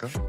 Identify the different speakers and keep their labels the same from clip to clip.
Speaker 1: ですか？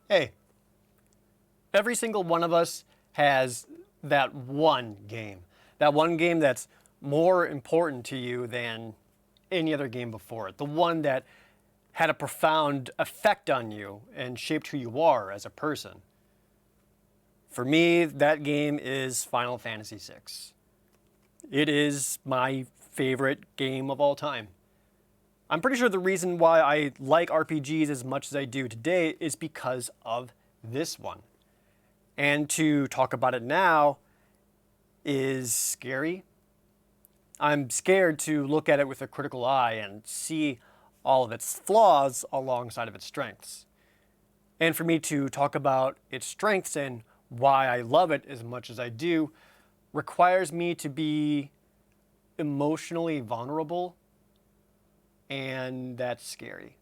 Speaker 1: Hey, every single one of us has that one game. That one game that's more important to you than any other game before it. The one that had a profound effect on you and shaped who you are as a person. For me, that game is Final Fantasy VI. It is my favorite game of all time. I'm pretty sure the reason why I like RPGs as much as I do today is because of this one. And to talk about it now is scary. I'm scared to look at it with a critical eye and see all of its flaws alongside of its strengths. And for me to talk about its strengths and why I love it as much as I do requires me to be emotionally vulnerable, and that's scary.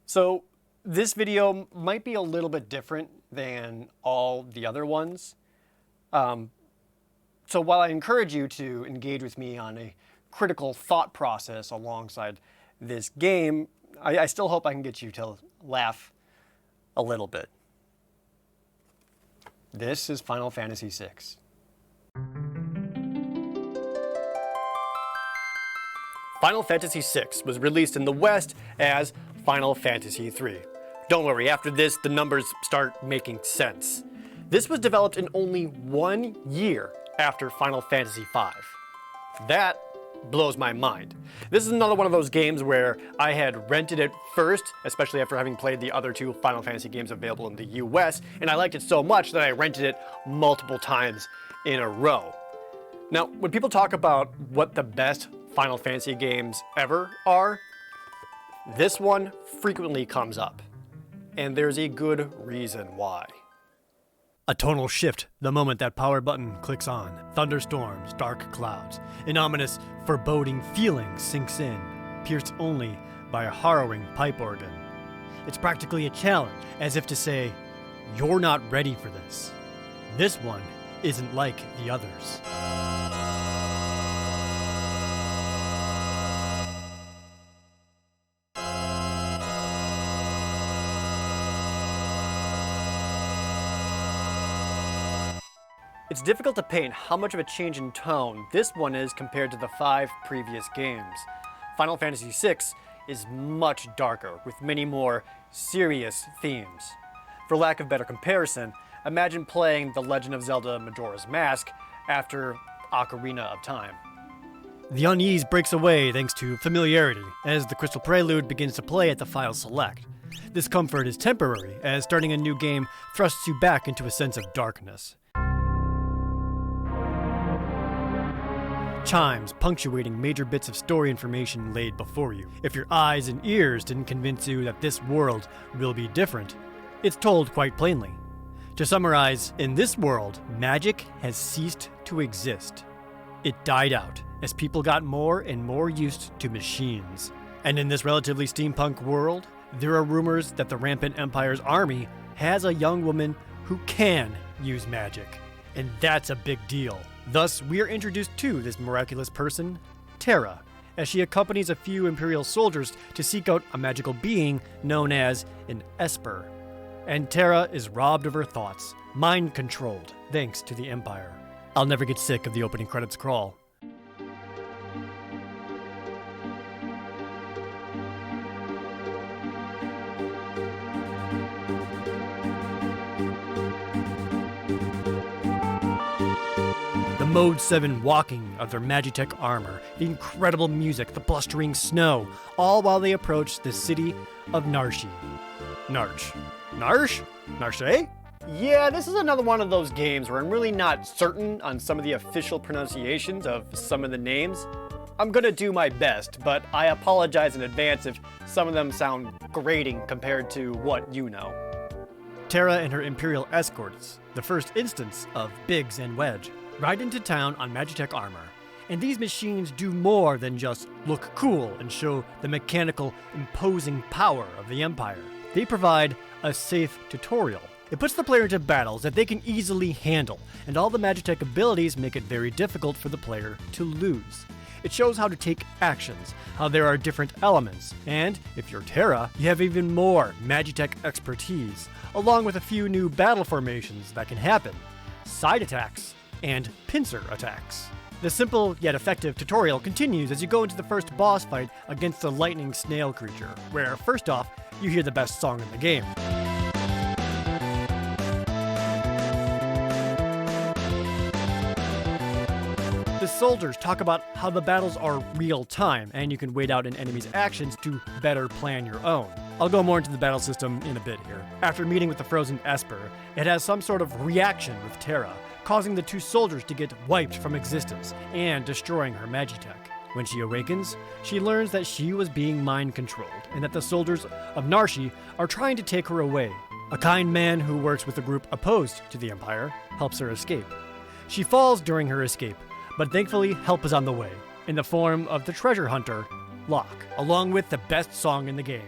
Speaker 1: So this video might be a little bit different than all the other ones. So while I encourage you to engage with me on a critical thought process alongside this game, I still hope I can get you to laugh a little bit. This is Final Fantasy VI. Final Fantasy VI was released in the West as Final Fantasy III. Don't worry, after this, the numbers start making sense. This was developed in only 1 year after Final Fantasy V. That blows my mind. This is another one of those games where I had rented it first, especially after having played the other 2 Final Fantasy games available in the US, and I liked it so much that I rented it multiple times in a row. Now, when people talk about what the best Final Fantasy games ever are, this one frequently comes up, and there's a good reason why. A tonal shift the moment that power button clicks on. Thunderstorms, dark clouds. An ominous, foreboding feeling sinks in, pierced only by a harrowing pipe organ. It's practically a challenge, as if to say, you're not ready for this. This one isn't like the others. It's difficult to paint how much of a change in tone this one is compared to the 5 previous games. Final Fantasy VI is much darker, with many more serious themes. For lack of better comparison, imagine playing The Legend of Zelda Majora's Mask after Ocarina of Time. The unease breaks away thanks to familiarity, as the Crystal Prelude begins to play at the file select. This comfort is temporary, as starting a new game thrusts you back into a sense of darkness. Chimes punctuating major bits of story information laid before you. If your eyes and ears didn't convince you that this world will be different, it's told quite plainly. To summarize, in this world, magic has ceased to exist. It died out as people got more and more used to machines. And in this relatively steampunk world, there are rumors that the rampant Empire's army has a young woman who can use magic. And that's a big deal. Thus, we are introduced to this miraculous person, Terra, as she accompanies a few Imperial soldiers to seek out a magical being known as an Esper. And Terra is robbed of her thoughts, mind-controlled, thanks to the Empire. I'll never get sick of the opening credits crawl. Mode 7 walking of their Magitech armor, the incredible music, the blustering snow, all while they approach the city of Narshe. Narshe? Yeah, this is another one of those games where I'm really not certain on some of the official pronunciations of some of the names. I'm gonna do my best, but I apologize in advance if some of them sound grating compared to what you know. Terra and her Imperial escorts, the first instance of Biggs and Wedge, ride into town on Magitech armor, and these machines do more than just look cool and show the mechanical, imposing power of the Empire. They provide a safe tutorial. It puts the player into battles that they can easily handle, and all the Magitech abilities make it very difficult for the player to lose. It shows how to take actions, how there are different elements, and if you're Terra, you have even more Magitech expertise, along with a few new battle formations that can happen, side attacks, and pincer attacks. The simple yet effective tutorial continues as you go into the first boss fight against the lightning snail creature, where first off, you hear the best song in the game. The soldiers talk about how the battles are real time, and you can wait out an enemy's actions to better plan your own. I'll go more into the battle system in a bit here. After meeting with the frozen Esper, it has some sort of reaction with Terra, causing the two soldiers to get wiped from existence and destroying her Magitech. When she awakens, she learns that she was being mind-controlled and that the soldiers of Narshi are trying to take her away. A kind man who works with a group opposed to the Empire helps her escape. She falls during her escape, but thankfully help is on the way, in the form of the treasure hunter, Locke, along with the best song in the game.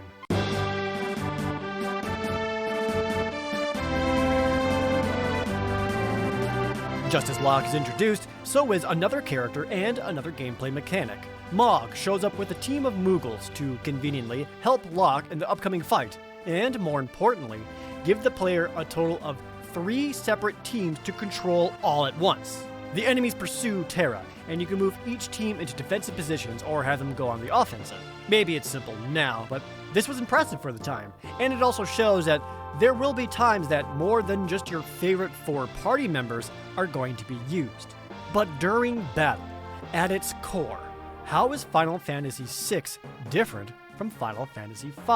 Speaker 1: Just as Locke is introduced, so is another character and another gameplay mechanic. Mog shows up with a team of Moogles to conveniently help Locke in the upcoming fight, and more importantly, give the player a total of 3 separate teams to control all at once. The enemies pursue Terra, and you can move each team into defensive positions or have them go on the offensive. Maybe it's simple now, but this was impressive for the time, and it also shows that there will be times that more than just your favorite 4 party members are going to be used. But during battle, at its core, how is Final Fantasy VI different from Final Fantasy V?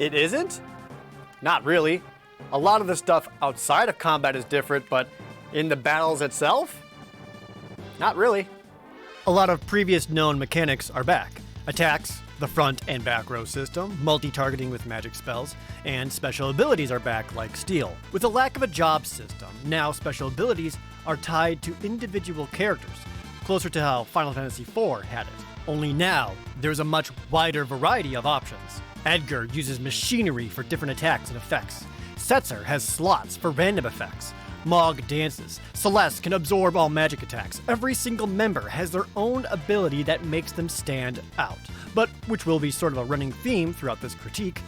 Speaker 1: It isn't? Not really. A lot of the stuff outside of combat is different, but in the battles itself? Not really. A lot of previous known mechanics are back. Attacks, the front and back row system, multi-targeting with magic spells, and special abilities are back like Steel. With a lack of a job system, now special abilities are tied to individual characters, closer to how Final Fantasy IV had it. Only now, there's a much wider variety of options. Edgar uses machinery for different attacks and effects. Setzer has slots for random effects. Mog dances. Celeste can absorb all magic attacks. Every single member has their own ability that makes them stand out, but which will be sort of a running theme throughout this critique.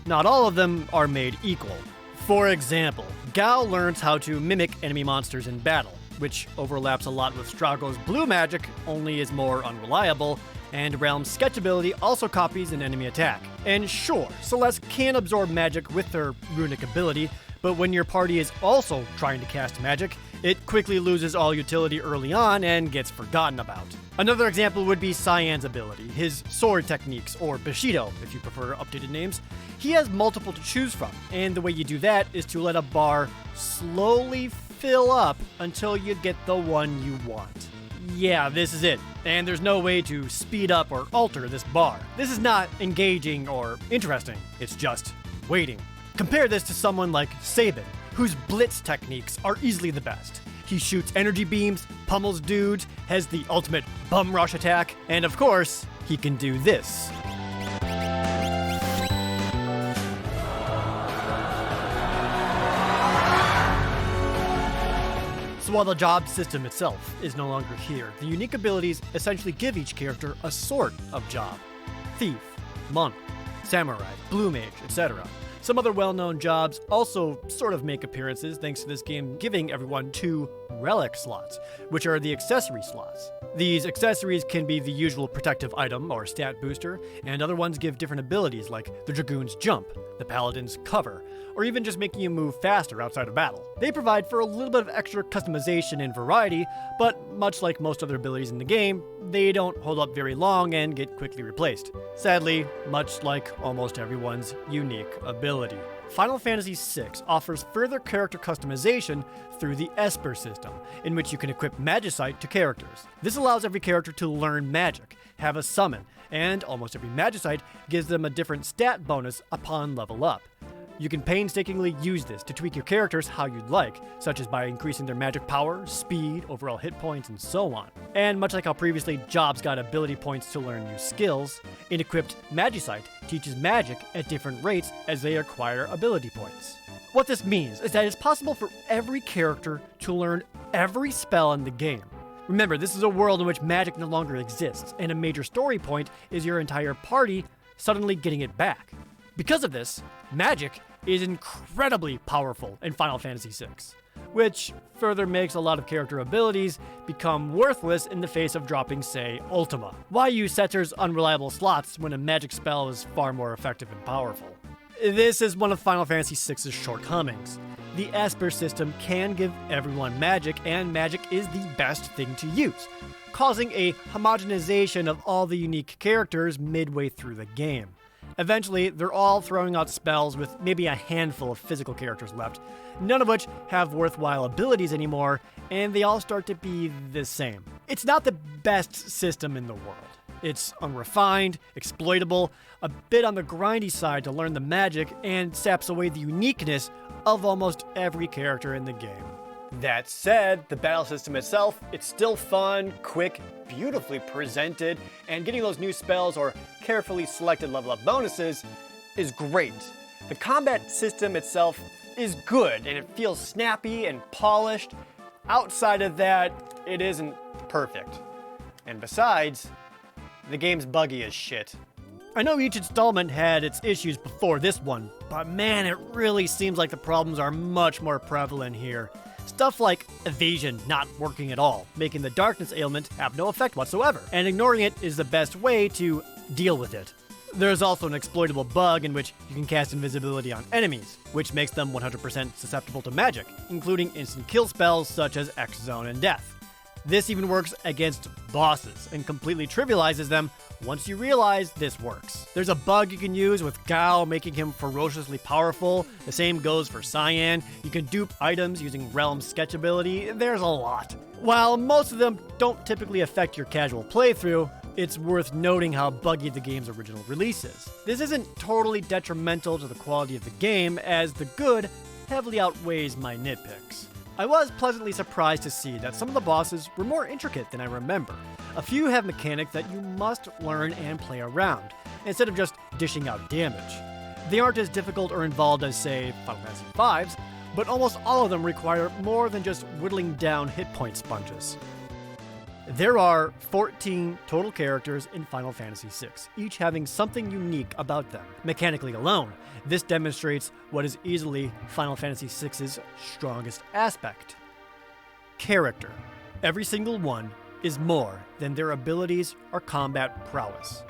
Speaker 1: Not all of them are made equal. For example, Gao learns how to mimic enemy monsters in battle, which overlaps a lot with Strago's blue magic, only is more unreliable, and Realm's sketch ability also copies an enemy attack. And sure, Celeste can absorb magic with her runic ability, but when your party is also trying to cast magic, it quickly loses all utility early on and gets forgotten about. Another example would be Cyan's ability, his sword techniques, or Bushido, if you prefer updated names. He has multiple to choose from, and the way you do that is to let a bar slowly fill up until you get the one you want. Yeah, this is it, and there's no way to speed up or alter this bar. This is not engaging or interesting, it's just waiting. Compare this to someone like Sabin, whose blitz techniques are easily the best. He shoots energy beams, pummels dudes, has the ultimate bum rush attack, and of course, he can do this. So while the job system itself is no longer here, the unique abilities essentially give each character a sort of job. Thief, monk, samurai, blue mage, etc. Some other well-known jobs also sort of make appearances thanks to this game giving everyone 2 relic slots, which are the accessory slots. These accessories can be the usual protective item or stat booster, and other ones give different abilities like the Dragoon's jump, the Paladin's cover, or even just making you move faster outside of battle. They provide for a little bit of extra customization and variety, but much like most other abilities in the game, they don't hold up very long and get quickly replaced. Sadly, much like almost everyone's unique ability. Final Fantasy VI offers further character customization through the Esper system, in which you can equip Magicite to characters. This allows every character to learn magic, have a summon, and almost every Magicite gives them a different stat bonus upon level up. You can painstakingly use this to tweak your characters how you'd like, such as by increasing their magic power, speed, overall hit points, and so on. And much like how previously jobs got ability points to learn new skills, an equipped Magicite teaches magic at different rates as they acquire ability points. What this means is that it's possible for every character to learn every spell in the game.
Speaker 2: Remember, this is a world in which magic no longer exists, and a major story point is your entire party suddenly getting it back. Because of this, magic is incredibly powerful in Final Fantasy VI, which further makes a lot of character abilities become worthless in the face of dropping, say, Ultima. Why use Setter's unreliable slots when a magic spell is far more effective and powerful? This is one of Final Fantasy VI's shortcomings. The Esper system can give everyone magic, and magic is the best thing to use, causing a homogenization of all the unique characters midway through the game. Eventually, they're all throwing out spells with maybe a handful of physical characters left, none of which have worthwhile abilities anymore, and they all start to be the same. It's not the best system in the world. It's unrefined, exploitable, a bit on the grindy side to learn the magic, and saps away the uniqueness of almost every character in the game.
Speaker 1: That said, the battle system itself, it's still fun, quick, beautifully presented, and getting those new spells or carefully selected level up bonuses is great. The combat system itself is good, and it feels snappy and polished. Outside of that, it isn't perfect. And besides, the game's buggy as shit.
Speaker 2: I know each installment had its issues before this one, but man, it really seems like the problems are much more prevalent here. Stuff like evasion not working at all, making the darkness ailment have no effect whatsoever, and ignoring it is the best way to deal with it. There's also an exploitable bug in which you can cast invisibility on enemies, which makes them 100% susceptible to magic, including instant kill spells such as X-Zone and Death. This even works against bosses and completely trivializes them once you realize this works. There's a bug you can use with Gao, making him ferociously powerful. The same goes for Cyan. You can dupe items using Realm's sketch ability. There's a lot. While most of them don't typically affect your casual playthrough, it's worth noting how buggy the game's original release is. This isn't totally detrimental to the quality of the game, as the good heavily outweighs my nitpicks. I was pleasantly surprised to see that some of the bosses were more intricate than I remember. A few have mechanics that you must learn and play around, instead of just dishing out damage. They aren't as difficult or involved as, say, Final Fantasy V's, but almost all of them require more than just whittling down hit point sponges. There are 14 total characters in Final Fantasy VI, each having something unique about them. Mechanically alone, this demonstrates what is easily Final Fantasy VI's strongest aspect: character. Every single one is more than their abilities or combat prowess.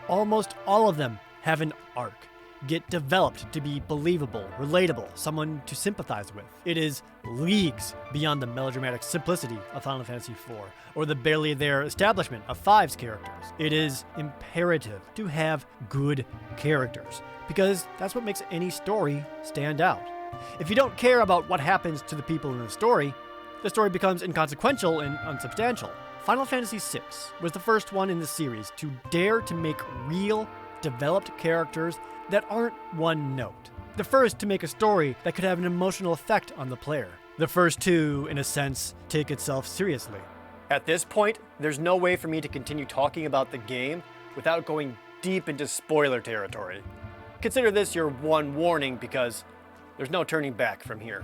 Speaker 2: Almost all of them have an arc, get developed to be believable, relatable, someone to sympathize with. It is leagues beyond the melodramatic simplicity of Final Fantasy IV, or the barely there establishment of V's characters. It is imperative to have good characters, because that's what makes any story stand out. If you don't care about what happens to the people in the story becomes inconsequential and unsubstantial. Final Fantasy VI was the first one in the series to dare to make real, developed characters that aren't one note. The first to make a story that could have an emotional effect on the player. The first to, in a sense, take itself seriously.
Speaker 1: At this point, there's no way for me to continue talking about the game without going deep into spoiler territory. Consider this your one warning, because there's no turning back from here.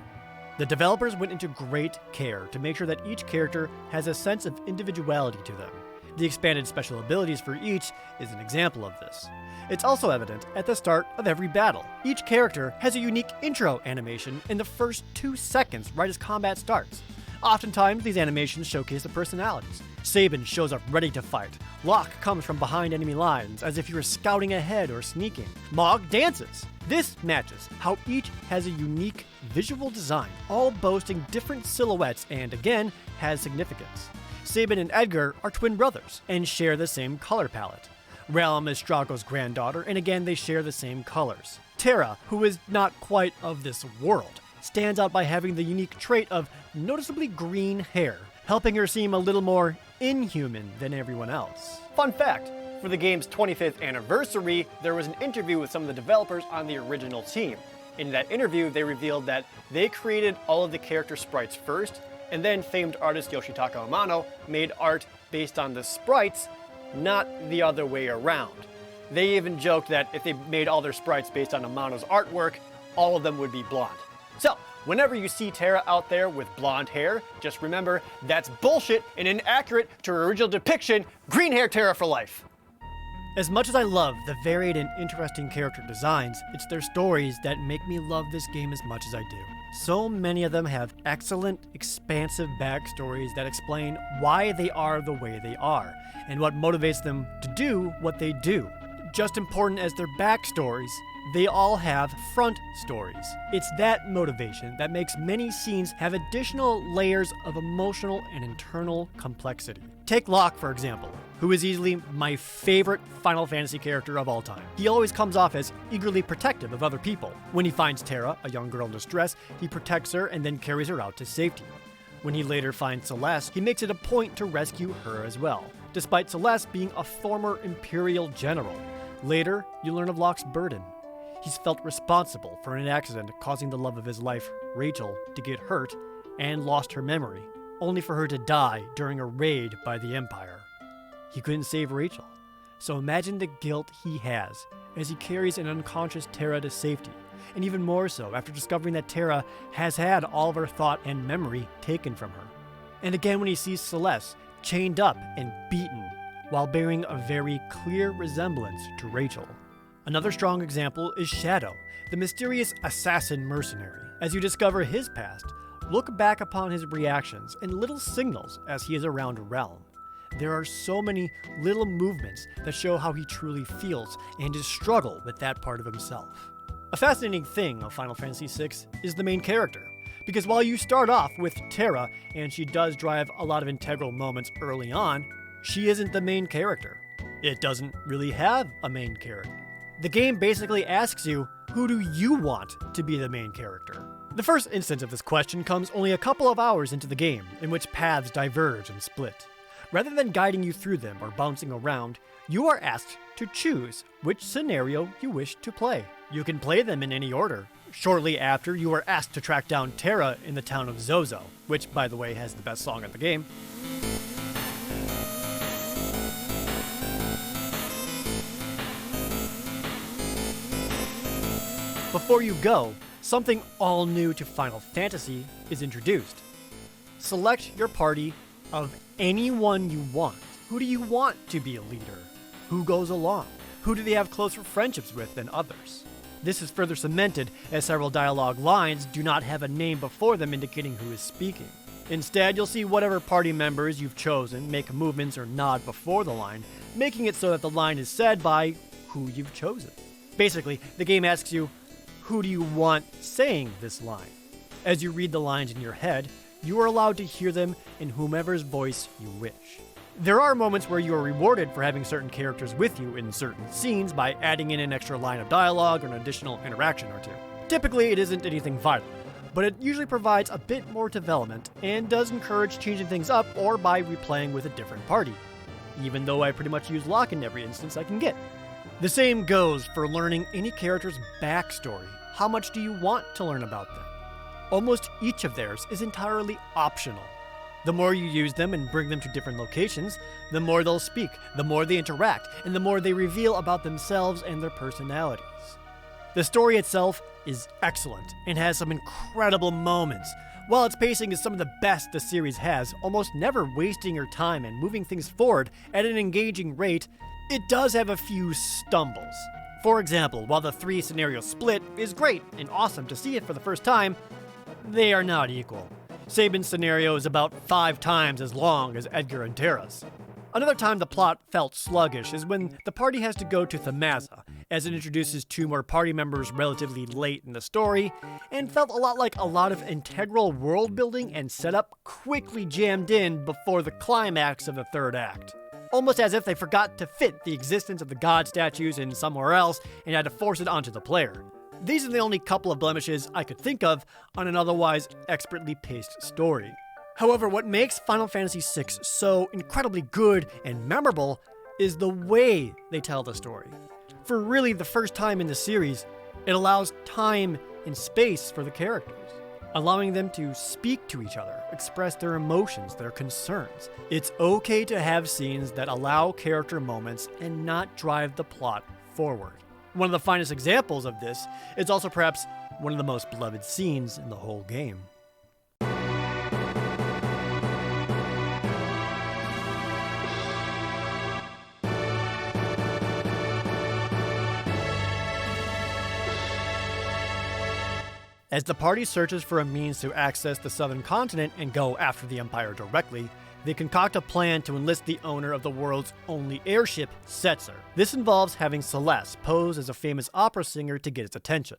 Speaker 2: The developers went into great care to make sure that each character has a sense of individuality to them. The expanded special abilities for each is an example of this. It's also evident at the start of every battle. Each character has a unique intro animation in the first 2 seconds right as combat starts. Oftentimes, these animations showcase the personalities. Sabin shows up ready to fight. Locke comes from behind enemy lines as if he were scouting ahead or sneaking. Mog dances. This matches how each has a unique visual design, all boasting different silhouettes and, again, has significance. Sabin and Edgar are twin brothers and share the same color palette. Realm is Strago's granddaughter, and again they share the same colors. Terra, who is not quite of this world, stands out by having the unique trait of noticeably green hair, helping her seem a little more inhuman than everyone else.
Speaker 1: Fun fact, for the game's 25th anniversary, there was an interview with some of the developers on the original team. In that interview, they revealed that they created all of the character sprites first, and then famed artist Yoshitaka Amano made art based on the sprites, not the other way around. They even joked that if they made all their sprites based on Amano's artwork, all of them would be blonde. So, whenever you see Terra out there with blonde hair, just remember that's bullshit and inaccurate to her original depiction, green hair Terra for life.
Speaker 2: As much as I love the varied and interesting character designs, it's their stories that make me love this game as much as I do. So many of them have excellent, expansive backstories that explain why they are the way they are, and what motivates them to do what they do. Just important as their backstories, they all have front stories. It's that motivation that makes many scenes have additional layers of emotional and internal complexity. Take Locke, for example, who is easily my favorite Final Fantasy character of all time. He always comes off as eagerly protective of other people. When he finds Terra, a young girl in distress, he protects her and then carries her out to safety. When he later finds Celeste, he makes it a point to rescue her as well, despite Celeste being a former Imperial general. Later, you learn of Locke's burden. He's felt responsible for an accident causing the love of his life, Rachel, to get hurt and lost her memory, only for her to die during a raid by the Empire. He couldn't save Rachel, so imagine the guilt he has as he carries an unconscious Terra to safety, and even more so after discovering that Terra has had all of her thought and memory taken from her. And again when he sees Celeste chained up and beaten while bearing a very clear resemblance to Rachel. Another strong example is Shadow, the mysterious assassin mercenary. As you discover his past, look back upon his reactions and little signals as he is around a realm. There are so many little movements that show how he truly feels and his struggle with that part of himself. A fascinating thing of Final Fantasy VI is the main character, because while you start off with Terra and she does drive a lot of integral moments early on, she isn't the main character. It doesn't really have a main character. The game basically asks you, who do you want to be the main character? The first instance of this question comes only a couple of hours into the game, in which paths diverge and split. Rather than guiding you through them or bouncing around, you are asked to choose which scenario you wish to play. You can play them in any order. Shortly after, you are asked to track down Terra in the town of Zozo, which, by the way, has the best song in the game. Before you go, something all new to Final Fantasy is introduced. Select your party of anyone you want. Who do you want to be a leader? Who goes along? Who do they have closer friendships with than others? This is further cemented as several dialogue lines do not have a name before them indicating who is speaking. Instead, you'll see whatever party members you've chosen make movements or nod before the line, making it so that the line is said by who you've chosen. Basically, the game asks you, who do you want saying this line? As you read the lines in your head, you are allowed to hear them in whomever's voice you wish. There are moments where you are rewarded for having certain characters with you in certain scenes by adding in an extra line of dialogue or an additional interaction or two. Typically, it isn't anything vital, but it usually provides a bit more development and does encourage changing things up or by replaying with a different party, even though I pretty much use Locke in every instance I can get. The same goes for learning any character's backstory. How much do you want to learn about them? Almost each of theirs is entirely optional. The more you use them and bring them to different locations, the more they'll speak, the more they interact, and the more they reveal about themselves and their personalities. The story itself is excellent and has some incredible moments. While its pacing is some of the best the series has, almost never wasting your time and moving things forward at an engaging rate, it does have a few stumbles. For example, while the 3-scenario split is great and awesome to see it for the first time, they are not equal. Sabin's scenario is about 5 times as long as Edgar and Terra's. Another time the plot felt sluggish is when the party has to go to Thamaza, as it introduces 2 more party members relatively late in the story, and felt a lot like a lot of integral world building and setup quickly jammed in before the climax of the 3rd act. Almost as if they forgot to fit the existence of the god statues in somewhere else and had to force it onto the player. These are the only couple of blemishes I could think of on an otherwise expertly paced story. However, what makes Final Fantasy VI so incredibly good and memorable is the way they tell the story. For really the first time in the series, it allows time and space for the characters, allowing them to speak to each other, express their emotions, their concerns. It's okay to have scenes that allow character moments and not drive the plot forward. One of the finest examples of this is also perhaps one of the most beloved scenes in the whole game. As the party searches for a means to access the southern continent and go after the Empire directly, they concoct a plan to enlist the owner of the world's only airship, Setzer. This involves having Celeste pose as a famous opera singer to get its attention.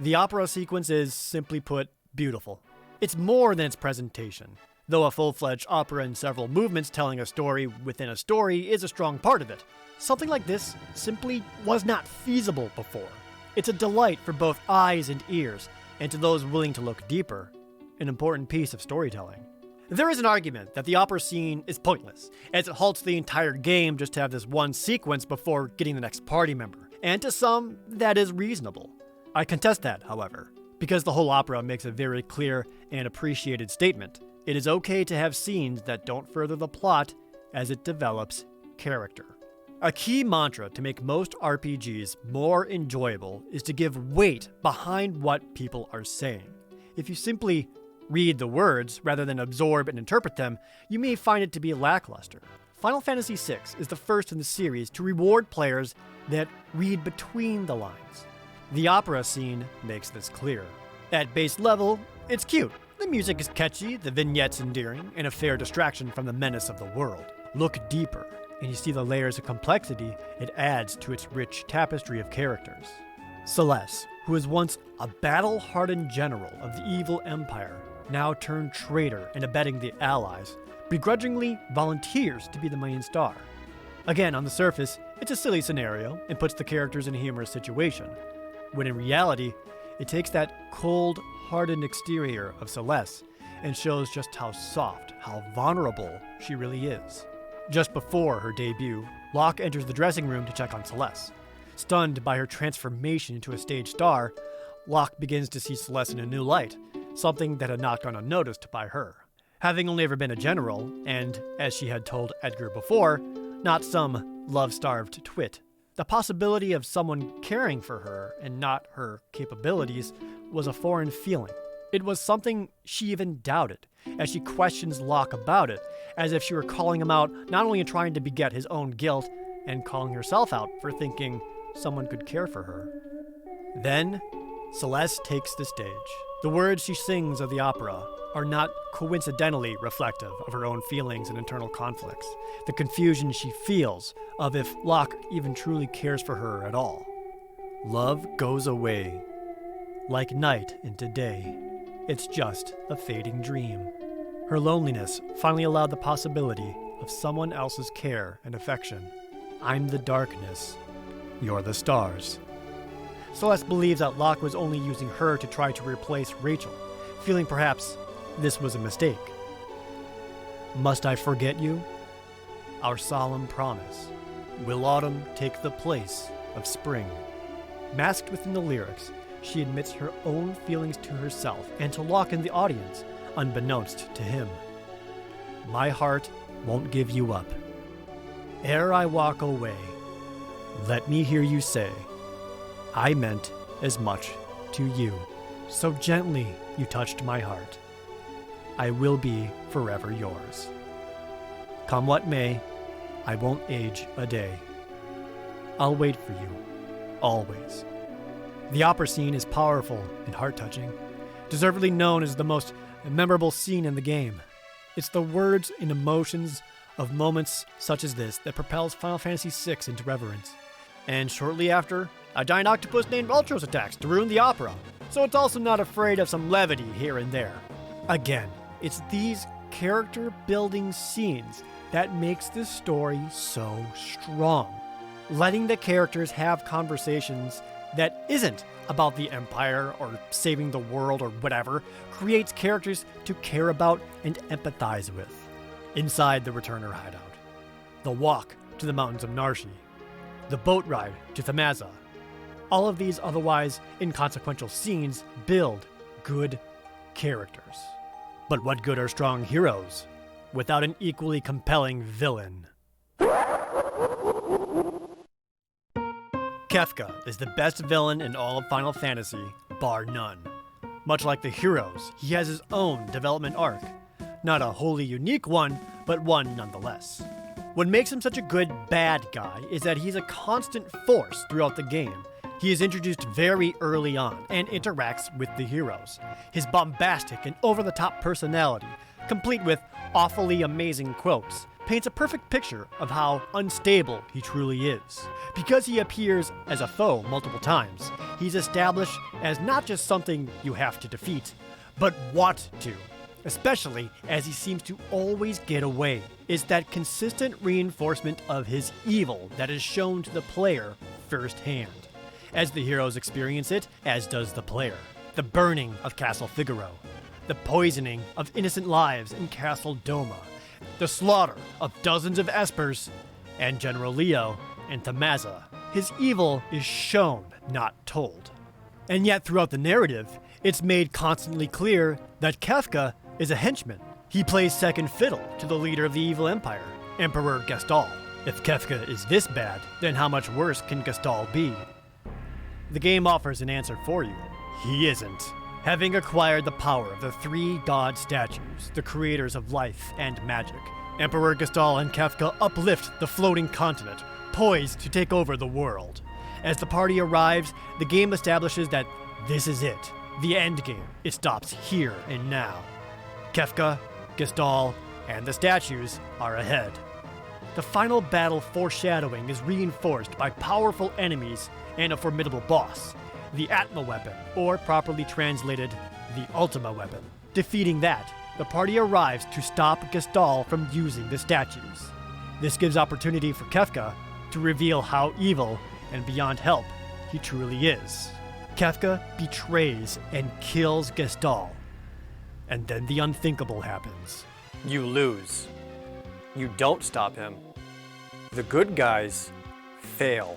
Speaker 2: The opera sequence is, simply put, beautiful. It's more than its presentation. Though a full-fledged opera in several movements telling a story within a story is a strong part of it, something like this simply was not feasible before. It's a delight for both eyes and ears, and to those willing to look deeper, an important piece of storytelling. There is an argument that the opera scene is pointless, as it halts the entire game just to have this one sequence before getting the next party member, and to some, that is reasonable. I contest that, however, because the whole opera makes a very clear and appreciated statement. It is okay to have scenes that don't further the plot as it develops character. A key mantra to make most RPGs more enjoyable is to give weight behind what people are saying. If you simply read the words rather than absorb and interpret them, you may find it to be lackluster. Final Fantasy VI is the first in the series to reward players that read between the lines. The opera scene makes this clear. At base level, it's cute. The music is catchy, the vignettes endearing, and a fair distraction from the menace of the world. Look deeper, and you see the layers of complexity it adds to its rich tapestry of characters. Celeste, who was once a battle-hardened general of the evil empire, now turned traitor and abetting the allies, begrudgingly volunteers to be the main star. Again, on the surface, it's a silly scenario and puts the characters in a humorous situation, when in reality, it takes that cold, hardened exterior of Celeste and shows just how soft, how vulnerable she really is. Just before her debut, Locke enters the dressing room to check on Celeste. Stunned by her transformation into a stage star, Locke begins to see Celeste in a new light, something that had not gone unnoticed by her. Having only ever been a general, and, as she had told Edgar before, not some love-starved twit, the possibility of someone caring for her and not her capabilities was a foreign feeling. It was something she even doubted, as she questions Locke about it, as if she were calling him out not only in trying to beget his own guilt, and calling herself out for thinking someone could care for her. Then, Celeste takes the stage. The words she sings of the opera are not coincidentally reflective of her own feelings and internal conflicts, the confusion she feels of if Locke even truly cares for her at all. Love goes away, like night into day. It's just a fading dream. Her loneliness finally allowed the possibility of someone else's care and affection. I'm the darkness, you're the stars. Celeste believes that Locke was only using her to try to replace Rachel, feeling perhaps this was a mistake. Must I forget you? Our solemn promise. Will autumn take the place of spring? Masked within the lyrics, she admits her own feelings to herself and to Locke in the audience, unbeknownst to him. My heart won't give you up. Ere I walk away, let me hear you say, I meant as much to you. So gently you touched my heart. I will be forever yours. Come what may, I won't age a day. I'll wait for you, always. The opera scene is powerful and heart-touching, deservedly known as the most memorable scene in the game. It's the words and emotions of moments such as this that propels Final Fantasy VI into reverence. And shortly after, a giant octopus named Ultros attacks to ruin the opera, so it's also not afraid of some levity here and there. Again, it's these character-building scenes that makes this story so strong. Letting the characters have conversations that isn't about the Empire or saving the world or whatever creates characters to care about and empathize with. Inside the Returner hideout, the walk to the mountains of Narshe, the boat ride to Thamaza. All of these otherwise inconsequential scenes build good characters. But what good are strong heroes without an equally compelling villain? Kefka is the best villain in all of Final Fantasy bar none. Much like the heroes, he has his own development arc. Not a wholly unique one, but one nonetheless. What makes him such a good bad guy is that he's a constant force throughout the game. He is introduced very early on and interacts with the heroes. His bombastic and over-the-top personality, complete with awfully amazing quotes, paints a perfect picture of how unstable he truly is. Because he appears as a foe multiple times, he's established as not just something you have to defeat, but want to. Especially as he seems to always get away. It's that consistent reinforcement of his evil that is shown to the player firsthand. As the heroes experience it, as does the player. The burning of Castle Figaro, the poisoning of innocent lives in Castle Doma, the slaughter of dozens of Espers, and General Leo and Thamaza. His evil is shown, not told. And yet throughout the narrative, it's made constantly clear that Kefka is a henchman. He plays second fiddle to the leader of the evil empire, Emperor Gastal. If Kefka is this bad, then how much worse can Gastal be? The game offers an answer for you. He isn't. Having acquired the power of the three god statues, the creators of life and magic, Emperor Gastal and Kefka uplift the floating continent, poised to take over the world. As the party arrives, the game establishes that this is it. The end game. It stops here and now. Kefka, Gastal, and the statues are ahead. The final battle foreshadowing is reinforced by powerful enemies and a formidable boss, the Atma weapon, or properly translated, the Ultima weapon. Defeating that, the party arrives to stop Gastal from using the statues. This gives opportunity for Kefka to reveal how evil and beyond help he truly is. Kefka betrays and kills Gastal. And then the unthinkable happens.
Speaker 1: You lose. You don't stop him. The good guys fail.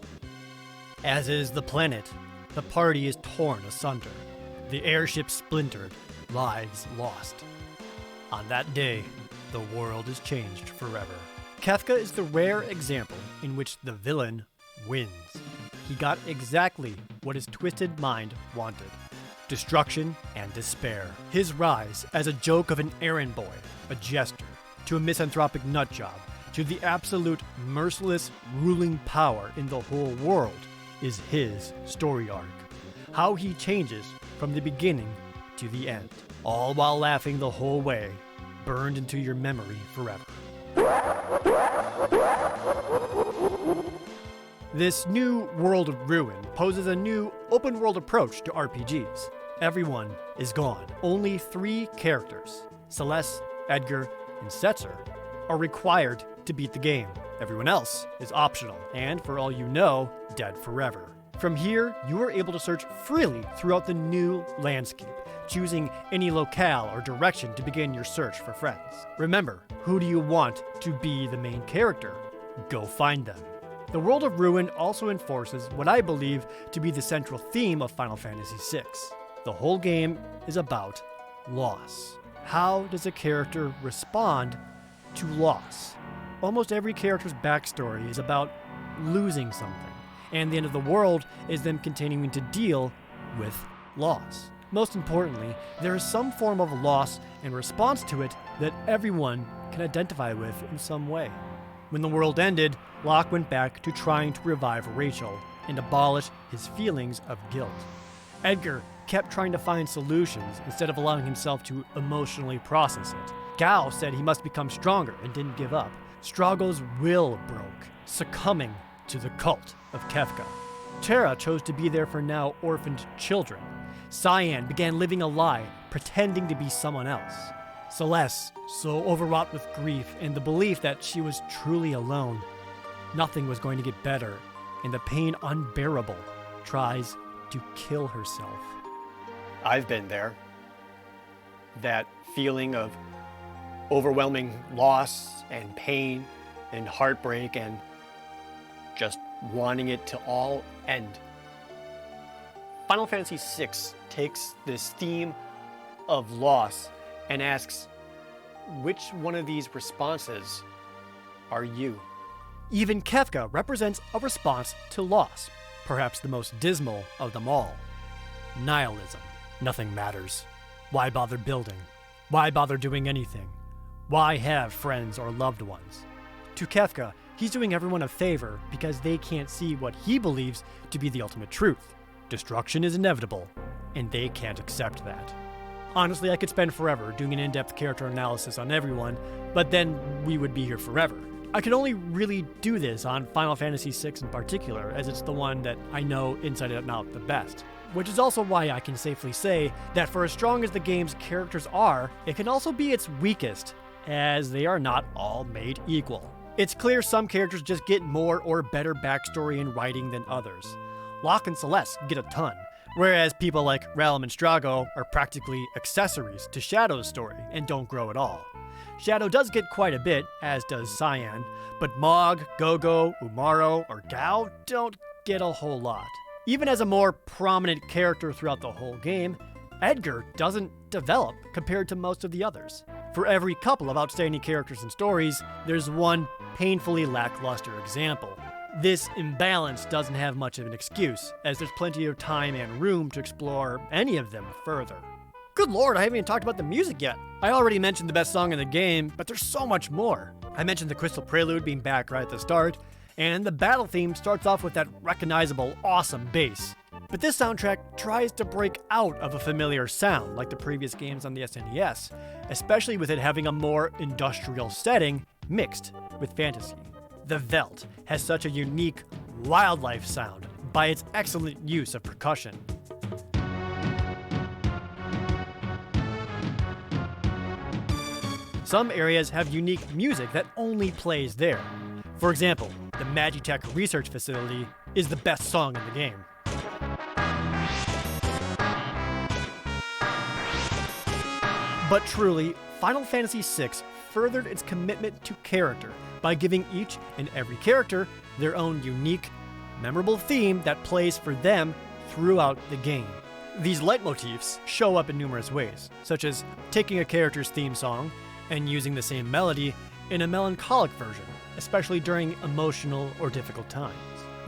Speaker 2: As is the planet, the party is torn asunder. The airship splintered, lives lost. On that day, the world is changed forever. Kefka is the rare example in which the villain wins. He got exactly what his twisted mind wanted. Destruction and despair. His rise as a joke of an errand boy, a jester, to a misanthropic nutjob, to the absolute merciless ruling power in the whole world is his story arc. How he changes from the beginning to the end, all while laughing the whole way, burned into your memory forever. This new World of Ruin poses a new open-world approach to RPGs. Everyone is gone. Only 3 characters, Celeste, Edgar, and Setzer, are required to beat the game. Everyone else is optional, and for all you know, dead forever. From here, you are able to search freely throughout the new landscape, choosing any locale or direction to begin your search for friends. Remember, who do you want to be the main character? Go find them. The World of Ruin also enforces what I believe to be the central theme of Final Fantasy VI. The whole game is about loss. How does a character respond to loss? Almost every character's backstory is about losing something, and the end of the world is them continuing to deal with loss. Most importantly, there is some form of loss and response to it that everyone can identify with in some way. When the world ended, Locke went back to trying to revive Rachel and abolish his feelings of guilt. Edgar kept trying to find solutions instead of allowing himself to emotionally process it. Gao said he must become stronger and didn't give up. Strago's will broke, succumbing to the cult of Kefka. Terra chose to be there for now orphaned children. Cyan began living a lie, pretending to be someone else. Celeste, so overwrought with grief and the belief that she was truly alone, nothing was going to get better, and the pain unbearable, tries to kill herself.
Speaker 1: I've been there. That feeling of overwhelming loss and pain and heartbreak and just wanting it to all end. Final Fantasy VI takes this theme of loss and asks, which one of these responses are you?
Speaker 2: Even Kefka represents a response to loss, perhaps the most dismal of them all. nihilism. Nothing matters. Why bother building? Why bother doing anything? Why have friends or loved ones? To Kefka, he's doing everyone a favor because they can't see what he believes to be the ultimate truth. Destruction is inevitable, and they can't accept that. Honestly, I could spend forever doing an in-depth character analysis on everyone, but then we would be here forever. I could only really do this on Final Fantasy VI in particular, as it's the one that I know inside and out the best. Which is also why I can safely say that for as strong as the game's characters are, it can also be its weakest, as they are not all made equal. It's clear some characters just get more or better backstory and writing than others. Locke and Celeste get a ton, whereas people like Ralm and Strago are practically accessories to Shadow's story and don't grow at all. Shadow does get quite a bit, as does Cyan, but Mog, Gogo, Umaro, or Gao don't get a whole lot. Even as a more prominent character throughout the whole game, Edgar doesn't develop compared to most of the others. For every couple of outstanding characters and stories, there's one painfully lackluster example. This imbalance doesn't have much of an excuse, as there's plenty of time and room to explore any of them further. Good lord, I haven't even talked about the music yet. I already mentioned the best song in the game, but there's so much more. I mentioned the Crystal Prelude being back right at the start, and the battle theme starts off with that recognizable, awesome bass. But this soundtrack tries to break out of a familiar sound like the previous games on the SNES, especially with it having a more industrial setting mixed with fantasy. The Veldt has such a unique wildlife sound by its excellent use of percussion. Some areas have unique music that only plays there. For example, the Magitech Research Facility is the best song in the game. But truly, Final Fantasy VI furthered its commitment to character by giving each and every character their own unique, memorable theme that plays for them throughout the game. These leitmotifs show up in numerous ways, such as taking a character's theme song and using the same melody in a melancholic version, especially during emotional or difficult times.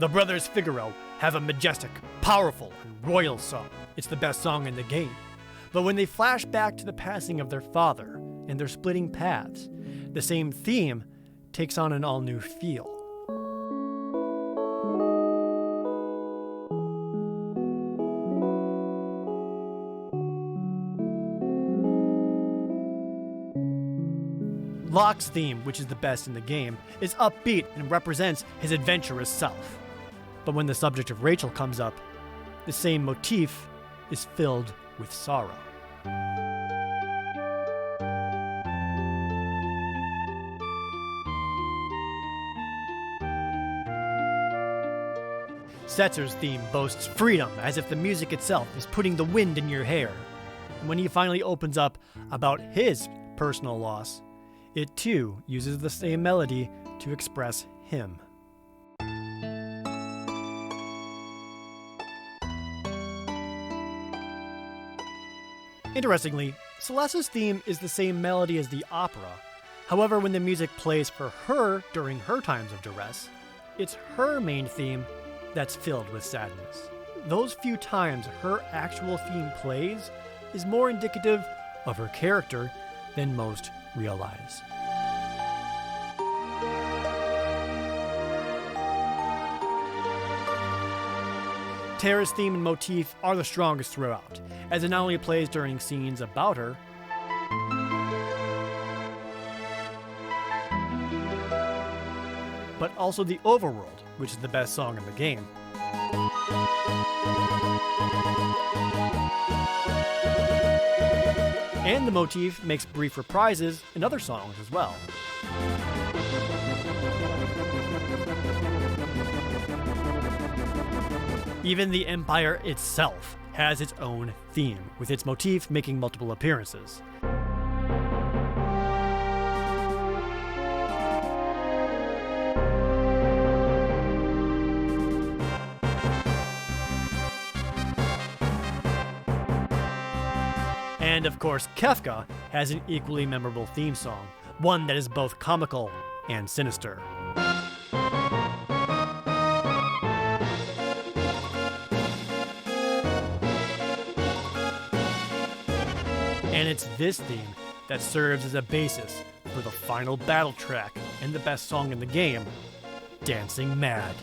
Speaker 2: The brothers Figaro have a majestic, powerful, and royal song. It's the best song in the game. But when they flash back to the passing of their father and their splitting paths, the same theme takes on an all-new feel. Locke's theme, which is the best in the game, is upbeat and represents his adventurous self. But when the subject of Rachel comes up, the same motif is filled with sorrow. Setzer's theme boasts freedom, as if the music itself is putting the wind in your hair. And when he finally opens up about his personal loss, it too uses the same melody to express him. Interestingly, Celeste's theme is the same melody as the opera. However, when the music plays for her during her times of duress, it's her main theme that's filled with sadness. Those few times her actual theme plays is more indicative of her character than most realize. Terra's theme and motif are the strongest throughout, as it not only plays during scenes about her, but also the overworld, which is the best song in the game. And the motif makes brief reprises in other songs as well. Even the Empire itself has its own theme, with its motif making multiple appearances. And of course, Kefka has an equally memorable theme song, one that is both comical and sinister. And it's this theme that serves as a basis for the final battle track and the best song in the game, Dancing Mad.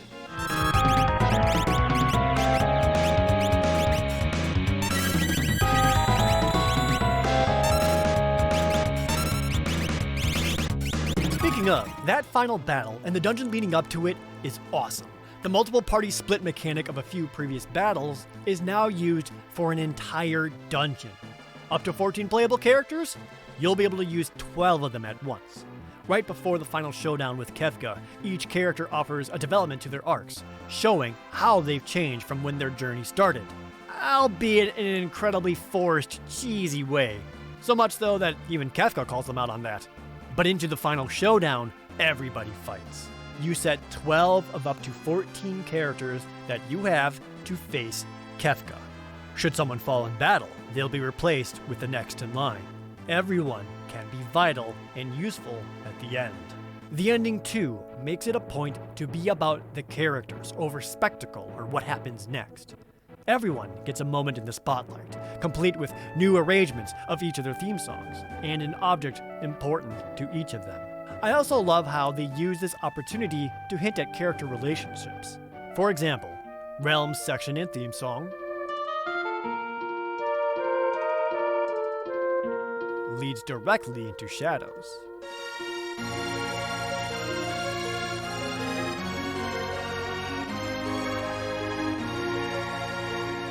Speaker 2: Speaking of, that final battle and the dungeon leading up to it is awesome. The multiple party split mechanic of a few previous battles is now used for an entire dungeon. Up to 14 playable characters? You'll be able to use 12 of them at once. Right before the final showdown with Kefka, each character offers a development to their arcs, showing how they've changed from when their journey started. Albeit in an incredibly forced, cheesy way. So much though that even Kefka calls them out on that. But into the final showdown, everybody fights. You set 12 of up to 14 characters that you have to face Kefka. Should someone fall in battle, they'll be replaced with the next in line. Everyone can be vital and useful at the end. The ending, too, makes it a point to be about the characters over spectacle or what happens next. Everyone gets a moment in the spotlight, complete with new arrangements of each of their theme songs, and an object important to each of them. I also love how they use this opportunity to hint at character relationships. For example, Realm's section and theme song leads directly into Shadows.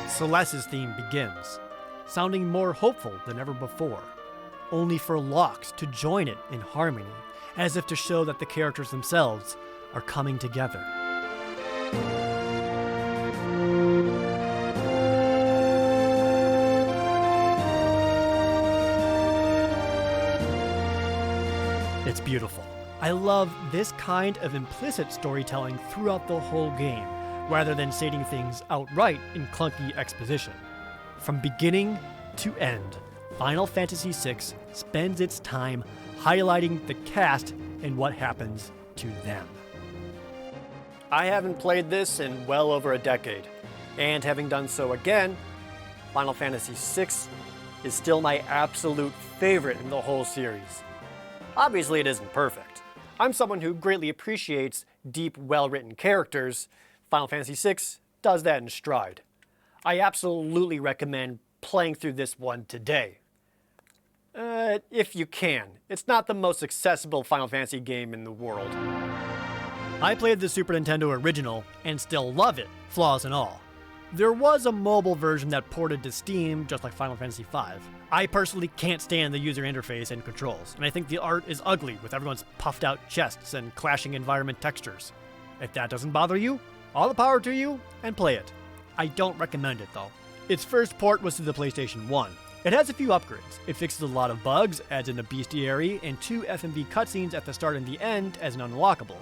Speaker 2: Celeste's theme begins, sounding more hopeful than ever before, only for Locke's to join it in harmony, as if to show that the characters themselves are coming together. It's beautiful. I love this kind of implicit storytelling throughout the whole game, rather than stating things outright in clunky exposition. From beginning to end, Final Fantasy VI spends its time highlighting the cast and what happens to them.
Speaker 1: I haven't played this in well over a decade, and having done so again, Final Fantasy VI is still my absolute favorite in the whole series. Obviously, it isn't perfect. I'm someone who greatly appreciates deep, well-written characters. Final Fantasy VI does that in stride. I absolutely recommend playing through this one today. If you can. It's not the most accessible Final Fantasy game in the world.
Speaker 2: I played the Super Nintendo original and still love it, flaws and all. There was a mobile version that ported to Steam, just like Final Fantasy V. I personally can't stand the user interface and controls, and I think the art is ugly with everyone's puffed out chests and clashing environment textures. If that doesn't bother you, all the power to you, and play it. I don't recommend it though. Its first port was to the PlayStation 1. It has a few upgrades. It fixes a lot of bugs, adds in a bestiary, and 2 FMV cutscenes at the start and the end as an unlockable.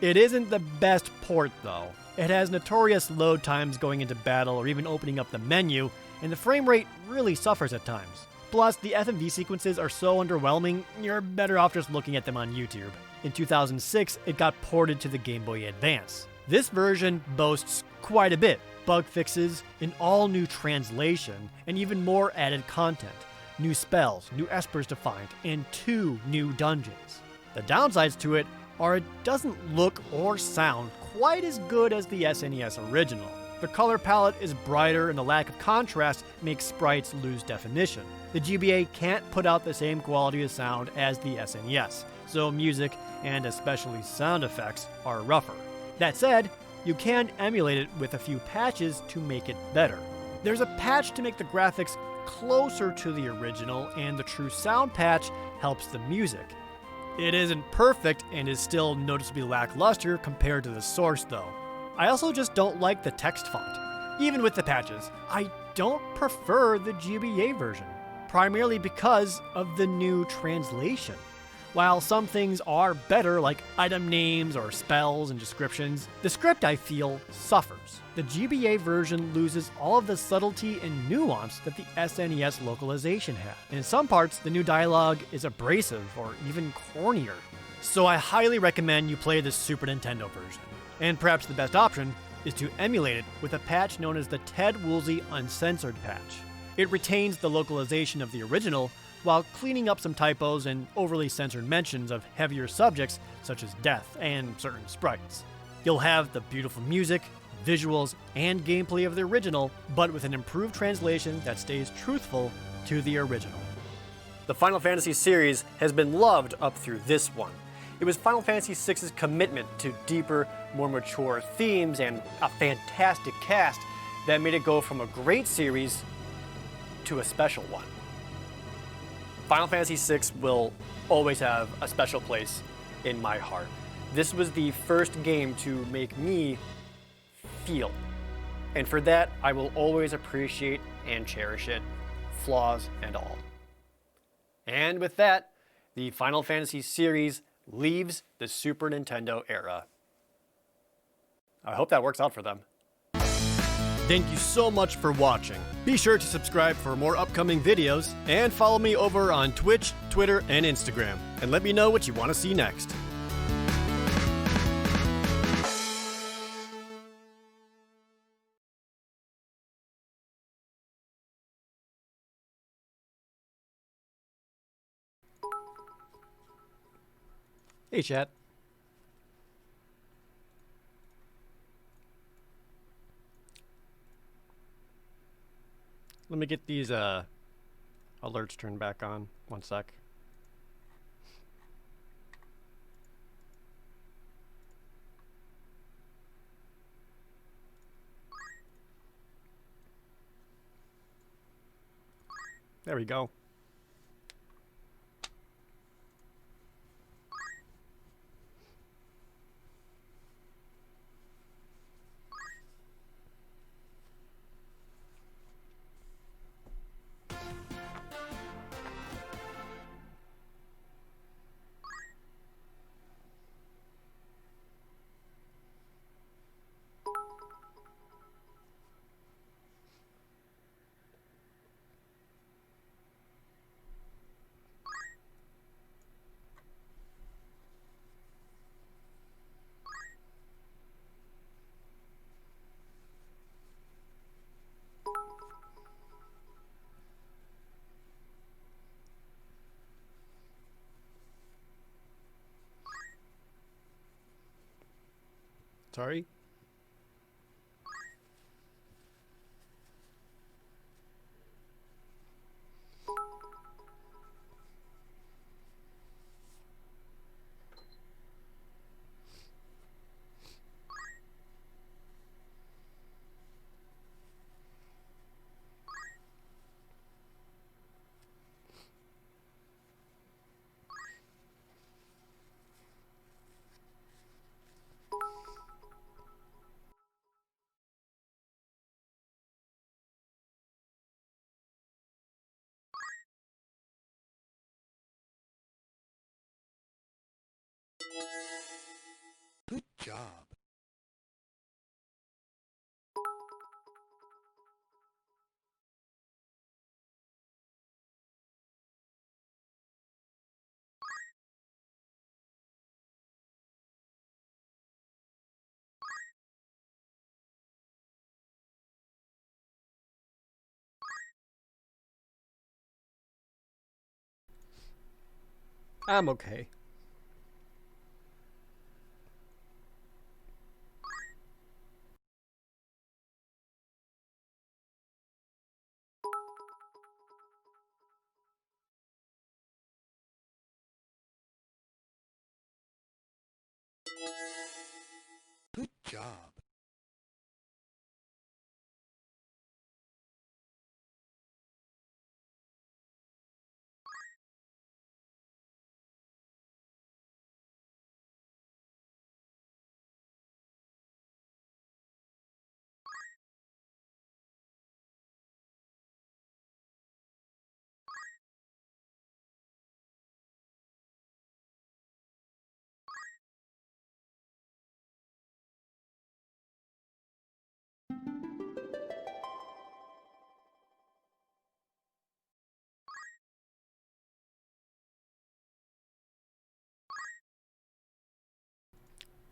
Speaker 2: It isn't the best port though. It has notorious load times going into battle or even opening up the menu, and the frame rate really suffers at times. Plus, the FMV sequences are so underwhelming, you're better off just looking at them on YouTube. In 2006, it got ported to the Game Boy Advance. This version boasts quite a bit. Bug fixes, an all-new translation, and even more added content. New spells, new espers to find, and 2 new dungeons. The downsides to it are it doesn't look or sound quite as good as the SNES original. The color palette is brighter and the lack of contrast makes sprites lose definition. The GBA can't put out the same quality of sound as the SNES, so music, and especially sound effects, are rougher. That said, you can emulate it with a few patches to make it better. There's a patch to make the graphics closer to the original, and the true sound patch helps the music. It isn't perfect and is still noticeably lackluster compared to the source though. I also just don't like the text font. Even with the patches, I don't prefer the GBA version, primarily because of the new translation. While some things are better, like item names or spells and descriptions, the script, I feel, suffers. The GBA version loses all of the subtlety and nuance that the SNES localization had. And in some parts, the new dialogue is abrasive or even cornier. So I highly recommend you play the Super Nintendo version. And perhaps the best option is to emulate it with a patch known as the Ted Woolsey Uncensored patch. It retains the localization of the original while cleaning up some typos and overly censored mentions of heavier subjects such as death and certain sprites. You'll have the beautiful music, visuals, and gameplay of the original, but with an improved translation that stays truthful to the original.
Speaker 1: The Final Fantasy series has been loved up through this one. It was Final Fantasy VI's commitment to deeper, more mature themes and a fantastic cast that made it go from a great series to a special one. Final Fantasy VI will always have a special place in my heart. This was the first game to make me feel. And for that, I will always appreciate and cherish it, flaws and all. And with that, the Final Fantasy series leaves the Super Nintendo era. I hope that works out for them.
Speaker 2: Thank you so much for watching. Be sure to subscribe for more upcoming videos and follow me over on Twitch, Twitter, and Instagram. And let me know what you want to see next. Hey, chat. Let me get these alerts turned back on. One sec. There we go. Sorry.
Speaker 3: Good job.
Speaker 2: I'm okay.
Speaker 3: Good job.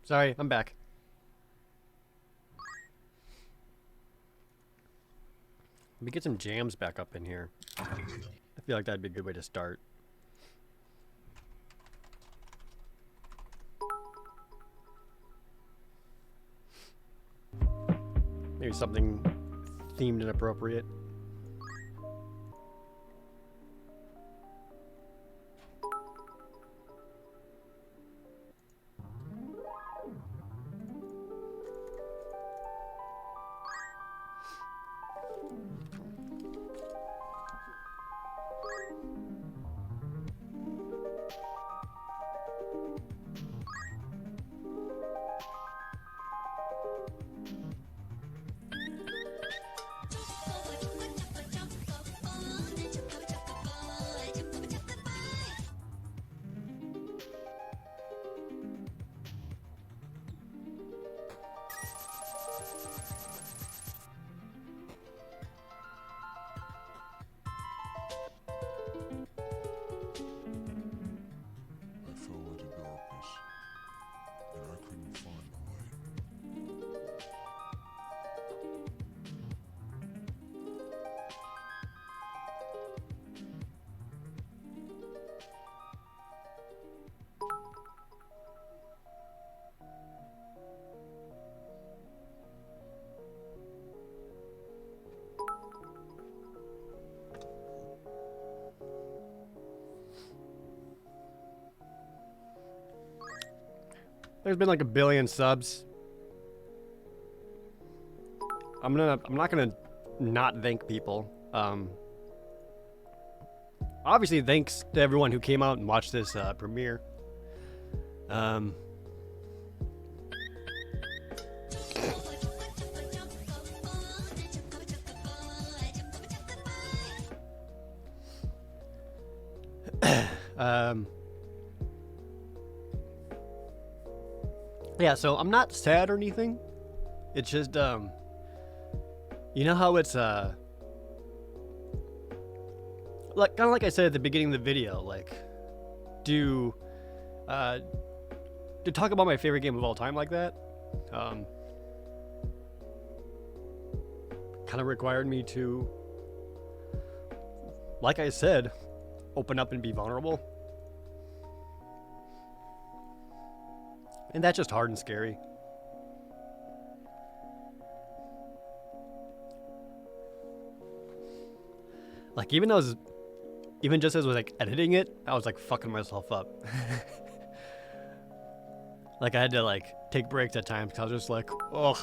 Speaker 2: Sorry, I'm back. Let me get some jams back up in here. I feel like that'd be a good way to start. Maybe something themed and appropriate.
Speaker 3: I fell into darkness, and I couldn't find my way.
Speaker 2: There's been like 1 billion subs. I'm not gonna not thank people. Obviously, thanks to everyone who came out and watched this premiere. Yeah, so I'm not sad or anything. It's just, you know how it's, like, kind of like I said at the beginning of the video, like, to talk about my favorite game of all time like that, kind of required me to, like I said, open up and be vulnerable. And that's just hard and scary. Like, even just as I was like editing it, I was like fucking myself up. Like, I had to like take breaks at times because I was just like, ugh.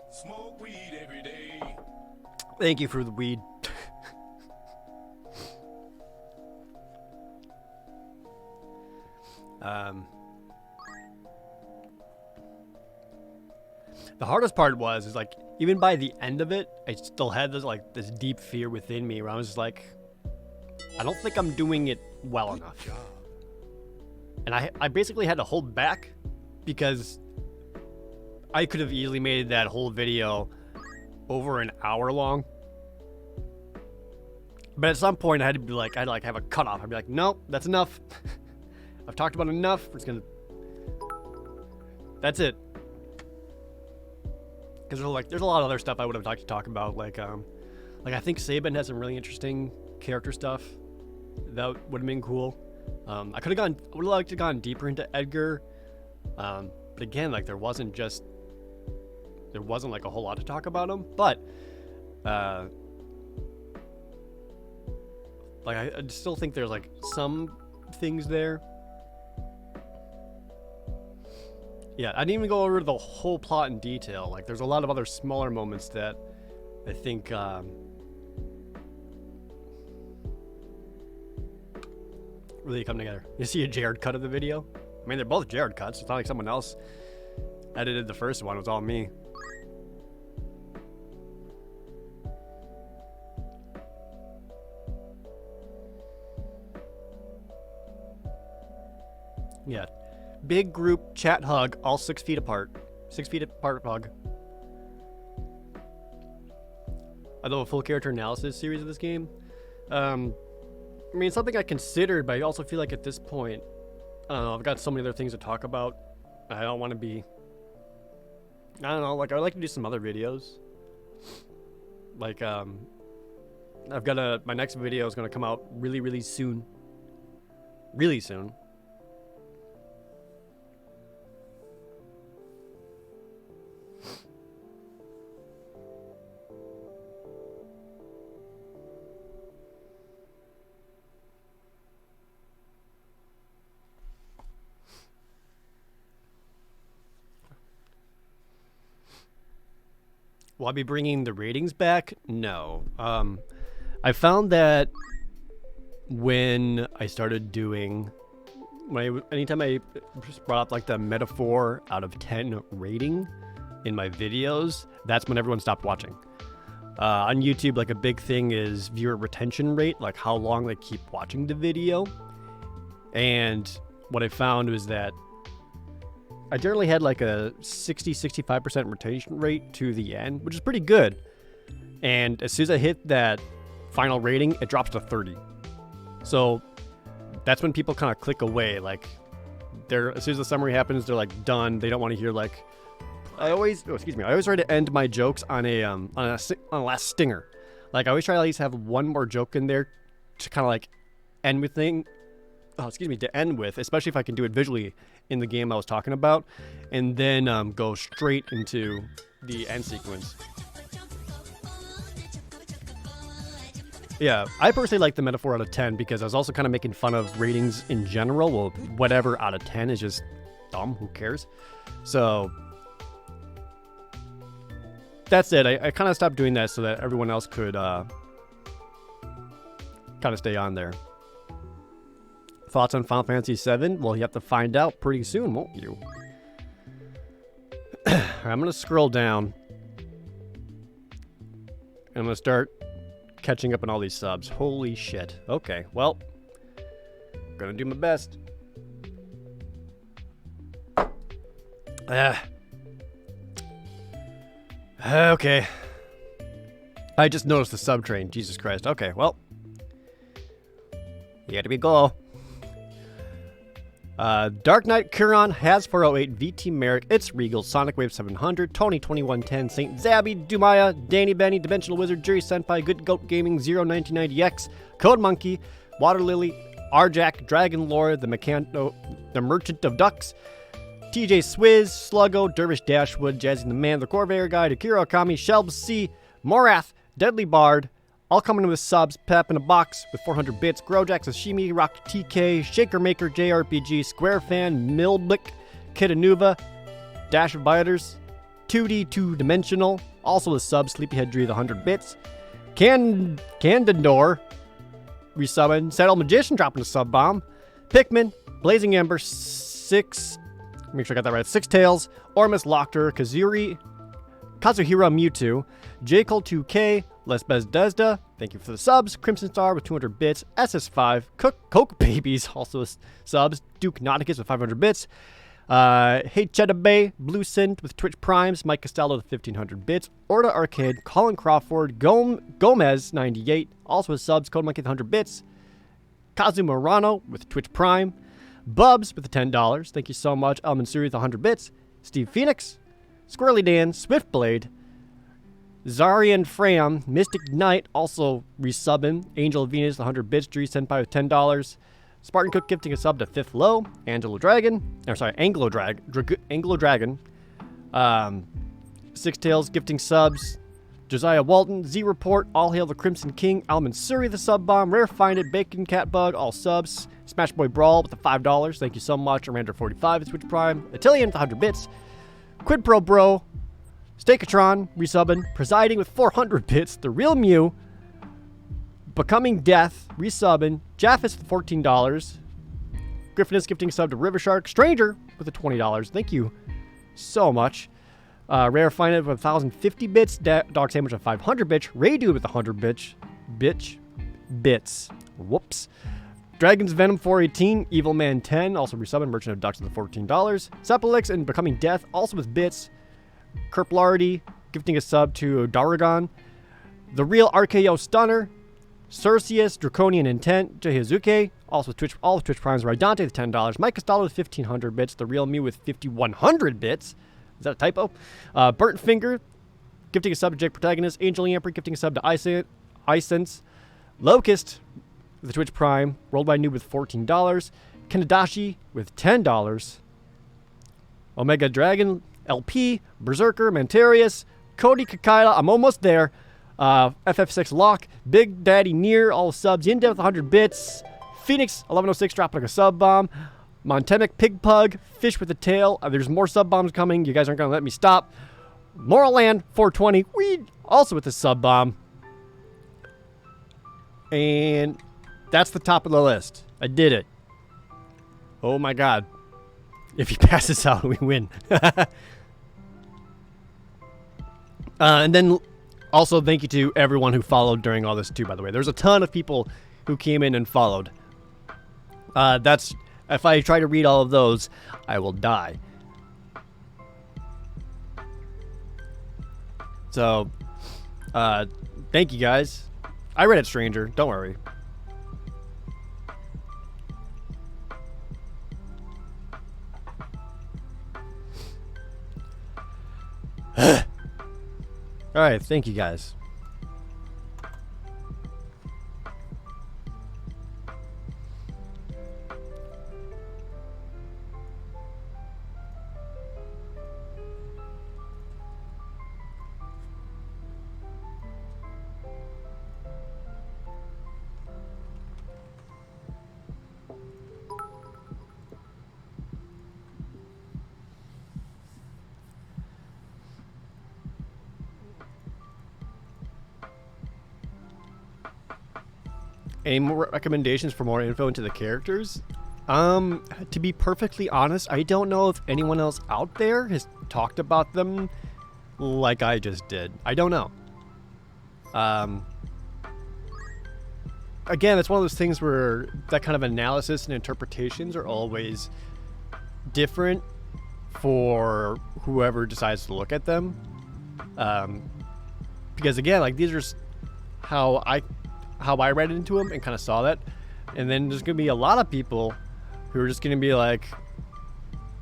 Speaker 4: Smoke weed every day.
Speaker 2: Thank you for the weed. The hardest part is like, even by the end of it, I still had this deep fear within me where I was just like, I don't think I'm doing it well enough.
Speaker 3: Job.
Speaker 2: And I basically had to hold back because I could have easily made that whole video over an hour long. But at some point I had to be like, I'd like have a cutoff. I'd be like, nope, that's enough. I've talked about enough. That's it. Because there's a lot of other stuff I would have liked to talk about. Like I think Saban has some really interesting character stuff that would have been cool. I would have liked to gone deeper into Edgar. But again, like there wasn't like a whole lot to talk about him. But like I still think there's like some things there. Yeah, I didn't even go over the whole plot in detail. Like, there's a lot of other smaller moments that I think really come together. You see a Jared cut of the video? I mean, they're both Jared cuts. It's not like someone else edited the first one. It was all me. Yeah. Big group chat hug, all 6 feet apart. 6 feet apart hug. I love a full character analysis series of this game. I mean, it's something I considered, but I also feel like at this point, I don't know, I've got so many other things to talk about I don't want to be... I don't know, like, I would like to do some other videos. Like, I've got my next video is going to come out really, really soon. Really soon. Will I be bringing the ratings back? No. I found that when I started doing, anytime I just brought up like the metaphor out of 10 rating in my videos, that's when everyone stopped watching. On YouTube, like a big thing is viewer retention rate, like how long they keep watching the video. And what I found was that I generally had like a 60-65% retention rate to the end, which is pretty good. And as soon as I hit that final rating, it drops to 30. So that's when people kind of click away. Like, as soon as the summary happens, they're like done. They don't want to hear like. I always try to end my jokes on a last stinger. Like, I always try to at least have one more joke in there to kind of like end with to end with, especially if I can do it visually in the game I was talking about, and then go straight into the end sequence. Yeah, I personally like the metaphor out of 10 because I was also kind of making fun of ratings in general. Well, whatever out of 10 is just dumb. Who cares? So that's it. I kind of stopped doing that so that everyone else could kind of stay on there. Thoughts on Final Fantasy VII? Well, you have to find out pretty soon, won't you? I'm going to scroll down. And I'm going to start catching up on all these subs. Holy shit. Okay, well, gonna do my best. Okay. I just noticed the sub train. Jesus Christ. Okay, well. Here we go. Dark Knight, Kuron, Has 408, VT Merrick, It's Regal, Sonic Wave 700, Tony 2110, Saint Zabby, Dumaya, Danny Benny, Dimensional Wizard, Jury Senpai, Good Goat Gaming, 01990X, Code Monkey, Water Lily, Arjack, Dragon Lore, The Merchant of Ducks, TJ Swizz, Sluggo, Dervish Dashwood, Jazzy the Man, The Corvair Guide, Akira Okami, Shelb C, Morath, Deadly Bard, all coming with subs, Pep in a Box with 400 bits, Growjack, Sashimi, Rock TK, Shaker Maker, JRPG, Square Fan, Milblick, Kidanuva, Dash of Biters, 2D 2-dimensional, also with subs, Sleepyhead Dree with 100 bits, Candendor, resubbing, Saddle Magician dropping a sub bomb, Pikmin, Blazing Ember, 6, make sure I got that right, 6 Tails, Ormus Lochter, Kazuhiro Mewtwo, J. Cole 2K, Les Bezdesda, thank you for the subs. Crimson Star with 200 bits. SS5, Coke Babies, also subs. Duke Nauticus with 500 bits. Hey Cheddar Bay, Blue Synth with Twitch Primes. Mike Costello with 1500 bits. Orta Arcade, Colin Crawford, Gomez 98, also with subs. Code Monkey with 100 bits. Kazu Morano with Twitch Prime. Bubs with the $10. Thank you so much. El Mansuri with 100 bits. Steve Phoenix, Squirrely Dan, Swiftblade, Zarian Fram, Mystic Knight, also resubbing. Angel of Venus, 100 bits. Dree Senpai with $10. Spartan Cook gifting a sub to Fifth Low. Anglo Dragon. Six Tails gifting subs. Josiah Walton, Z Report, All Hail the Crimson King. Alman Suri the sub bomb. Rare Find It, Bacon Cat Bug, all subs. Smash Boy Brawl with the $5. Thank you so much. Arander45 at Twitch Prime. Atilian with 100 bits. Quid Pro Bro. Stakatron, resubbing, Presiding with 400 bits, The Real Mew, Becoming Death, resubbing, Jaffis with $14, Griffinus gifting sub to River Shark, Stranger with a $20, thank you so much, Rare Find It with 1,050 bits, Dog Sandwich with 500 bits, Ray Dude with 100 bits, whoops, Dragon's Venom 418, Evil Man 10, also resubbing, Merchant of Ducks with $14, Sepulix and Becoming Death, also with bits, Kerplardy gifting a sub to Daragon, The Real RKO Stunner, Cercius Draconian Intent, Jehizuke, Also, all of Twitch Primes were Dante with $10, Mike Costello with 1,500 bits, The Real Me with 5,100 bits. Is that a typo? Burnt Finger gifting a sub to Jake Protagonist, Angel Amper gifting a sub to Isense, Locust with the Twitch Prime, Worldwide Noob with $14, Kanadashi with $10, Omega Dragon, LP, Berserker, Mantarius, Cody Kakaila, I'm almost there, FF6 Lock, Big Daddy Near, all subs, In Depth 100 bits, Phoenix 1106 dropping like a sub bomb, Montemic Pig Pug, Fish with a Tail, there's more sub bombs coming, you guys aren't going to let me stop, Moral Land 420, Weed, also with a sub bomb, and that's the top of the list. I did it. Oh my god. If he passes out, we win. And then also thank you to everyone who followed during all this too, by the way. There's a ton of people who came in and followed. That's if I try to read all of those, I will die. So, thank you guys. I read it, stranger. Don't worry. All right, thank you guys. Any more recommendations for more info into the characters? To be perfectly honest, I don't know if anyone else out there has talked about them like I just did. I don't know. Again, it's one of those things where that kind of analysis and interpretations are always different for whoever decides to look at them. Because again, like these are how I read into them and kind of saw that. And then there's going to be a lot of people who are just going to be like,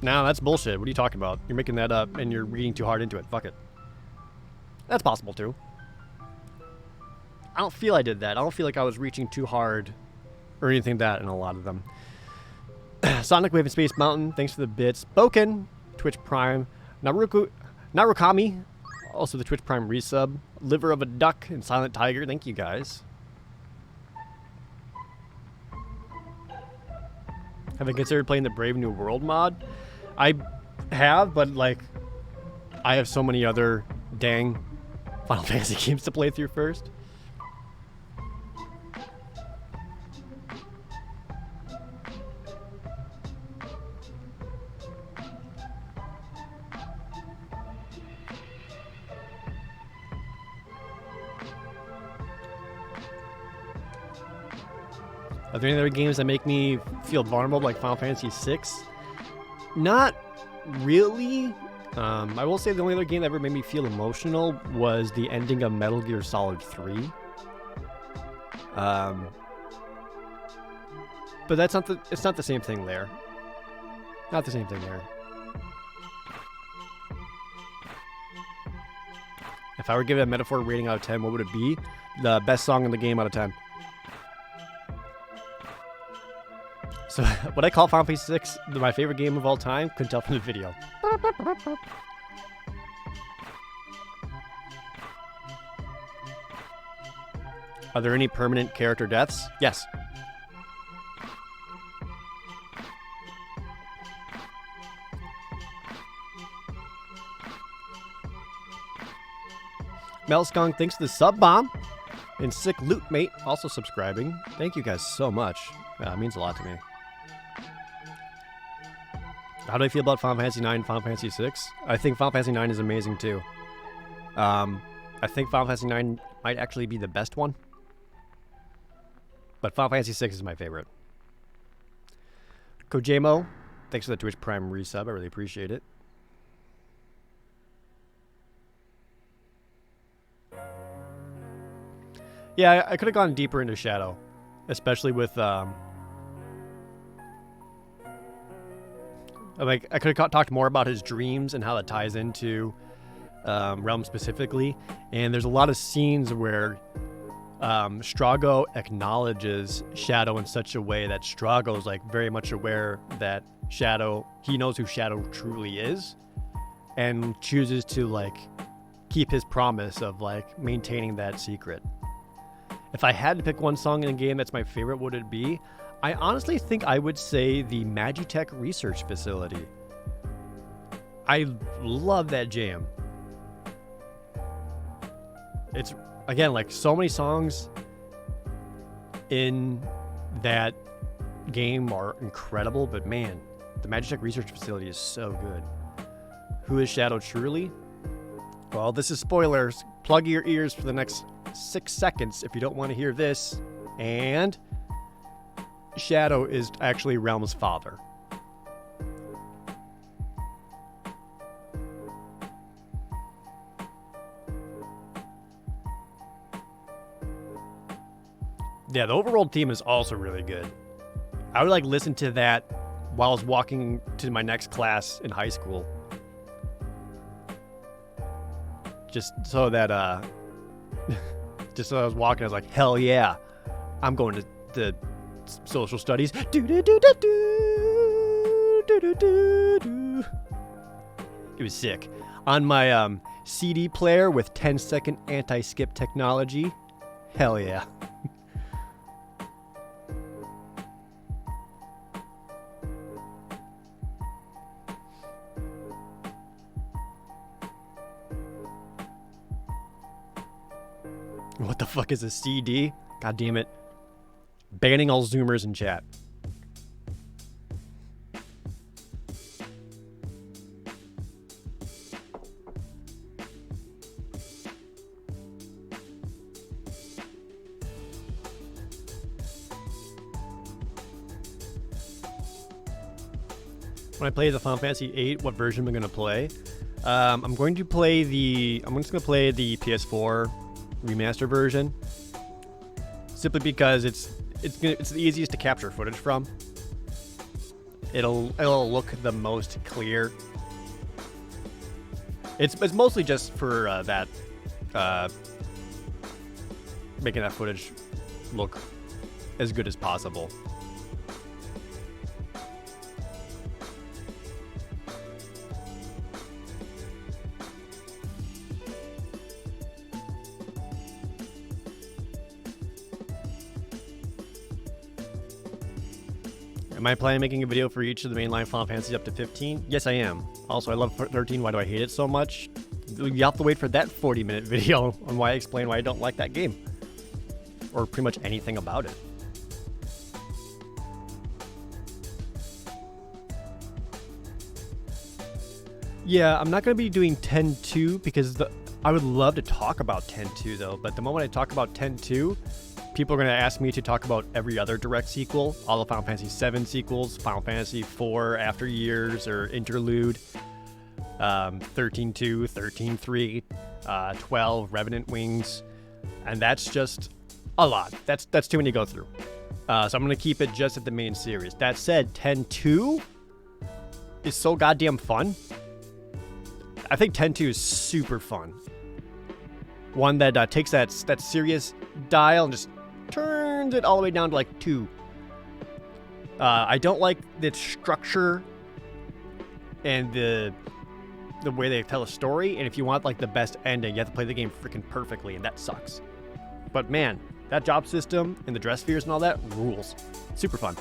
Speaker 2: nah, that's bullshit. What are you talking about? You're making that up and you're reading too hard into it. Fuck it. That's possible too. I don't feel I did that. I don't feel like I was reaching too hard or anything like that in a lot of them. Sonic Wave and Space Mountain, thanks for the bits. Boken, Twitch Prime. Narukami, also the Twitch Prime resub. Liver of a Duck and Silent Tiger, thank you guys. Have I considered playing the Brave New World mod? I have, but like, I have so many other dang Final Fantasy games to play through first. Are there any other games that make me feel vulnerable like Final Fantasy VI? Not really. I will say the only other game that ever made me feel emotional was the ending of Metal Gear Solid 3. But that's not it's not the same thing there. Not the same thing there. If I were to give it a metaphor rating out of 10, what would it be? The best song in the game out of 10. So, what I call Final Fantasy VI my favorite game of all time, couldn't tell from the video. Are there any permanent character deaths? Yes. Melskong, thanks for the sub bomb. And Sick Loot Mate also subscribing. Thank you guys so much. It means a lot to me. How do I feel about Final Fantasy IX and Final Fantasy VI? I think Final Fantasy IX is amazing too. I think Final Fantasy IX might actually be the best one. But Final Fantasy VI is my favorite. Kojamo, thanks for the Twitch Prime resub. I really appreciate it. Yeah, I could have gone deeper into Shadow. Especially with Like, I could have talked more about his dreams and how that ties into Realm specifically. And there's a lot of scenes where Strago acknowledges Shadow in such a way that Strago's like very much aware that he knows who Shadow truly is, and chooses to like keep his promise of like maintaining that secret. If I had to pick one song in a game that's my favorite, what would it be? I honestly think I would say the Magitech Research Facility. I love that jam. It's, again, like so many songs in that game are incredible, but man, the Magitech Research Facility is so good. Who is Shadow truly? Well, this is spoilers. Plug your ears for the next 6 seconds if you don't want to hear this. And Shadow is actually Realm's father. Yeah, the overworld theme is also really good. I would like listen to that while I was walking to my next class in high school. Just so that just so I was walking, I was like, hell yeah, I'm going to the social studies. It was sick. On my CD player with 10-second anti-skip technology. Hell yeah. What the fuck is a CD? God damn it. Banning all Zoomers in chat. When I play the Final Fantasy VIII, what version am I going to play? I'm just going to play the PS4 remaster version, simply because it's the easiest to capture footage from. It'll look the most clear. It's mostly just for that making that footage look as good as possible. Am I planning on making a video for each of the mainline Final Fantasies up to 15? Yes, I am. Also, I love 13. Why do I hate it so much? You have to wait for that 40-minute video on why I explain why I don't like that game. Or pretty much anything about it. Yeah, I'm not going to be doing 10-2 because I would love to talk about 10-2 though, but the moment I talk about 10-2, people are going to ask me to talk about every other direct sequel, all the Final Fantasy VII sequels, Final Fantasy IV After Years or Interlude, 13-2, 13-3, 12, Revenant Wings, and that's just a lot. That's too many to go through. So I'm going to keep it just at the main series. That said, 10-2 is so goddamn fun. I think 10-2 is super fun. One that takes that serious dial and just turns it all the way down to like 2. I don't like the structure and the way they tell a story, and if you want like the best ending, you have to play the game freaking perfectly, and that sucks. But man, that job system and the dress spheres and all that rules. Super fun.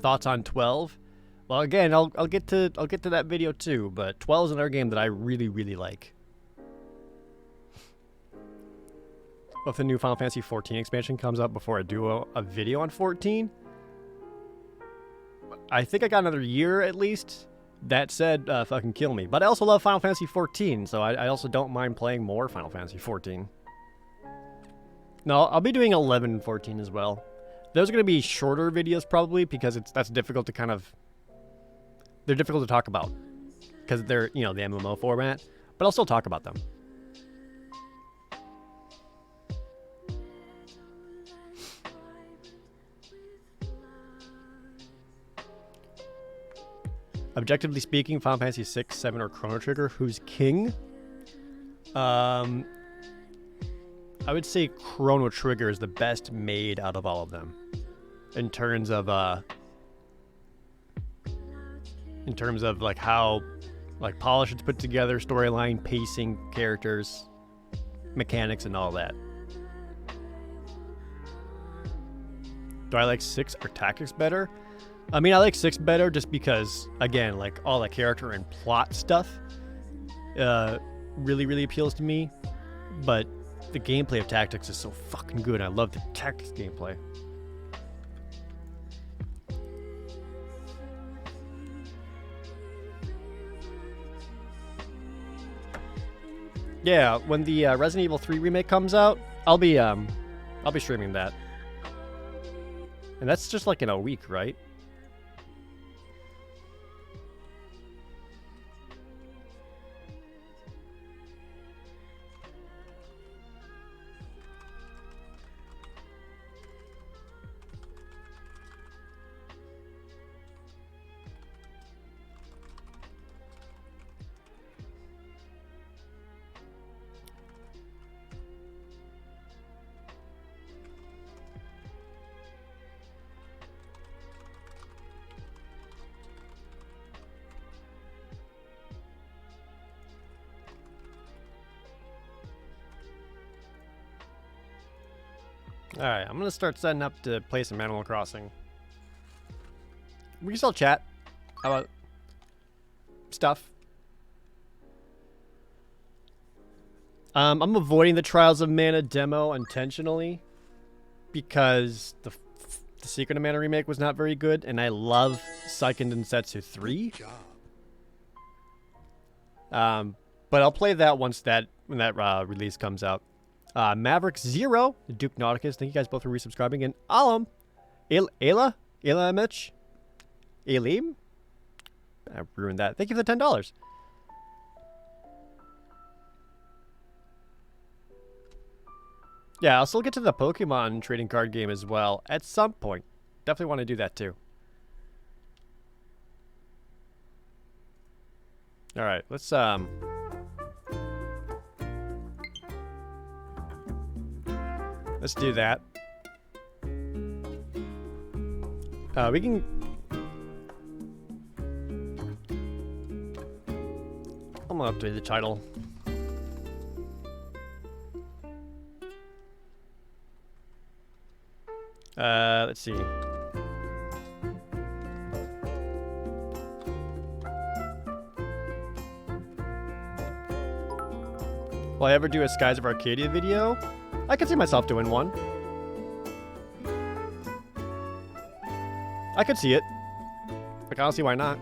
Speaker 2: Thoughts on 12? Well, again, I'll get to that video too, but 12 is another game that I really, really like. If the new Final Fantasy 14 expansion comes out before I do a video on 14, I think I got another year at least. That said, fucking kill me. But I also love Final Fantasy 14, so I also don't mind playing more Final Fantasy 14. No, I'll be doing 11 and 14 as well. Those are going to be shorter videos probably because that's difficult to they're difficult to talk about because they're, the MMO format, but I'll still talk about them. Objectively speaking, Final Fantasy 6, 7, or Chrono Trigger, who's king? I would say Chrono Trigger is the best made out of all of them. In terms of like how like polish it's put together, storyline, pacing, characters, mechanics, and all that. Do I like 6 or Tactics better? I mean, I like 6 better just because, again, like all the character and plot stuff really, really appeals to me. But the gameplay of Tactics is so fucking good. I love the Tactics gameplay. Yeah, when the Resident Evil 3 remake comes out, I'll be streaming that. And that's just like in a week, right? Alright, I'm gonna start setting up to play some Animal Crossing. We can still chat about stuff. I'm avoiding the Trials of Mana demo intentionally because the Secret of Mana remake was not very good, and I love Seiken Densetsu 3. But I'll play that when that release comes out. Maverick Zero, Duke Nauticus, thank you guys both for resubscribing, and Alam, Ayla Mitch, Alim, I ruined that. Thank you for the $10. Yeah, I'll still get to the Pokemon trading card game as well at some point. Definitely want to do that too. All right, let's do that. We can. I'm gonna update the title. Let's see. Will I ever do a Skies of Arcadia video? I could see myself doing one. I could see it. Like, honestly, why not?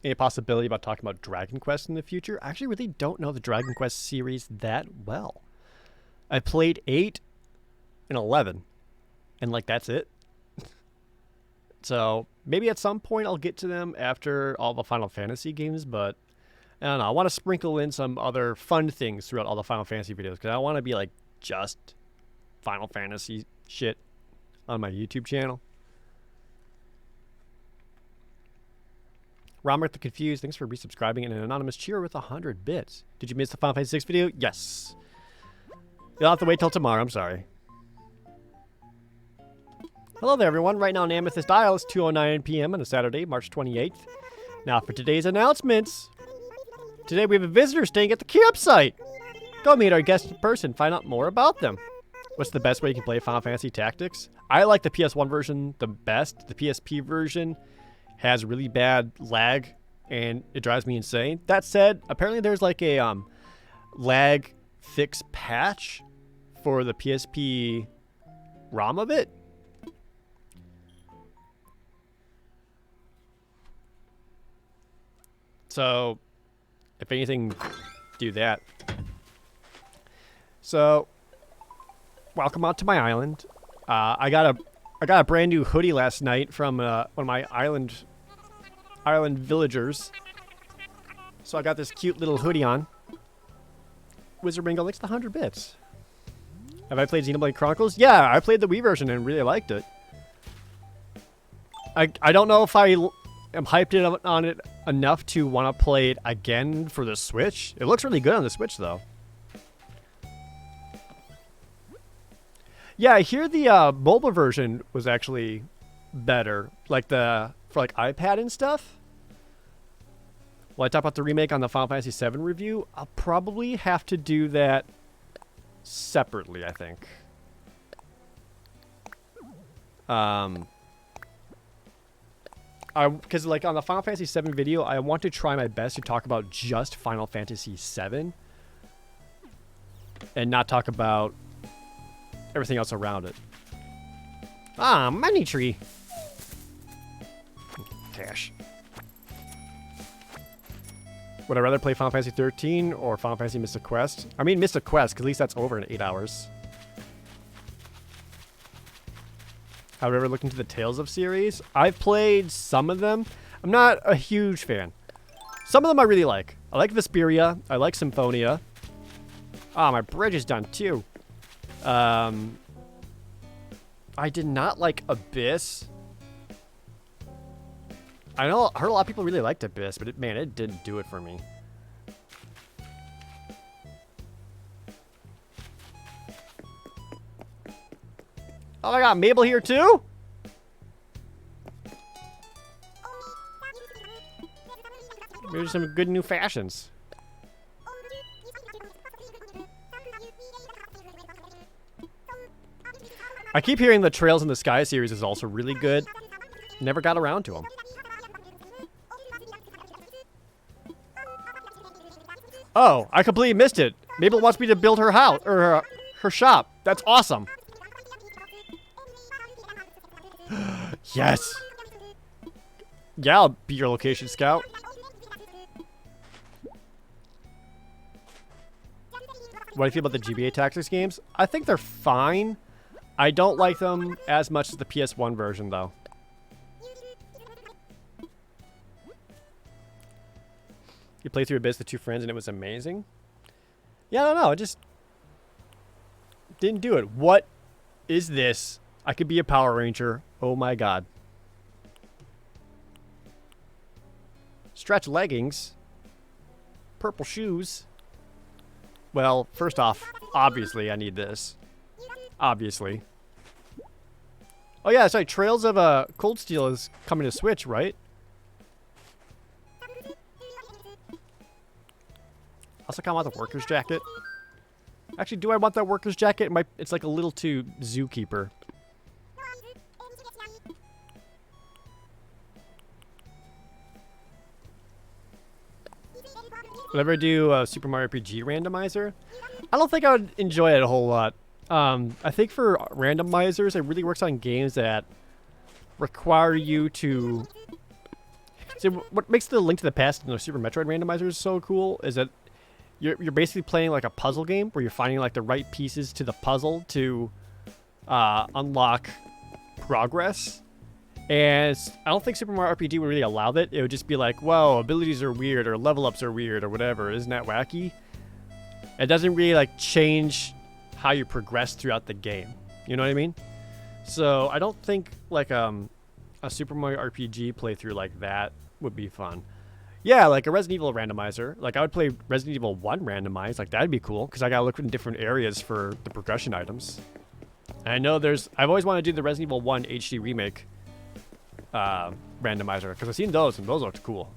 Speaker 2: Any possibility about talking about Dragon Quest in the future? I actually really don't know the Dragon Quest series that well. I played 8 and 11, and like that's it. So maybe at some point I'll get to them after all the Final Fantasy games, but I don't know. I want to sprinkle in some other fun things throughout all the Final Fantasy videos because I want to be like just Final Fantasy shit on my YouTube channel. Romerick the Confused, thanks for resubscribing, and an anonymous cheer with 100 bits. Did you miss the Final Fantasy 6 video? Yes. You'll have to wait till tomorrow. I'm sorry. Hello there, everyone. Right now on Amethyst Isle, it's 2:09 p.m. on a Saturday, March 28th. Now for today's announcements. Today we have a visitor staying at the campsite. Go meet our guests in person, find out more about them. What's the best way you can play Final Fantasy Tactics? I like the PS1 version the best. The PSP version has really bad lag, and it drives me insane. That said, apparently there's like a lag fix patch for the PSP ROM of it. So, if anything, do that. So, welcome out to my island. I got a brand new hoodie last night from one of my island villagers. So I got this cute little hoodie on. Wizard Bingo likes the 100 bits. Have I played Xenoblade Chronicles? Yeah, I played the Wii version and really liked it. I don't know if I am hyped on it enough to want to play it again for the Switch. It looks really good on the Switch, though. Yeah, I hear the mobile version was actually better, like for iPad and stuff. Well, I talk about the remake on the Final Fantasy VII review. I'll probably have to do that separately, I think. Because like on the Final Fantasy VII video, I want to try my best to talk about just Final Fantasy VII and not talk about everything else around it. Ah, money tree. Cash. Would I rather play Final Fantasy 13 or Final Fantasy Mystic Quest? I mean Mystic Quest, because at least that's over in 8 hours. Have I ever looked into the Tales of series? I've played some of them. I'm not a huge fan. Some of them I really like. I like Vesperia. I like Symphonia. Ah, my bridge is done too. I did not like Abyss. I heard a lot of people really liked Abyss, but man, it didn't do it for me. Oh, I got Mabel here too? Maybe some good new fashions. I keep hearing the Trails in the Sky series is also really good. Never got around to them. Oh, I completely missed it. Mabel wants me to build her house or her shop. That's awesome. Yes. Yeah, I'll be your location scout. What do you feel about the GBA Tactics games? I think they're fine. I don't like them as much as the PS1 version, though. You played through Abyss with 2 friends and it was amazing? Yeah, I don't know. I just didn't do it. What is this? I could be a Power Ranger. Oh my god. Stretch leggings. Purple shoes. Well, first off, obviously I need this. Obviously. Oh yeah, sorry. Trails of Cold Steel is coming to Switch, right? Also kind of want the worker's jacket. Actually, do I want that worker's jacket? It's like a little too zookeeper. Would I ever do a Super Mario RPG randomizer? I don't think I would enjoy it a whole lot. I think for randomizers, it really works on games that require you to... See, what makes the Link to the Past and the Super Metroid randomizers so cool is that you're basically playing like a puzzle game where you're finding like the right pieces to the puzzle to unlock progress. And I don't think Super Mario RPG would really allow that. It would just be like, whoa, abilities are weird or level ups are weird or whatever. Isn't that wacky? It doesn't really like change how you progress throughout the game. You know what I mean? So I don't think like a Super Mario RPG playthrough like that would be fun. Yeah, like a Resident Evil randomizer. Like I would play Resident Evil 1 randomized. Like that'd be cool because I gotta look in different areas for the progression items. And I know I've always wanted to do the Resident Evil 1 HD remake randomizer because I've seen those and those looked cool.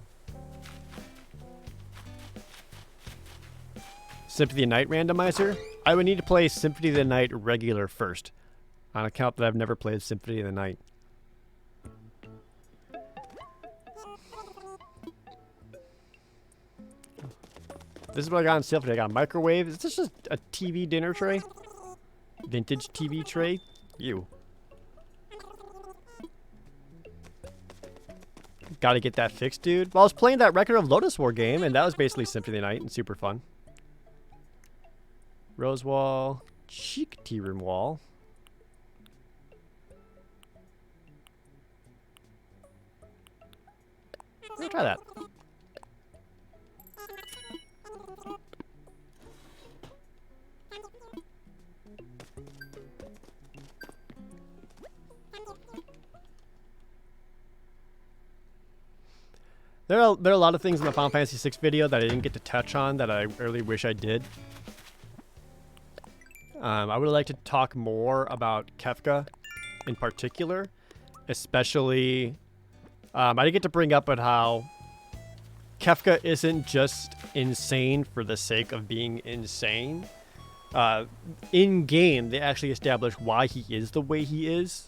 Speaker 2: Symphony of the Night randomizer. I would need to play Symphony of the Night regular first, on account that I've never played Symphony of the Night. This is what I got on Symphony. I got a microwave. Is this just a TV dinner tray? Vintage TV tray? Ew. Gotta get that fixed, dude. Well, I was playing that Record of Lotus War game, and that was basically Symphony of the Night and super fun. Rosewall. Cheek tea room wall. Let's try that. There are a lot of things in the Final Fantasy VI video that I didn't get to touch on that I really wish I did. I would like to talk more about Kefka in particular, especially I didn't get to bring up at how Kefka isn't just insane for the sake of being insane. In game, they actually establish why he is the way he is,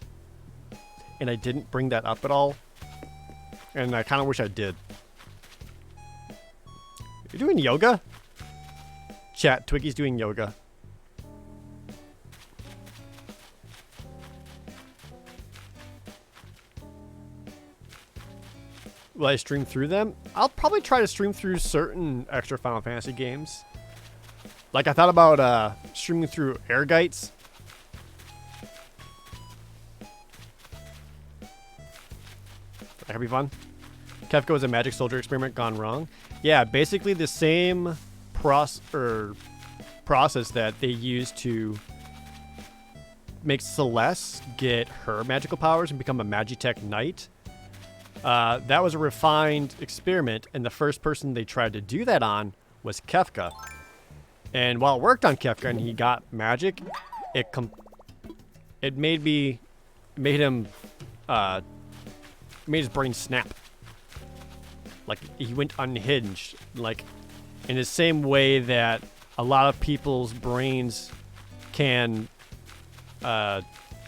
Speaker 2: and I didn't bring that up at all, and I kind of wish I did. You're doing yoga? Chat, Twiggy's doing yoga. Will I stream through them? I'll probably try to stream through certain extra Final Fantasy games. Like I thought about streaming through Airgites. That could be fun. Kefka was a magic soldier experiment gone wrong. Yeah, basically the same process that they used to make Celeste get her magical powers and become a Magitech Knight. That was a refined experiment, and the first person they tried to do that on was Kefka. And while it worked on Kefka and he got magic, it made him made his brain snap. Like he went unhinged, like in the same way that a lot of people's brains can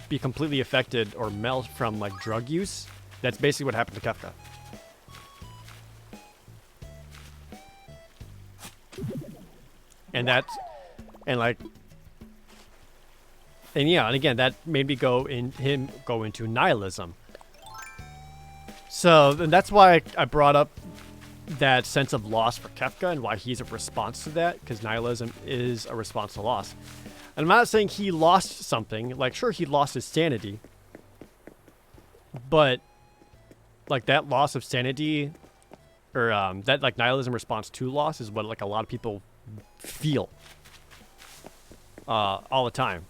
Speaker 2: be completely affected or melt from like drug use. That's basically what happened to Kefka. And again, that made me go into nihilism. So that's why I brought up that sense of loss for Kefka and why he's a response to that, because nihilism is a response to loss. And I'm not saying he lost something. Like, sure, he lost his sanity, but like that loss of sanity, or that like nihilism response to loss, is what like a lot of people feel all the time.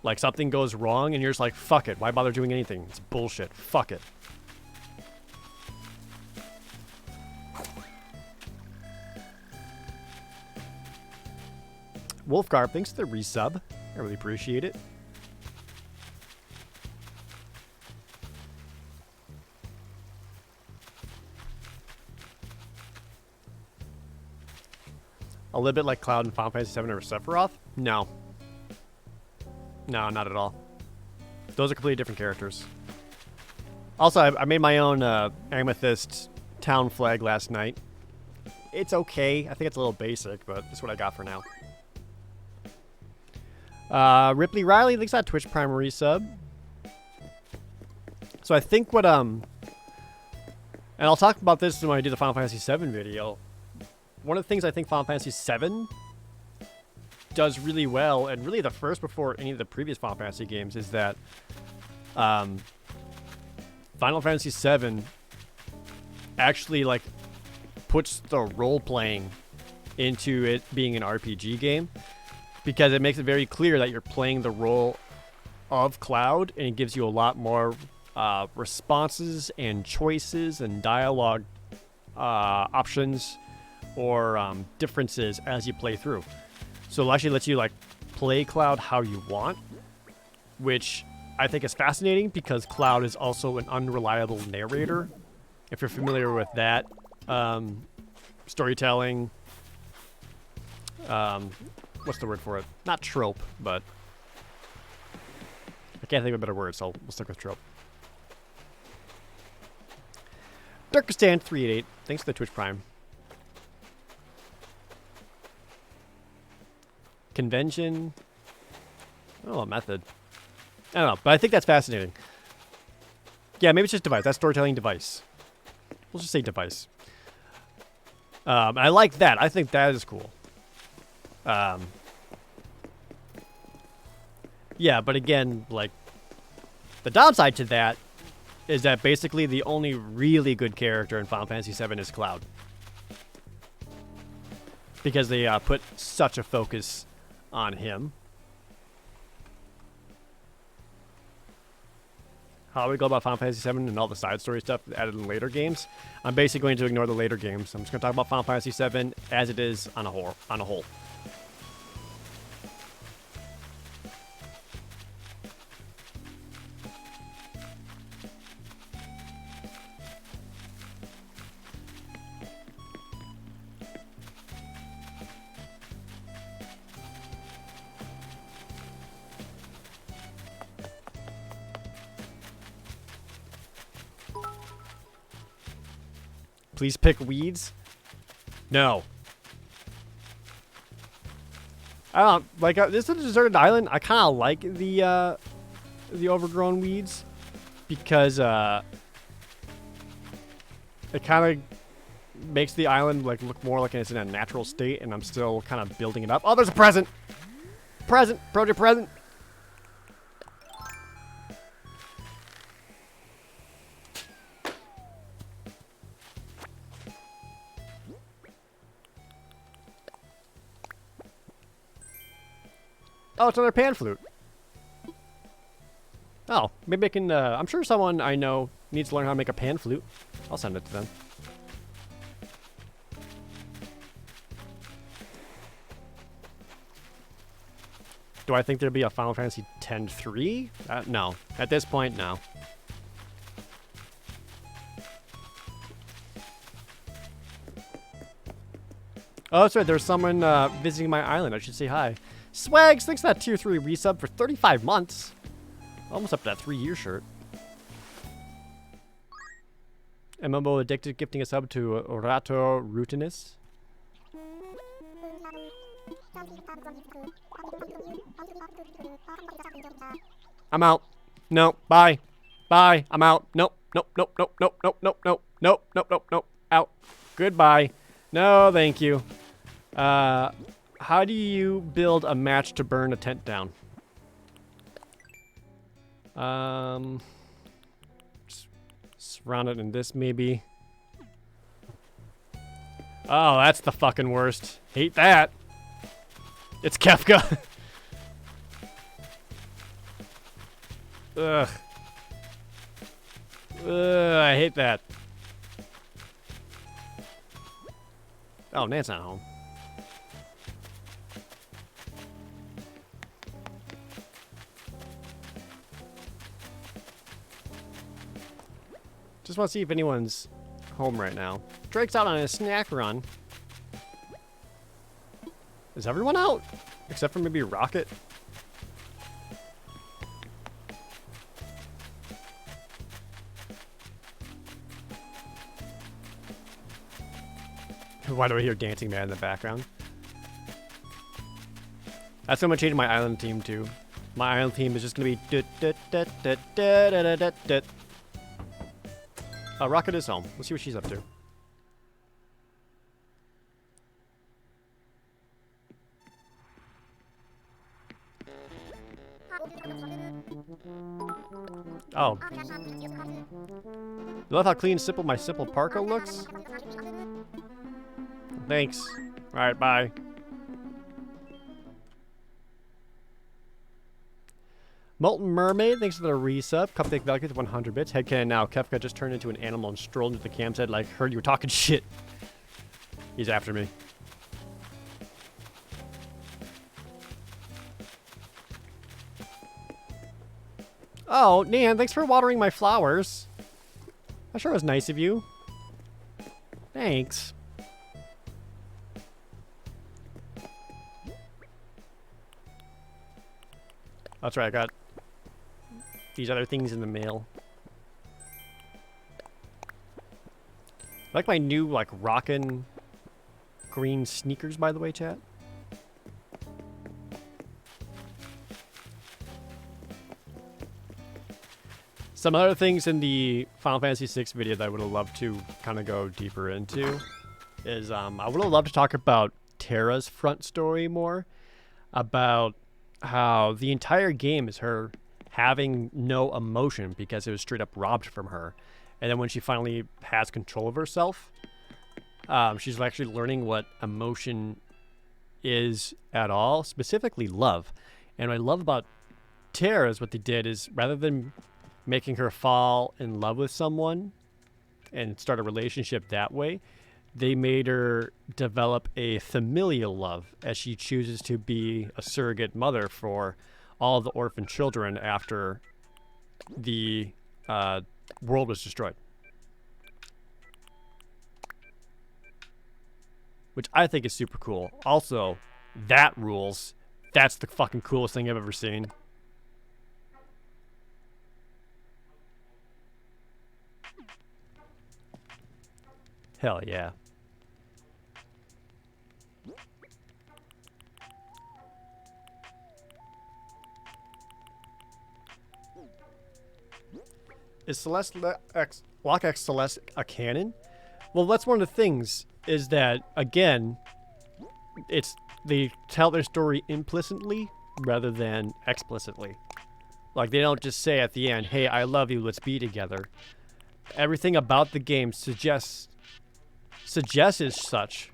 Speaker 2: Like something goes wrong and you're just like, fuck it, why bother doing anything? It's bullshit. Fuck it. Wolfgarb, thanks for the resub. I really appreciate it. A little bit like Cloud in Final Fantasy VII or Sephiroth? No. No, not at all. Those are completely different characters. Also, I made my own Amethyst town flag last night. It's okay. I think it's a little basic, but it's what I got for now. Ripley Riley, thanks for that Twitch Prime resub. So I think what, and I'll talk about this when I do the Final Fantasy VII video. One of the things I think Final Fantasy VII does really well, and really the first before any of the previous Final Fantasy games, is that Final Fantasy VII actually like puts the role playing into it being an RPG game, because it makes it very clear that you're playing the role of Cloud, and it gives you a lot more responses and choices and dialogue options or differences as you play through. So it actually lets you like play Cloud how you want, which I think is fascinating because Cloud is also an unreliable narrator. If you're familiar with that storytelling, what's the word for it? Not trope, but I can't think of a better word, so we'll stick with trope. Darkistan388, thanks for the Twitch Prime. Convention. Oh, method. I don't know, but I think that's fascinating. Yeah, maybe it's just device. That's storytelling device. We'll just say device. I like that. I think that is cool. Yeah, but again, like, the downside to that is that basically the only really good character in Final Fantasy VII is Cloud. Because they put such a focus on him. How we go about Final Fantasy VII and all the side story stuff added in later games, I'm basically going to ignore the later games. I'm just going to talk about Final Fantasy VII as it is on a whole. Please pick weeds. No. I don't like this is a deserted island. I kind of like the overgrown weeds because it kind of makes the island like look more like it's in a natural state, and I'm still kind of building it up. Oh, there's a present. Projared present. Oh, it's another pan flute. Oh, maybe I can, I'm sure someone I know needs to learn how to make a pan flute. I'll send it to them. Do I think there'd be a Final Fantasy X-3? No. At this point, no. Oh, that's right. There's someone visiting my island. I should say hi. Swags, thanks for that tier 3 resub for 35 months. Almost up to that 3-year shirt. MMO Addicted gifting a sub to Orato Rutinus. I'm out. No, bye. Bye. I'm out. Nope. Nope. Nope. Nope. Nope. Nope. Nope. Nope. Nope. Nope. Nope. Nope. Out. Goodbye. No, thank you. How do you build a match to burn a tent down? Surround it in this, maybe. Oh, that's the fucking worst. Hate that. It's Kefka. Ugh. I hate that. Oh, Nan's not home. Just want to see if anyone's home right now. Drake's out on a snack run. Is everyone out? Except for maybe Rocket? Why do I hear Dancing Man in the background? That's going to change my island theme too. My island theme is just going to be Rocket is home. Let's see what she's up to. Oh. You love how clean and simple my simple parka looks? Thanks. Alright, bye. Molten Mermaid, thanks for the resub. Cupcake Valkyrie with 100 bits. Headcanon now. Kefka just turned into an animal and strolled into the campsite like, heard you were talking shit. He's after me. Oh, Nan, thanks for watering my flowers. That sure was nice of you. Thanks. That's right, I got these other things in the mail. I like my new, like, rockin' green sneakers, by the way, chat. Some other things in the Final Fantasy VI video that I would have loved to kind of go deeper into is I would have loved to talk about Terra's front story more, about how the entire game is her having no emotion because it was straight up robbed from her. And then when she finally has control of herself, she's actually learning what emotion is at all, specifically love. And what I love about Terra is what they did is rather than making her fall in love with someone and start a relationship that way, they made her develop a familial love as she chooses to be a surrogate mother for all the orphan children after the world was destroyed. Which I think is super cool. Also, that rules. That's the fucking coolest thing I've ever seen. Hell yeah. Is Lock X Celeste a canon? Well, that's one of the things, is that, again, they tell their story implicitly rather than explicitly. Like, they don't just say at the end, hey, I love you, let's be together. Everything about the game suggests as such.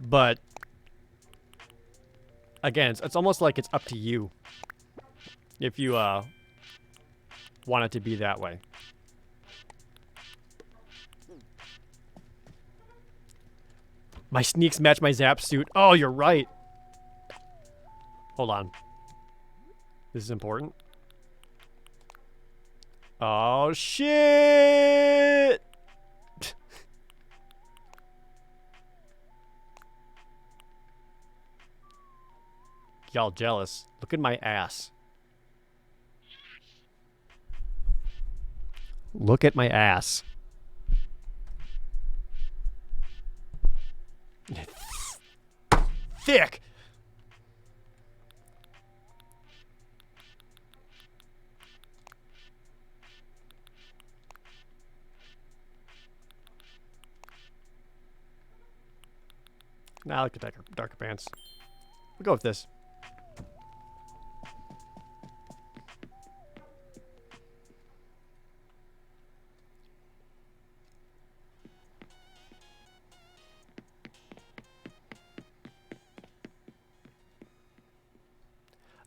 Speaker 2: But, again, it's almost like it's up to you if you want it to be that way. My sneaks match my zap suit. Oh, you're right. Hold on. This is important. Oh, shit! Y'all jealous. Look at my ass. Look at my ass. Thick! Nah, I like the darker pants. We'll go with this.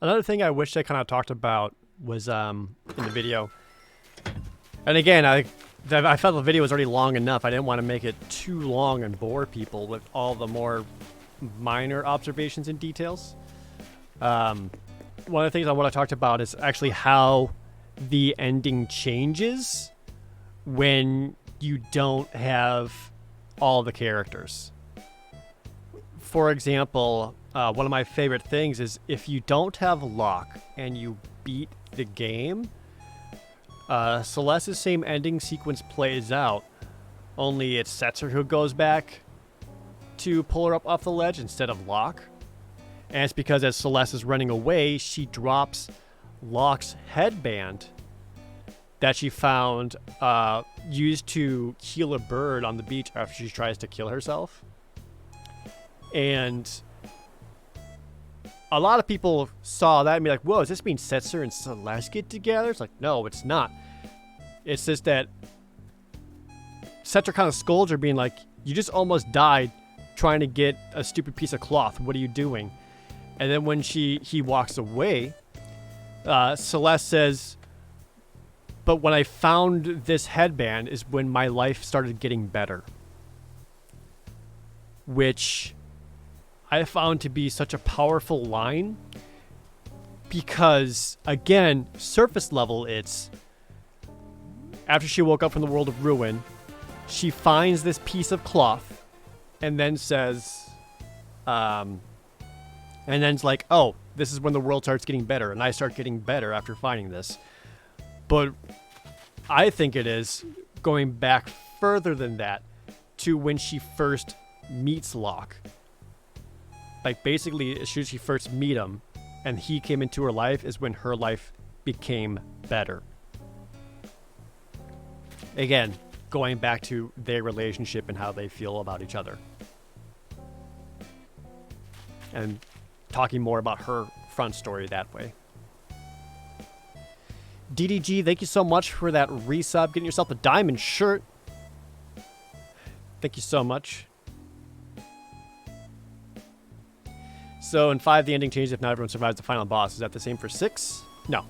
Speaker 2: Another thing I wish I kind of talked about was in the video. And again, I felt the video was already long enough. I didn't want to make it too long and bore people with all the more minor observations and details. One of the things I want to talk about is actually how the ending changes when you don't have all the characters. For example, one of my favorite things is if you don't have luck and you beat the game, Celeste's same ending sequence plays out, only it's Setzer who goes back to pull her up off the ledge instead of Locke. And it's because as Celeste is running away, she drops Locke's headband that she found used to heal a bird on the beach after she tries to kill herself. And a lot of people saw that and be like, whoa, does this mean Setzer and Celeste get together? It's like, no, it's not. It's just that Setzer kind of scolds her, being like, you just almost died trying to get a stupid piece of cloth. What are you doing? And then when he walks away, Celeste says, but when I found this headband is when my life started getting better. Which I found to be such a powerful line because, again, surface level, it's after she woke up from the world of ruin, she finds this piece of cloth and then says, and then it's like, oh, this is when the world starts getting better, and I start getting better after finding this. But I think it is going back further than that to when she first meets Locke. Like, basically, as soon as she first meet him and he came into her life is when her life became better. Again, going back to their relationship and how they feel about each other. And talking more about her front story that way. DDG, thank you so much for that resub. Getting yourself a diamond shirt. Thank you so much. So in 5, the ending changes if not everyone survives the final boss. Is that the same for 6? No.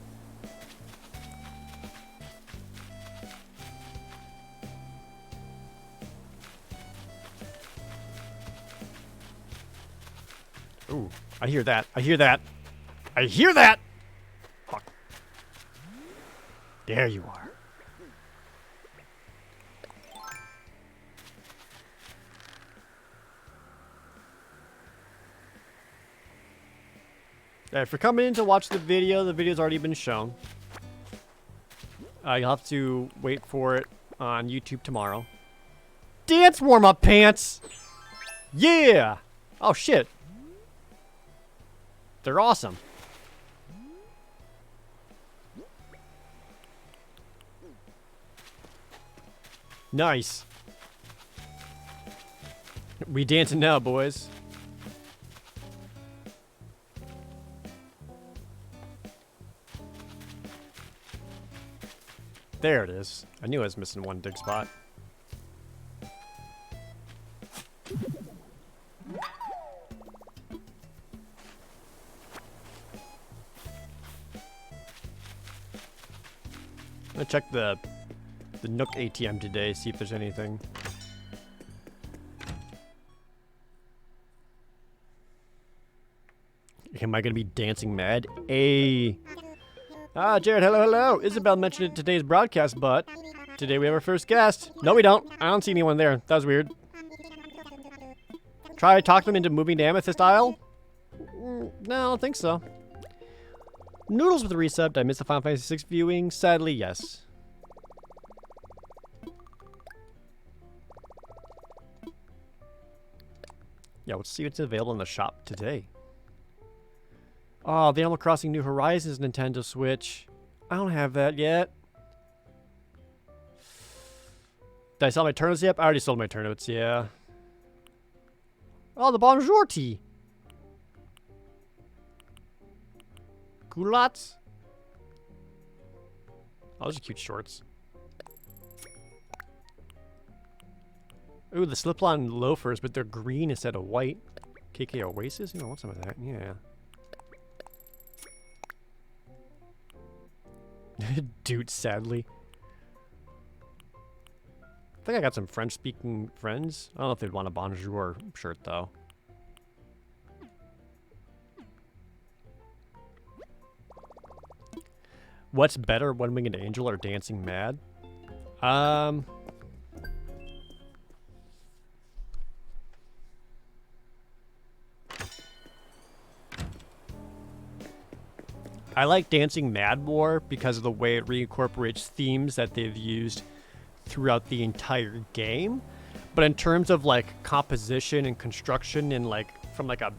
Speaker 2: Ooh, I hear that. I hear that. I hear that! Fuck. There you are. If you're coming in to watch the video's already been shown. You'll have to wait for it on YouTube tomorrow. Dance warm-up pants! Yeah! Oh, shit. They're awesome. Nice. We dancing now, boys. There it is. I knew I was missing one dig spot. I'm gonna check the Nook ATM today, see if there's anything. Am I gonna be dancing mad? Hey. Ah, Jared, hello, hello. Isabel mentioned it in today's broadcast, but today we have our first guest. No, we don't. I don't see anyone there. That was weird. Try to talk them into moving to Amethyst Isle? No, I don't think so. Noodles with a resub. Did I miss the Final Fantasy VI viewing? Sadly, yes. Yeah, let's see what's available in the shop today. Oh, the Animal Crossing New Horizons Nintendo Switch. I don't have that yet. Did I sell my turnips yet? I already sold my turnips, yeah. Oh, the Bonjour tea. Culottes. Oh, those are cute shorts. Ooh, the slip-on loafers, but they're green instead of white. KK Oasis? You know, what's some of that? Yeah. Dude, sadly. I think I got some French-speaking friends. I don't know if they'd want a Bonjour shirt, though. What's better, One Winged Angel or Dancing Mad? I like Dancing Mad more because of the way it reincorporates themes that they've used throughout the entire game. But in terms of like composition and construction and like from like a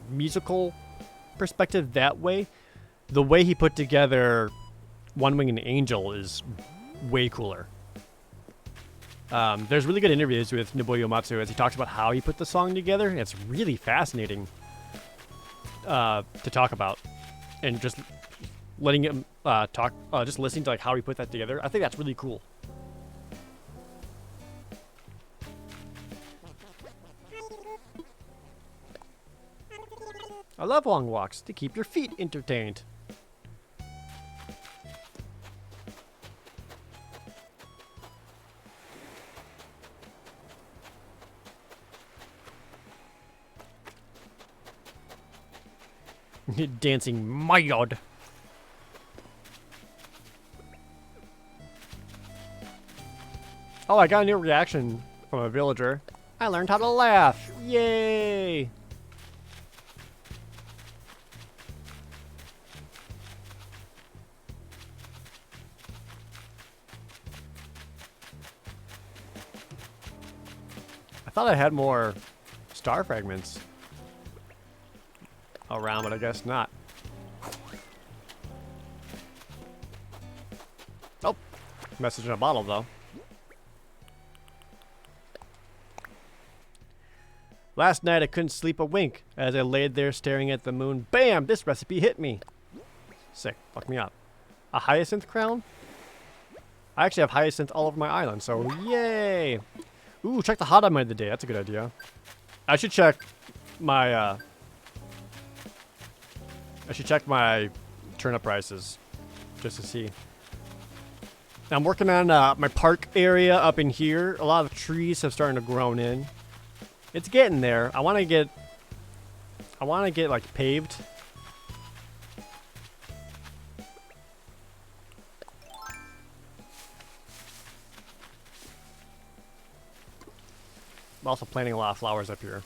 Speaker 2: musical perspective that way, the way he put together One Winged Angel is way cooler. There's really good interviews with Nobuo Uematsu as he talks about how he put the song together. It's really fascinating to talk about. And just letting him talk, just listening to like how he put that together, I think that's really cool. I love long walks to keep your feet entertained. Dancing mad. Oh, I got a new reaction from a villager. I learned how to laugh. Yay! I thought I had more star fragments around, but I guess not. Oh, message in a bottle though. Last night I couldn't sleep a wink as I laid there staring at the moon. Bam! This recipe hit me. Sick. Fuck me up. A hyacinth crown? I actually have hyacinth all over my island, so yay! Ooh, check the hot item of the day. That's a good idea. I should check my turnip prices just to see. Now, I'm working on my park area up in here. A lot of trees have started to grow in. It's getting there. I want to get like paved. I'm also planting a lot of flowers up here.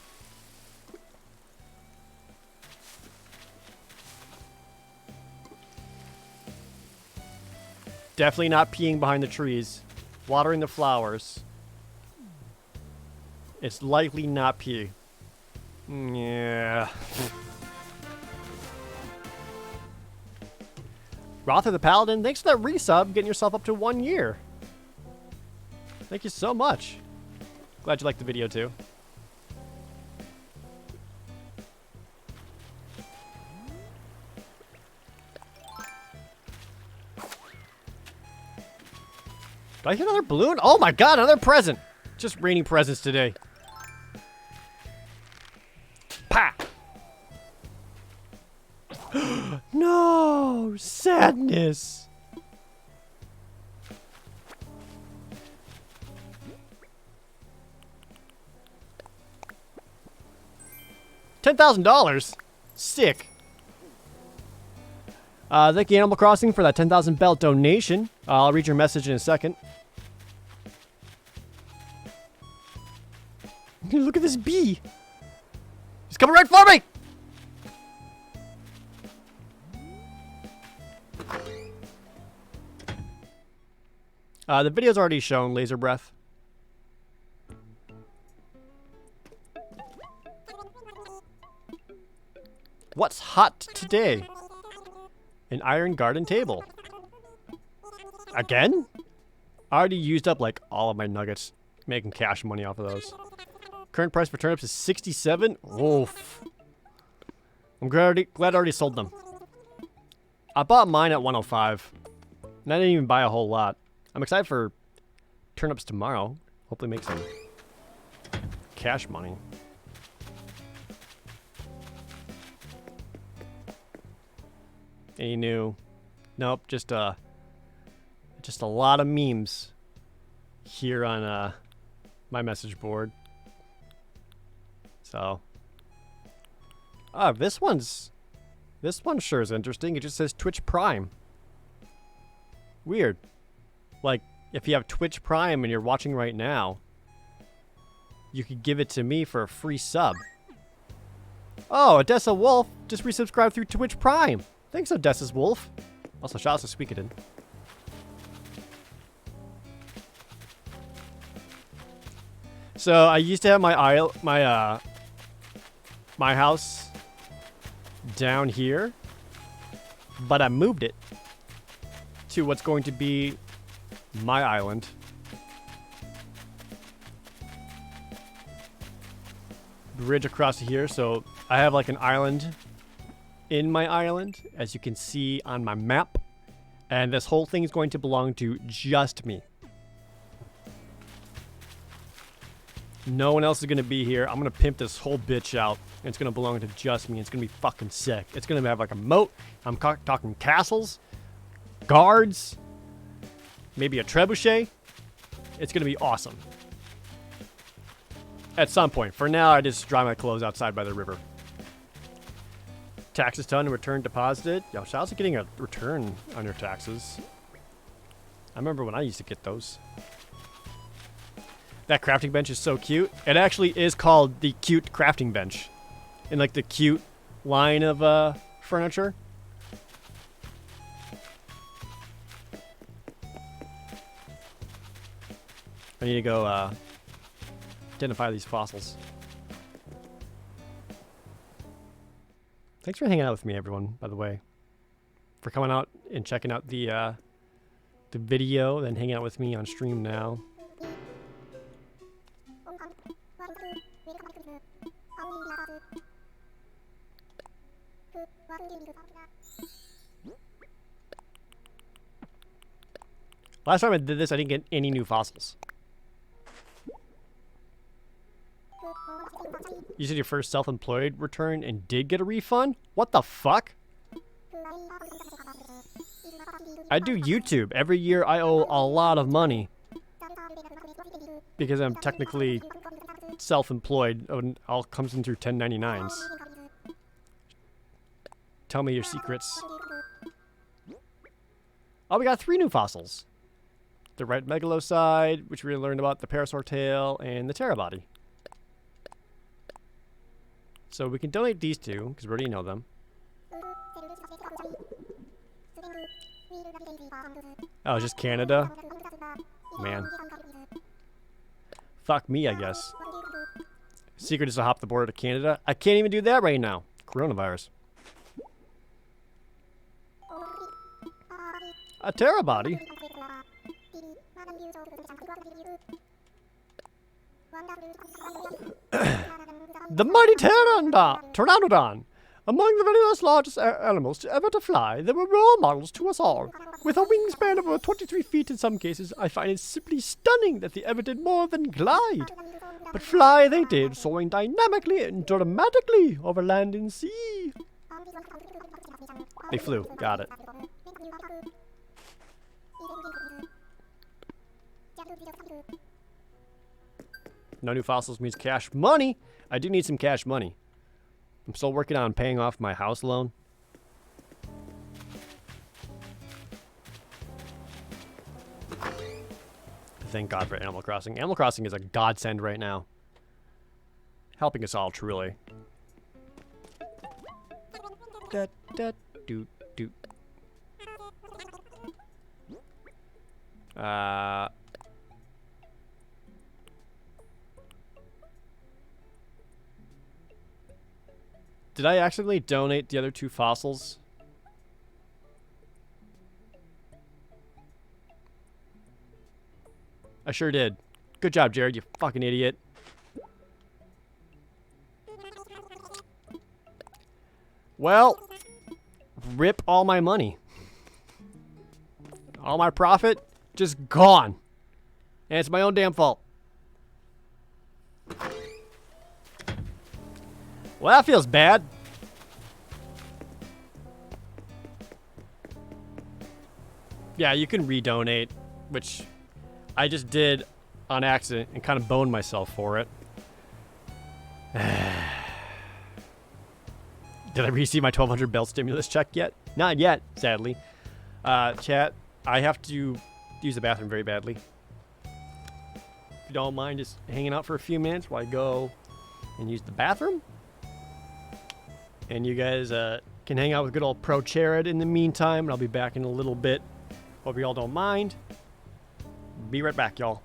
Speaker 2: Definitely not peeing behind the trees. Watering the flowers. It's likely not pee. Yeah. Rother the Paladin, thanks for that resub, getting yourself up to 1 year. Thank you so much. Glad you liked the video too. Did I hit another balloon? Oh my god, another present! Just raining presents today. Pa! No! Sadness! $10,000? Sick. Thank you, Animal Crossing, for that 10,000 belt donation. I'll read your message in a second. Look at this bee. He's coming right for me. The video's already shown, Laser Breath. What's hot today? An iron garden table. Again? I already used up like all of my nuggets, making cash money off of those. Current price for turnips is 67. Oof. I'm glad I already sold them. I bought mine at 105. And I didn't even buy a whole lot. I'm excited for turnips tomorrow. Hopefully make some cash money. Any new? Nope, just a lot of memes here on my message board. So, this one sure is interesting. It just says Twitch Prime. Weird. Like, if you have Twitch Prime and you're watching right now, you could give it to me for a free sub. Oh, Odessa Wolf just resubscribed through Twitch Prime. Thanks, Odessa's Wolf. Also, shout out to Squeakadin. So I used to have my house down here, but I moved it to what's going to be my island. Bridge across here, so I have like an island in my island, as you can see on my map, and this whole thing is going to belong to just me. No one else is going to be here. I'm going to pimp this whole bitch out. And it's going to belong to just me. It's going to be fucking sick. It's going to have like a moat. I'm talking castles, guards, maybe a trebuchet. It's going to be awesome. At some point. For now, I just dry my clothes outside by the river. Taxes done and return deposited. Yo, shout out to getting a return on your taxes. I remember when I used to get those. That crafting bench is so cute. It actually is called the cute crafting bench. In like the cute line of furniture. I need to go identify these fossils. Thanks for hanging out with me, everyone, by the way. For coming out and checking out the video, then hanging out with me on stream now. Last time I did this, I didn't get any new fossils. You said your first self-employed return and did get a refund? What the fuck? I do YouTube. Every year I owe a lot of money. Because I'm technically self-employed. It all comes in through 1099s. Tell me your secrets. Oh, we got 3 new fossils. The red megalocide, which we learned about, the parasaur tail, and the terabody. So we can donate these 2, because we already know them. Oh, it's just Canada? Man. Fuck me, I guess. Secret is to hop the border to Canada. I can't even do that right now. Coronavirus. A terabody? The mighty Pteranodon. Among the very largest animals to ever to fly, they were role models to us all. With a wingspan of over 23 feet in some cases, I find it simply stunning that they ever did more than glide. But fly they did, soaring dynamically and dramatically over land and sea. They flew. Got it. No new fossils means cash money. I do need some cash money. I'm still working on paying off my house loan. Thank God for Animal Crossing. Animal Crossing is a godsend right now. Helping us all, truly. Da, da, doot, doot. Did I accidentally donate the other 2 fossils? I sure did. Good job, Jared, you fucking idiot. Well, rip all my money. All my profit, just gone. And it's my own damn fault. Well, that feels bad. Yeah, you can redonate, which I just did on accident and kind of boned myself for it. Did I receive my 1,200 belt stimulus check yet? Not yet, sadly. Chat, I have to use the bathroom very badly. If you don't mind just hanging out for a few minutes while I go and use the bathroom. And you guys can hang out with good old Projared in the meantime. And I'll be back in a little bit. Hope you all don't mind. Be right back, y'all.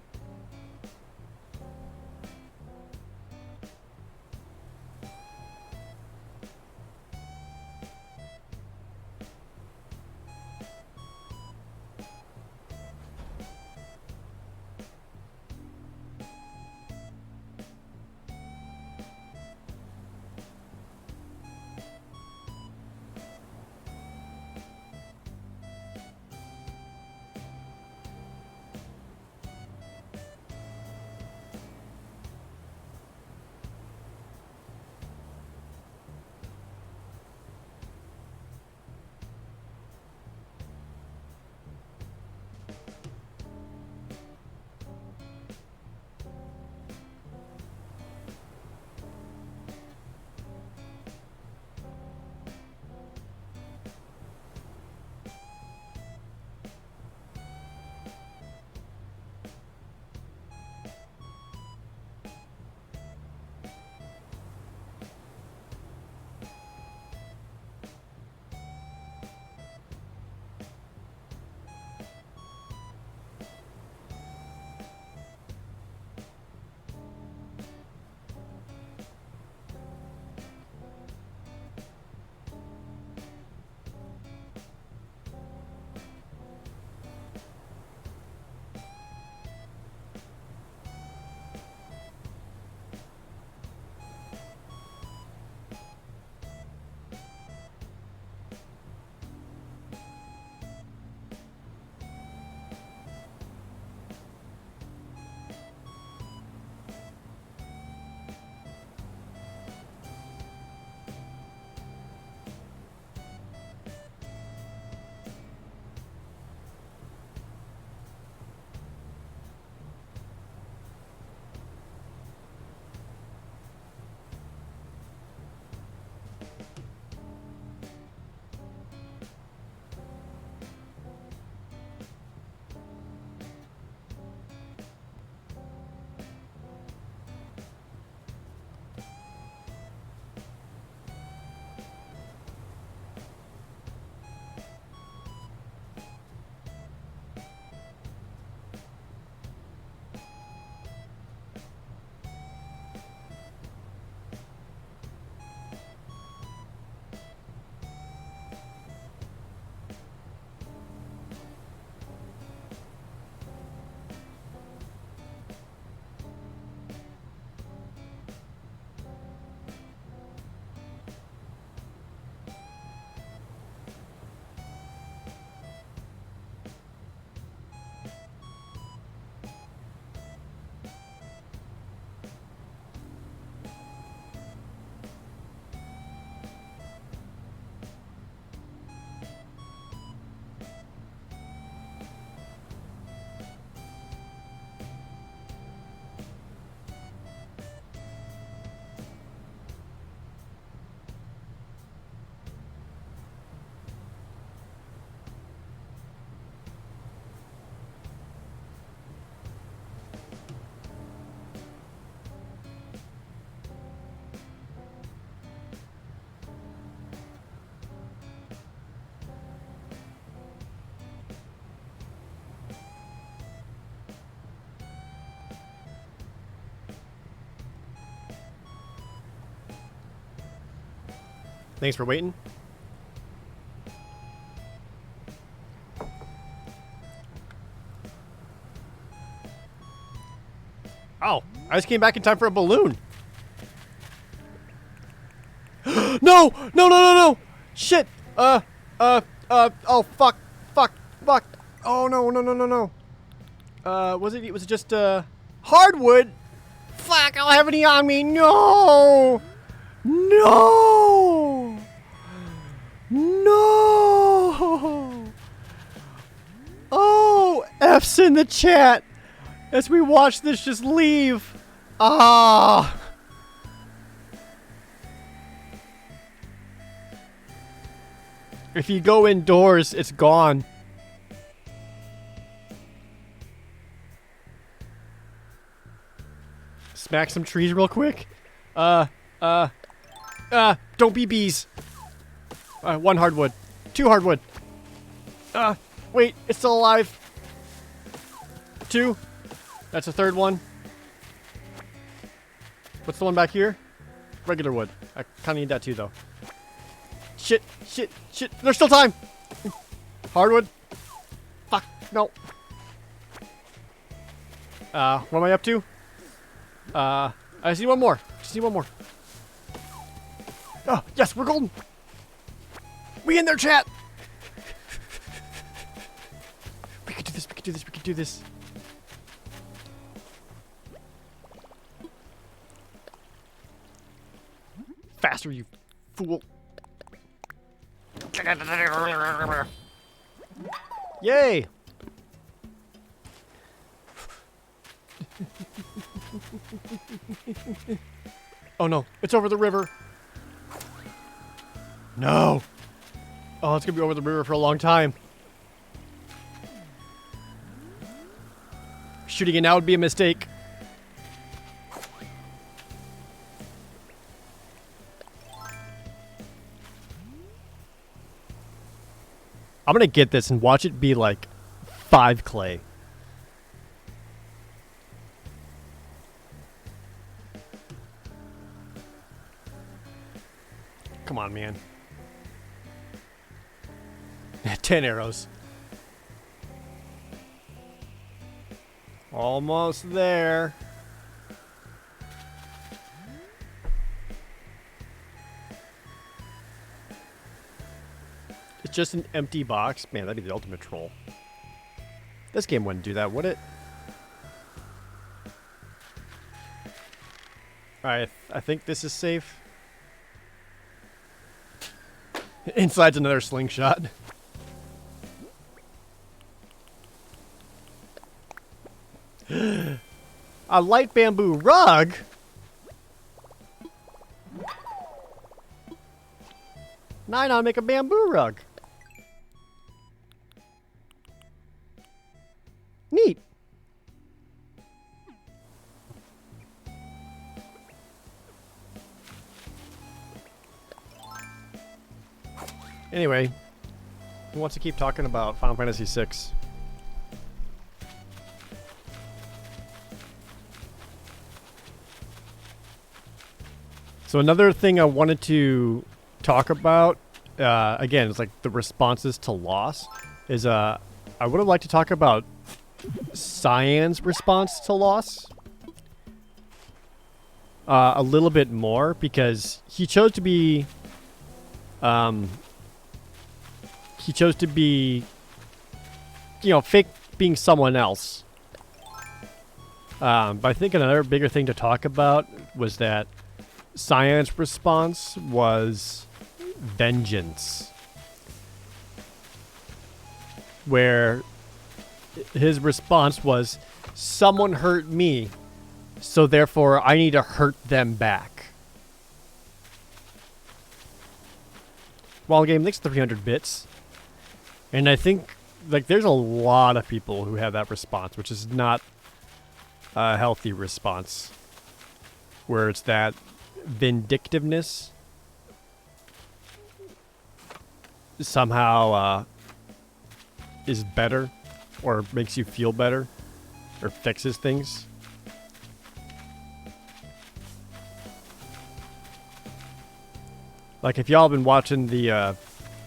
Speaker 2: Thanks for waiting. Oh, I just came back in time for a balloon. No! No, no, no, no! Shit! Oh, fuck. Fuck. Fuck. Oh, no, no, no, no, no. Was it just, hardwood? Fuck, I don't have any on me. No! No! No! Oh, F's in the chat as we watch this just leave. Ah! If you go indoors, it's gone. Smack some trees real quick. Don't be bees. 1 hardwood. 2 hardwood. Wait, it's still alive. 2. That's a 3rd one. What's the one back here? Regular wood. I kind of need that too, though. Shit, shit, shit. There's still time. Hardwood. Fuck, no. What am I up to? I just need one more. Just need one more. Oh, yes, we're golden. We in there, chat. We can do this, we can do this, we can do this. Faster, you fool. Yay! Oh no, it's over the river. No. Oh, it's gonna be over the river for a long time. Shooting it now would be a mistake. I'm gonna get this and watch it be like 5 clay. Come on, man. 10 arrows. Almost there. It's just an empty box. Man, that'd be the ultimate troll. This game wouldn't do that, would it? Alright, I think this is safe. Inside's another slingshot. A light bamboo rug? Now I know how to make a bamboo rug. Neat. Anyway, who wants to keep talking about Final Fantasy VI? So another thing I wanted to talk about, again, is like the responses to loss, is I would have liked to talk about Cyan's response to loss a little bit more, because he chose to be fake being someone else. But I think another bigger thing to talk about was that Cyan's response was vengeance, where his response was, someone hurt me, so therefore I need to hurt them back. Wild game, thanks 300 bits. And I think like there's a lot of people who have that response, which is not a healthy response, where it's that vindictiveness somehow is better, or makes you feel better, or fixes things. Like, if y'all been watching the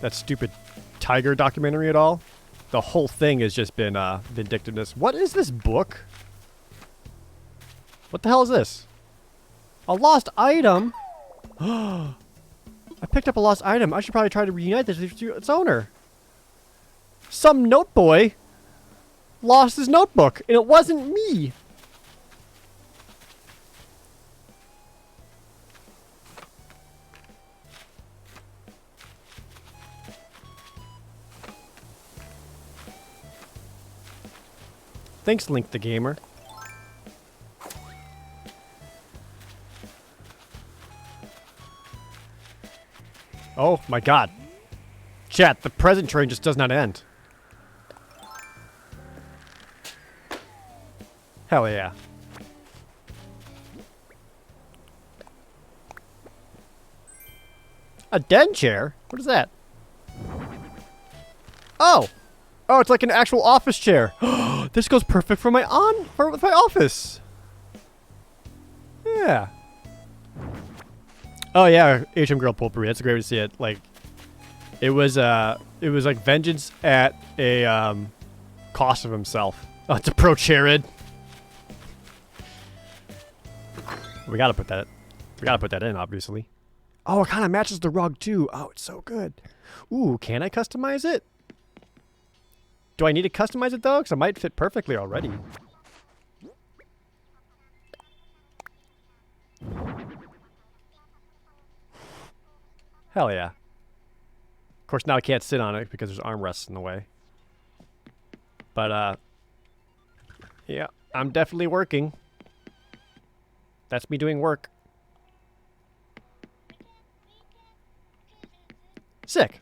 Speaker 2: that stupid tiger documentary at all, the whole thing has just been vindictiveness. What is this book? What the hell is this? A lost item? I picked up a lost item. I should probably try to reunite this with its owner. Some note boy lost his notebook, and it wasn't me. Thanks, Link the Gamer. Oh my god. Chat, the present train just does not end. Hell yeah. A den chair? What is that? Oh! Oh, it's like an actual office chair. This goes perfect for my for my office. Yeah. Oh yeah, HM Girl Pulpery. That's great to see it. Like, it was like vengeance at a cost of himself. Oh, it's a Projared. We gotta put that in, obviously. Oh, it kind of matches the rug too. Oh, it's so good. Ooh, can I customize it? Do I need to customize it though? Because it might fit perfectly already. Hell yeah. Of course, now I can't sit on it because there's armrests in the way. But, yeah, I'm definitely working. That's me doing work. Sick.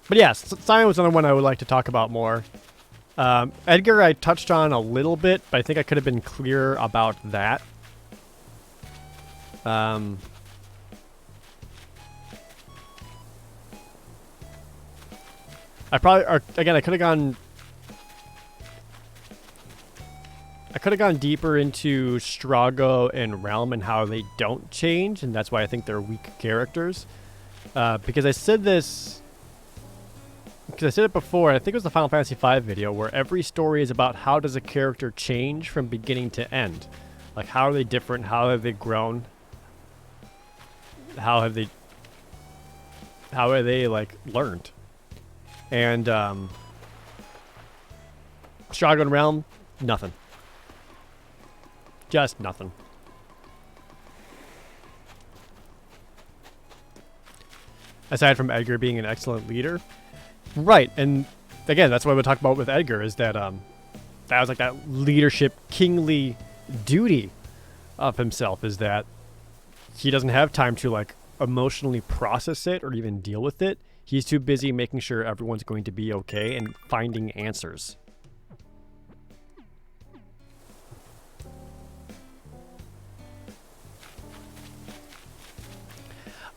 Speaker 2: But yeah, Simon was another one I would like to talk about more. Edgar I touched on a little bit, but I think I could have been clearer about that. I could have gone deeper into Strago and Realm and how they don't change, and that's why I think they're weak characters. Because I said it before, I think it was the Final Fantasy V video, where every story is about how does a character change from beginning to end. Like, how are they different? How have they grown? How are they, like, learned? And, Strago and Realm, nothing. Just nothing. Aside from Edgar being an excellent leader. Right, and again, that's what we talk about with Edgar, is that that was like that leadership, kingly duty of himself, is that he doesn't have time to like emotionally process it or even deal with it. He's too busy making sure everyone's going to be okay and finding answers.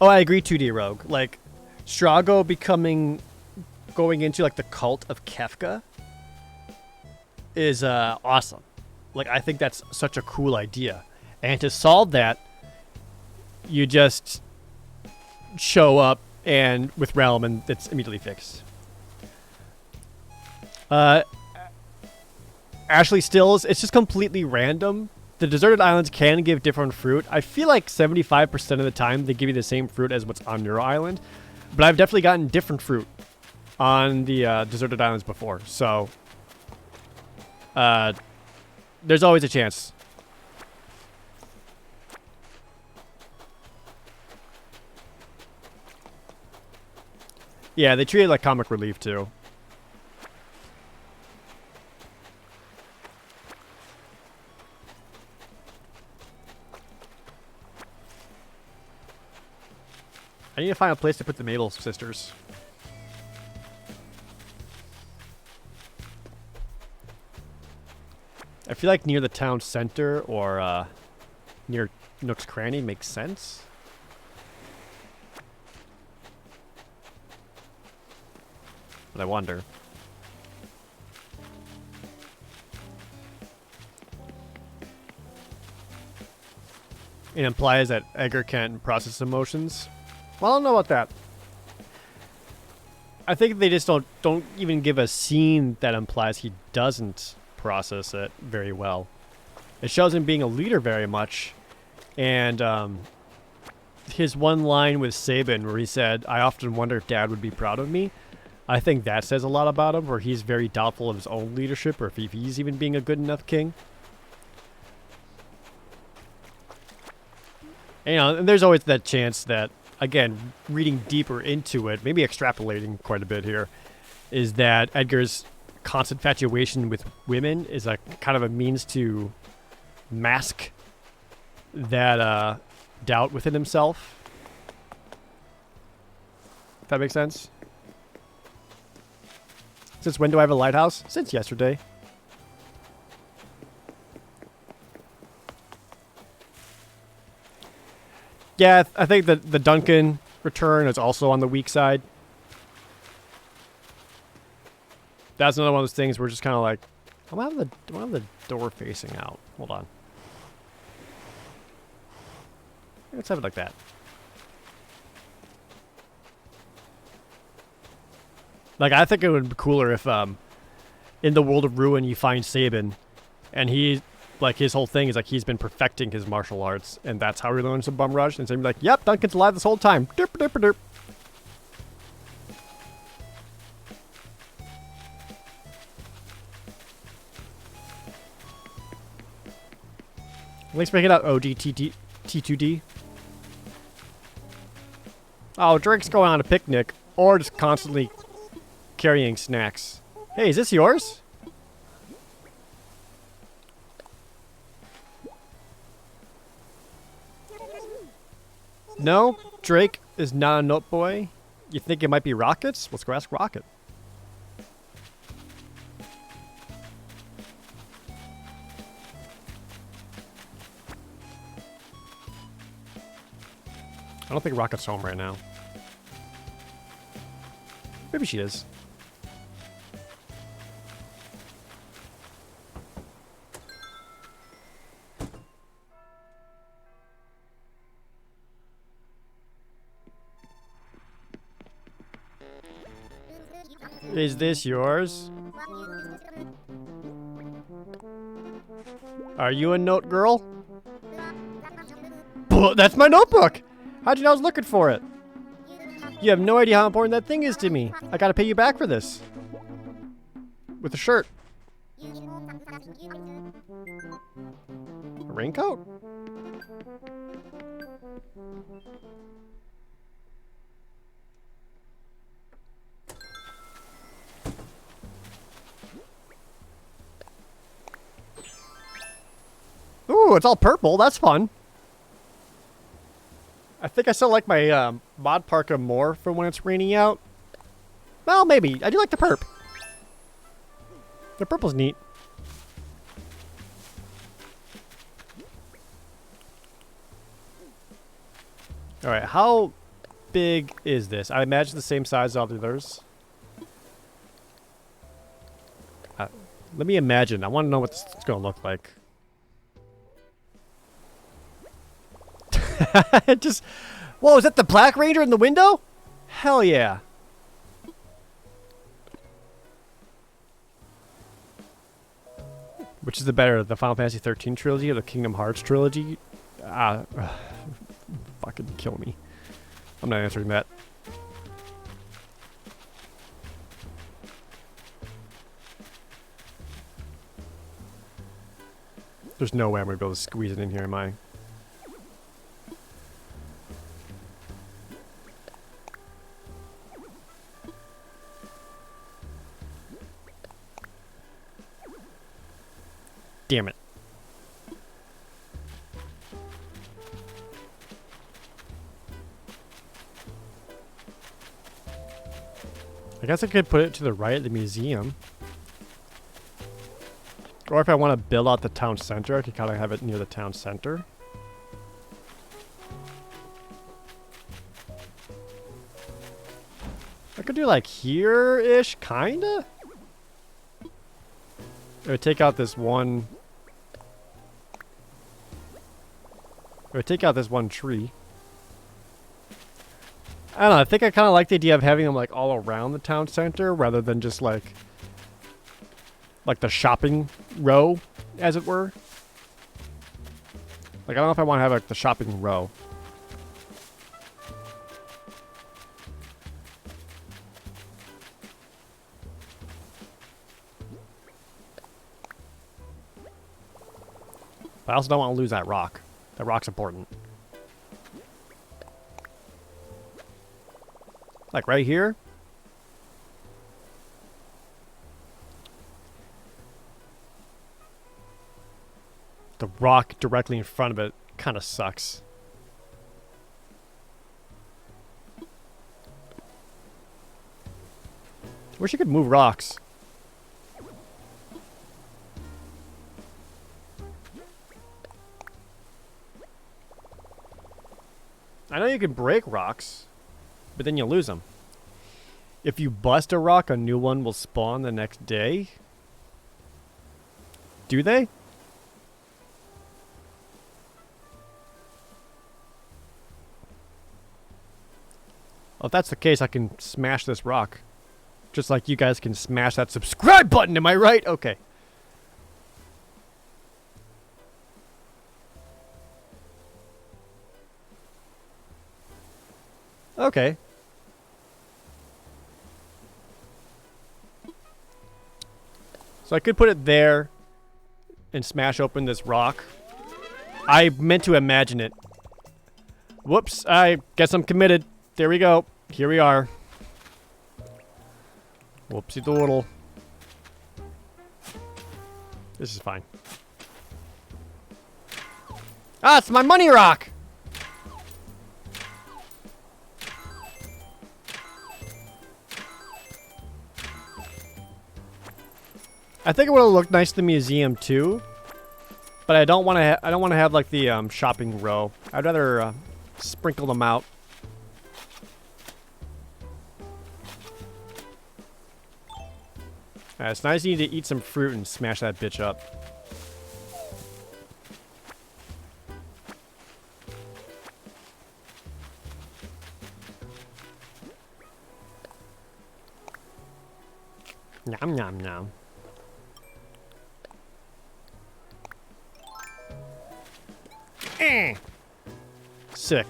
Speaker 2: Oh, I agree, 2D Rogue. Like, Strago going into like the cult of Kefka is awesome. Like, I think that's such a cool idea. And to solve that, you just show up and with Realm and it's immediately fixed. Ashley Stills, it's just completely random. The deserted islands can give different fruit. I feel like 75% of the time they give you the same fruit as what's on your island. But I've definitely gotten different fruit on the deserted islands before. So, there's always a chance. Yeah, they treat it like comic relief too. I need to find a place to put the Mabel sisters. I feel like near the town center or near Nook's Cranny makes sense. But I wonder. It implies that Edgar can't process emotions. Well, I don't know about that. I think they just don't even give a scene that implies he doesn't process it very well. It shows him being a leader very much, and his one line with Sabin where he said, "I often wonder if Dad would be proud of me." I think that says a lot about him, where he's very doubtful of his own leadership or if he's even being a good enough king. You know, and there's always that chance that, again, reading deeper into it, maybe extrapolating quite a bit here, is that Edgar's constant infatuation with women is a kind of a means to mask that doubt within himself. If that makes sense. Since when do I have a lighthouse? Since yesterday. Yeah, I think that the Duncan return is also on the weak side. That's another one of those things where just kind of like, I want to have the door facing out. Hold on. Let's have it like that. Like, I think it would be cooler if, in the world of Ruin, you find Sabin, and he, like, his whole thing is, like, he's been perfecting his martial arts, and that's how he learns to bum rush, and Sabin's like, yep, Duncan's alive this whole time. Derp, derp, derp. At least make it out ODT2D. Oh, Drake's going on a picnic, or just constantly carrying snacks. Hey, is this yours? No, Drake is not a note boy. You think it might be Rocket's? Let's go ask Rocket. I don't think Rocket's home right now. Maybe she is. Is this yours? Are you a note girl? That's my notebook! How'd you know I was looking for it? You have no idea how important that thing is to me. I gotta pay you back for this. With a shirt. A raincoat? Ooh, it's all purple. That's fun. I think I still like my mod parka more for when it's raining out. Well, maybe. I do like the perp. The purple's neat. Alright, how big is this? I imagine the same size as all the others. Let me imagine. I want to know what this is going to look like. Just, whoa, is that the Black Ranger in the window? Hell yeah. Which is the better, the Final Fantasy 13 trilogy or the Kingdom Hearts trilogy? Fucking kill me. I'm not answering that. There's no way I'm going to be able to squeeze it in here, am I? Damn it. I guess I could put it to the right of the museum. Or if I want to build out the town center, I could kind of have it near the town center. I could do like here-ish, kinda? It would take out this one... It would take out this one tree. I don't know, I think I kind of like the idea of having them like all around the town center rather than just like the shopping row, as it were. Like, I don't know if I want to have like the shopping row. But I also don't want to lose that rock. That rock's important. Like right here. The rock directly in front of it kind of sucks. Wish you could move rocks. I know you can break rocks, but then you lose them. If you bust a rock, a new one will spawn the next day. Do they? Well, if that's the case, I can smash this rock. Just like you guys can smash that subscribe button, am I right? Okay. Okay. So I could put it there and smash open this rock. I meant to imagine it. Whoops, I guess I'm committed. There we go. Here we are. Whoopsie doodle. This is fine. Ah, it's my money rock! I think it would have looked nice in the museum too, but I don't want to. I don't want to have like the shopping row. I'd rather sprinkle them out. It's nice you need to eat some fruit and smash that bitch up. Nom nom nom. Sick.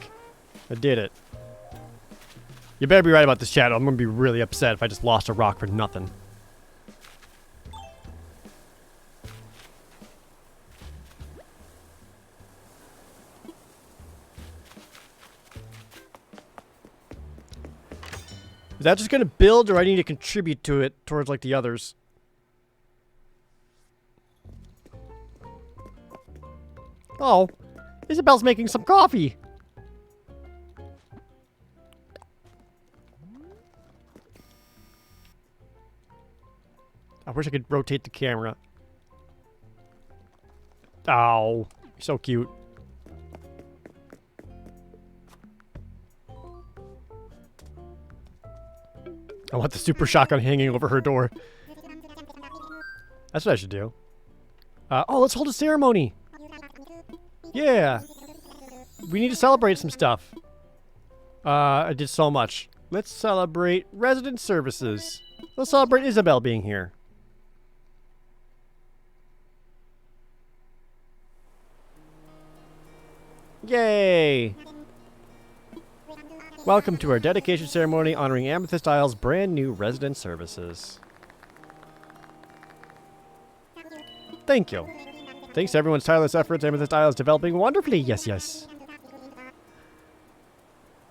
Speaker 2: I did it. You better be right about this, chat. I'm gonna be really upset if I just lost a rock for nothing. Is that just gonna build, or I need to contribute to it towards like the others? Oh, Isabel's making some coffee. I wish I could rotate the camera. Oh, so cute. I want the super shotgun hanging over her door. That's what I should do. Oh, let's hold a ceremony. Yeah. We need to celebrate some stuff. I did so much. Let's celebrate resident services. Let's celebrate Isabel being here. Yay! Welcome to our dedication ceremony honoring Amethyst Isle's brand new resident services. Thank you. Thanks to everyone's tireless efforts, Amethyst Isle is developing wonderfully. Yes, yes.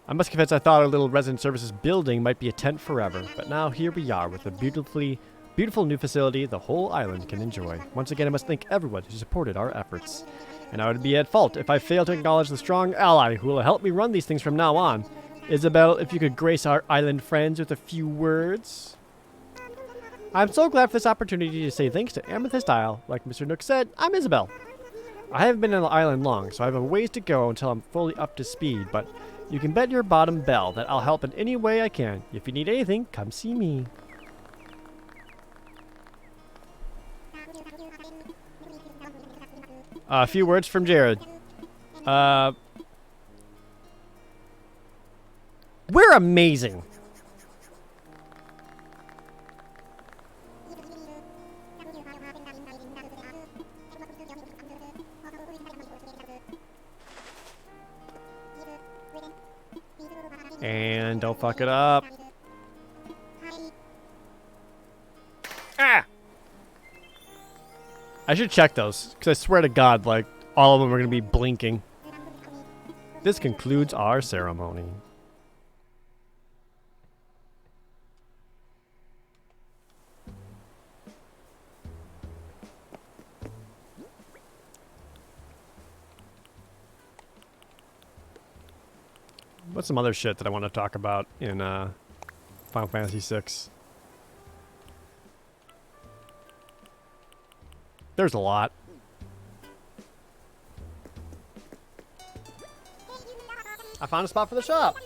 Speaker 2: I must confess I thought our little resident services building might be a tent forever, but now here we are with a beautiful new facility the whole island can enjoy. Once again, I must thank everyone who supported our efforts. And I would be at fault if I failed to acknowledge the strong ally who will help me run these things from now on. Isabel, if you could grace our island friends with a few words. I'm so glad for this opportunity to say thanks to Amethyst Isle. Like Mr. Nook said, I'm Isabel. I haven't been on the island long, so I have a ways to go until I'm fully up to speed, but You can bet your bottom bell that I'll help in any way I can. If you need anything, come see me. A few words from Jared. We're amazing. And don't fuck it up. Ah! I should check those, because I swear to God, like, all of them are going to be blinking. This concludes our ceremony. What's some other shit that I want to talk about in Final Fantasy VI? There's a lot. I found a spot for the shop.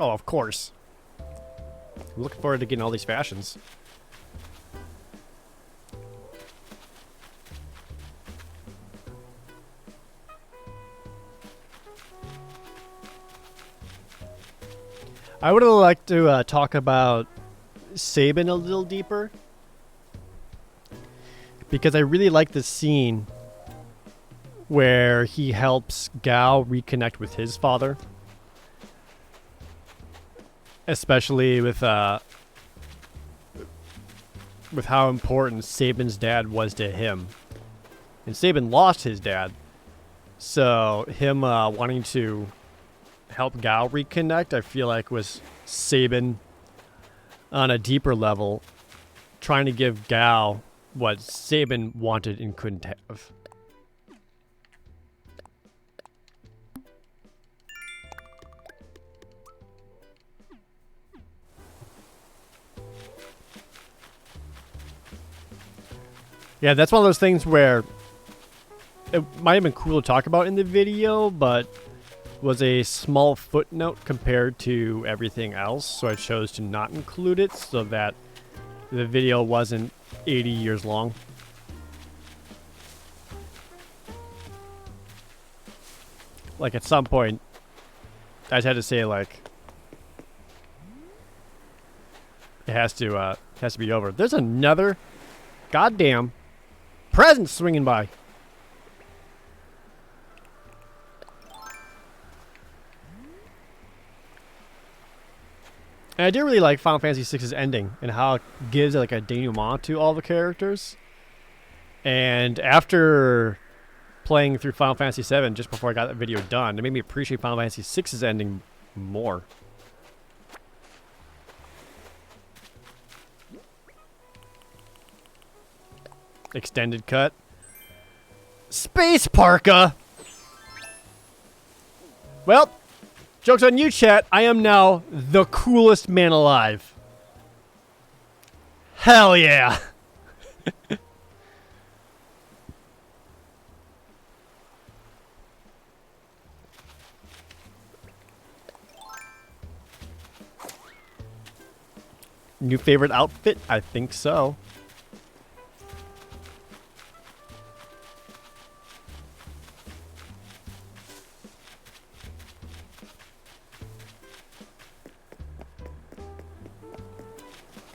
Speaker 2: Oh, of course. I'm looking forward to getting all these fashions. I would have liked to talk about Sabin a little deeper, because I really like the scene where he helps Gao reconnect with his father, especially with how important Sabin's dad was to him. And Sabin lost his dad, so him wanting to help Gao reconnect, I feel like was Sabin on a deeper level, trying to give Gao what Sabin wanted and couldn't have. Yeah, that's one of those things where it might have been cool to talk about in the video, but was a small footnote compared to everything else, so I chose to not include it so that the video wasn't 80 years long. Like, at some point, I just had to say, like, it has to be over. There's another goddamn present swinging by. And I do really like Final Fantasy VI's ending and how it gives like a denouement to all the characters. And after playing through Final Fantasy VII just before I got that video done, it made me appreciate Final Fantasy VI's ending more. Extended cut. Space Parka! Well, joke's on you, chat. I am now the coolest man alive. Hell yeah. New favorite outfit? I think so.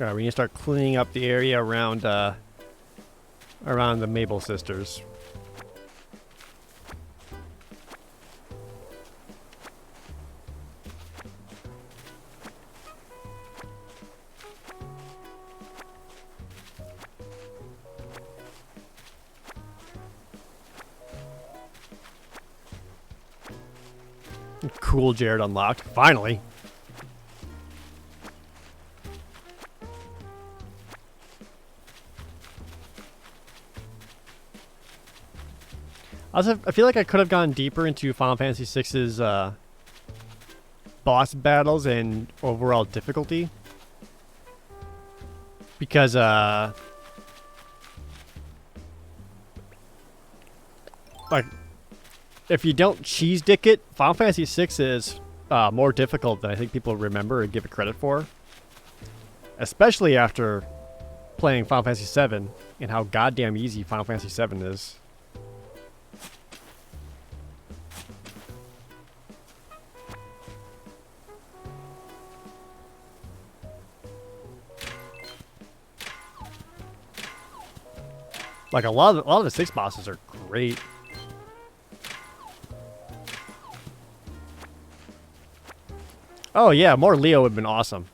Speaker 2: Alright, we need to start cleaning up the area around around the Mabel sisters. Cool, Jared unlocked. Finally. I feel like I could have gone deeper into Final Fantasy VI's boss battles and overall difficulty. Because, like, if you don't cheese dick it, Final Fantasy VI is more difficult than I think people remember and give it credit for. Especially after playing Final Fantasy VII and how goddamn easy Final Fantasy VII is. Like a lot of the 6 bosses are great. Oh yeah, more Leo would have been awesome.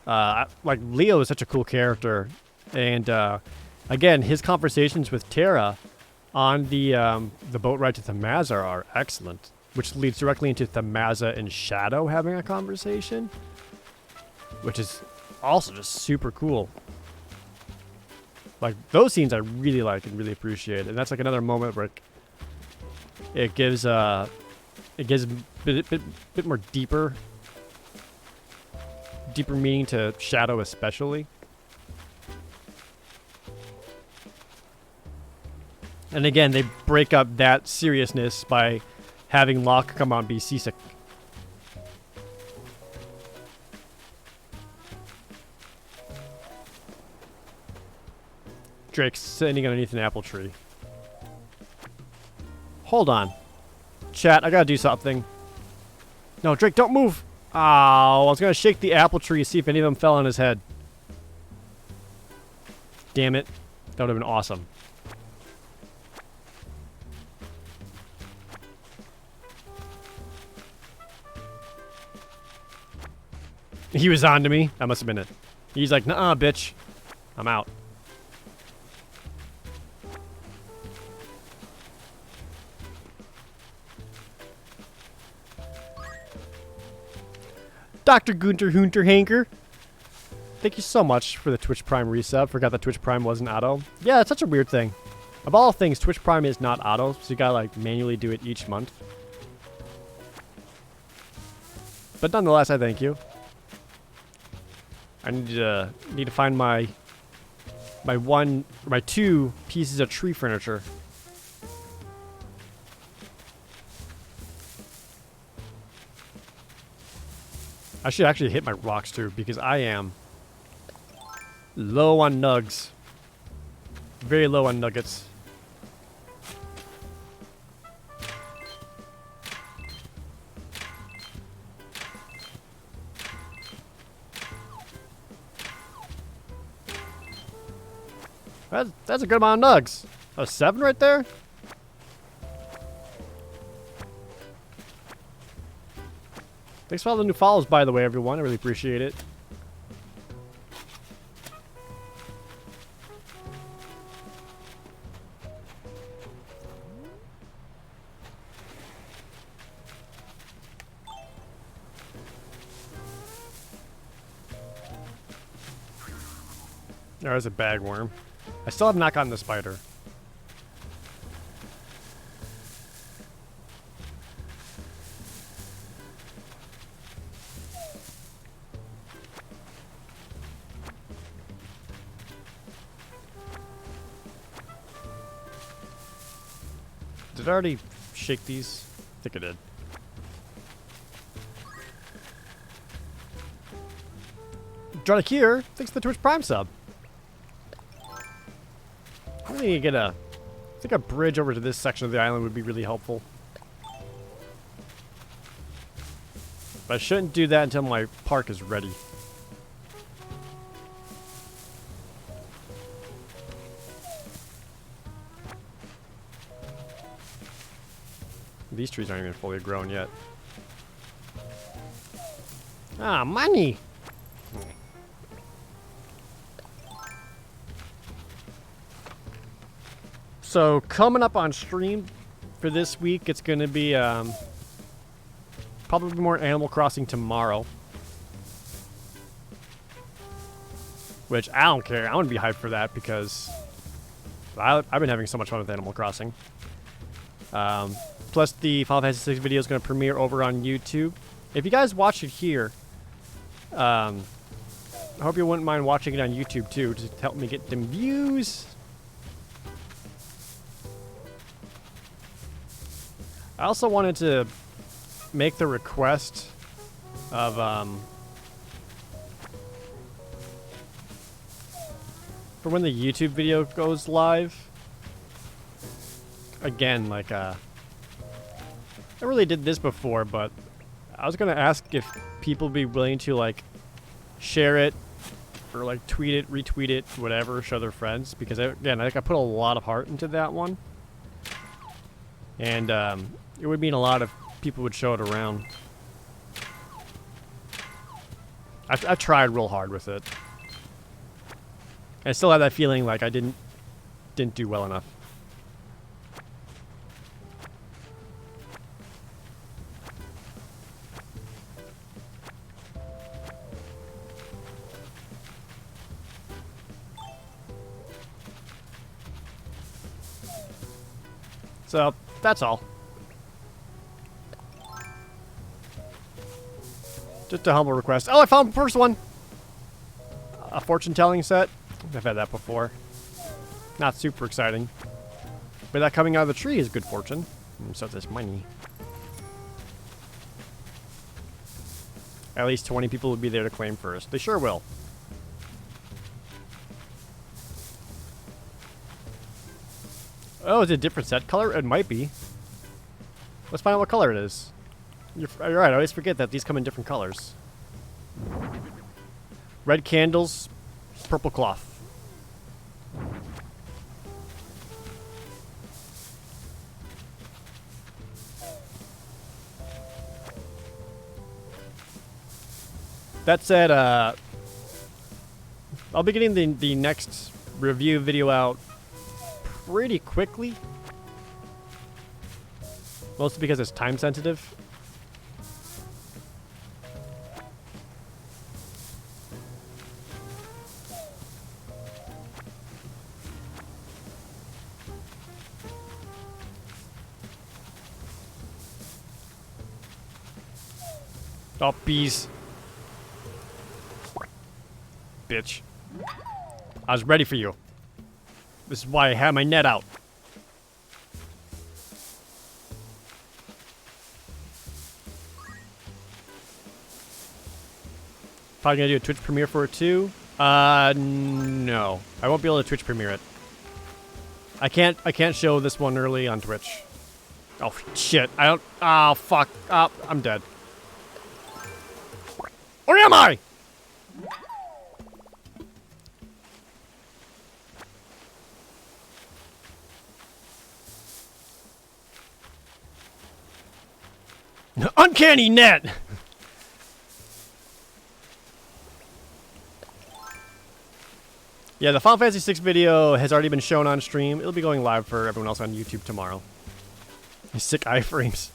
Speaker 2: Like Leo is such a cool character, and again, his conversations with Terra on the boat ride to Thamaza are excellent, which leads directly into Thamaza and Shadow having a conversation, which is also just super cool. Like those scenes I really like and really appreciate, and that's like another moment where it gives a bit more deeper meaning to Shadow especially. And again, they break up that seriousness by having Locke come out and be seasick. Drake's sitting underneath an apple tree. Hold on. Chat, I gotta do something. No, Drake, don't move! Oh, I was gonna shake the apple tree to see if any of them fell on his head. Damn it. That would have been awesome. He was on to me. That must have been it. He's like, nuh-uh, bitch. I'm out. Dr. Gunter Hunter Hanker. Thank you so much for the Twitch Prime resub. Forgot that Twitch Prime wasn't auto. Yeah, it's such a weird thing. Of all things, Twitch Prime is not auto, so you gotta like manually do it each month. But nonetheless, I thank you. I need to find my 2 pieces of tree furniture. I should actually hit my rocks too, because I am low on nugs. Very low on nuggets. That's a good amount of nugs. A 7 right there? Thanks for all the new follows, by the way, everyone. I really appreciate it. There's a bagworm. I still have not gotten the spider. Did I already shake these? I think I did. Drakir, thanks for the Twitch Prime sub. I think a bridge over to this section of the island would be really helpful. But I shouldn't do that until my park is ready. These trees aren't even fully grown yet. Ah, money! So, coming up on stream for this week, it's going to be probably more Animal Crossing tomorrow. Which, I don't care. I'm going to be hyped for that because I've been having so much fun with Animal Crossing. Plus, the Final Fantasy VI video is going to premiere over on YouTube. If you guys watch it here, I hope you wouldn't mind watching it on YouTube too, to help me get them views. I also wanted to make the request of for when the YouTube video goes live. Again, like I really did this before, but I was gonna ask if people be willing to like share it or like tweet it, retweet it, whatever, show their friends, because again, I put a lot of heart into that one, and it would mean a lot if people would show it around. I tried real hard with it. I still have that feeling like I didn't do well enough. So, that's all. Just a humble request. Oh, I found the first one! A fortune-telling set. I've had that before. Not super exciting. But that coming out of the tree is good fortune. So is this money. At least 20 people will be there to claim first. They sure will. Oh, is it a different set color? It might be. Let's find out what color it is. You're right, I always forget that these come in different colors. Red candles, purple cloth. That said, I'll be getting the next review video out pretty quickly. Mostly because it's time sensitive. Oh, bees. Bitch. I was ready for you. This is why I had my net out. Probably gonna do a Twitch premiere for it too. No. I won't be able to Twitch premiere it. I can't show this one early on Twitch. Oh shit. I don't. Oh fuck. I'm dead. Or am I? Uncanny net! Yeah, the Final Fantasy VI video has already been shown on stream. It'll be going live for everyone else on YouTube tomorrow. Sick iframes.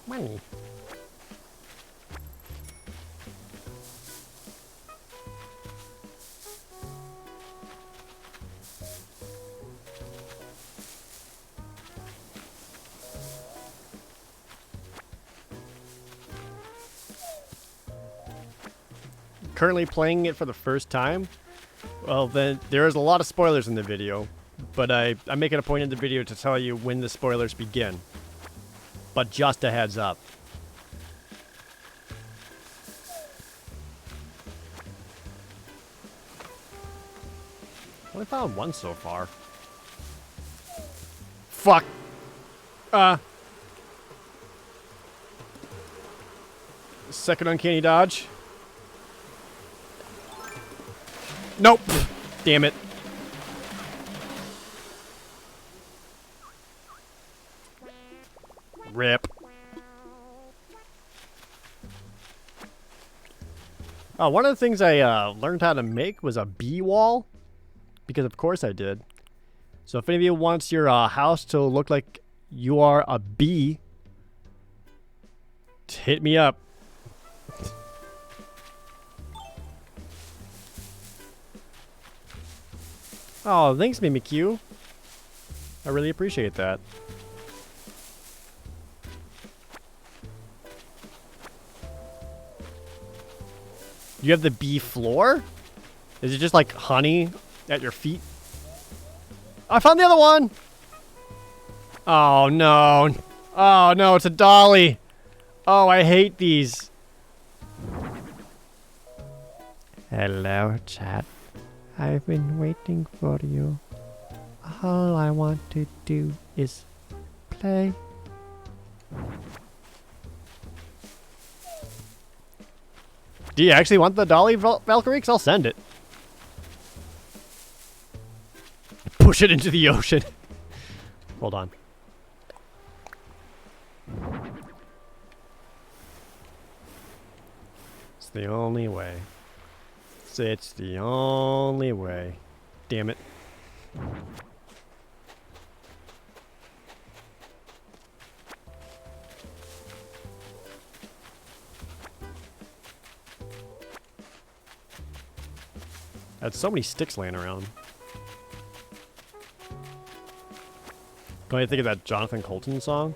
Speaker 2: Money. Currently playing it for the first time, well then there's a lot of spoilers in the video, but I make it a point in the video to tell you when the spoilers begin. But just a heads up. Only found one so far. Fuck. Second uncanny dodge. Nope. Damn it. Rip. Oh, one of the things I learned how to make was a bee wall. Because of course I did. So if any of you wants your house to look like you are a bee, hit me up. Oh, thanks, Mimikyu. I really appreciate that. You have the bee floor? Is it just like honey at your feet? I found the other one! Oh no. Oh no, it's a dolly. Oh, I hate these. Hello, chat. I've been waiting for you. All I want to do is play. Do you actually want the dolly, Valkyrie? 'Cause I'll send it. Push it into the ocean. Hold on. It's the only way. It's the only way. Damn it. I had so many sticks laying around. Can you think of that Jonathan Colton song?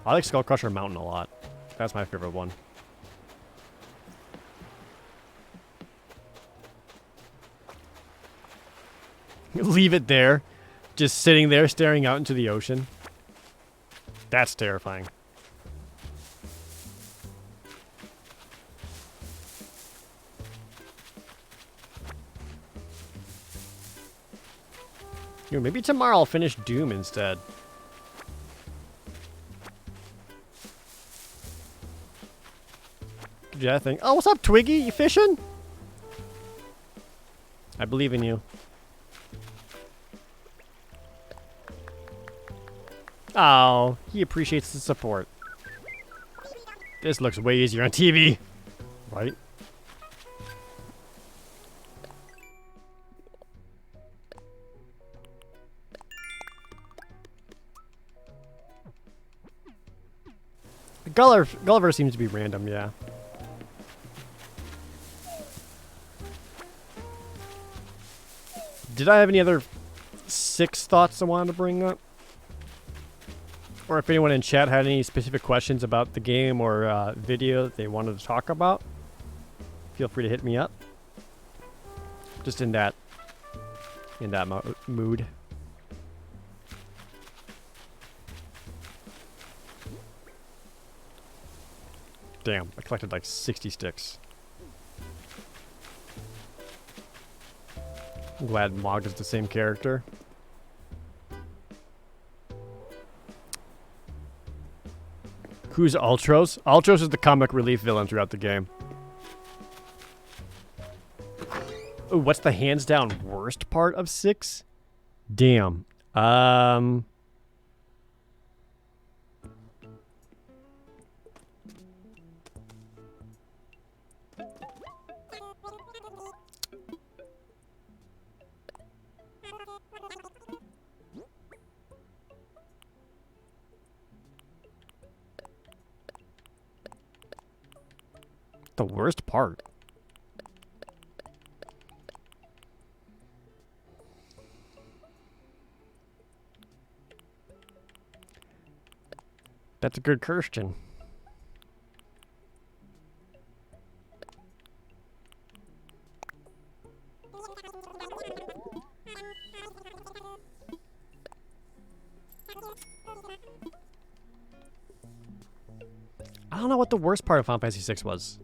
Speaker 2: I like Skull Crusher Mountain a lot. That's my favorite one. Leave it there. Just sitting there staring out into the ocean. That's terrifying. Yo, maybe tomorrow I'll finish Doom instead. Could do that thing. Oh, what's up, Twiggy? You fishing? I believe in you. Oh, he appreciates the support. This looks way easier on TV. Right? Gulliver seems to be random, yeah. Did I have any other 6 thoughts I wanted to bring up? Or if anyone in chat had any specific questions about the game or video that they wanted to talk about, feel free to hit me up. Just in that mood. Damn, I collected like 60 sticks. I'm glad Mog is the same character. Who's Ultros? Ultros is the comic relief villain throughout the game. Ooh, what's the hands down worst part of 6? Damn. The worst part. That's a good question. I don't know what the worst part of Final Fantasy VI was.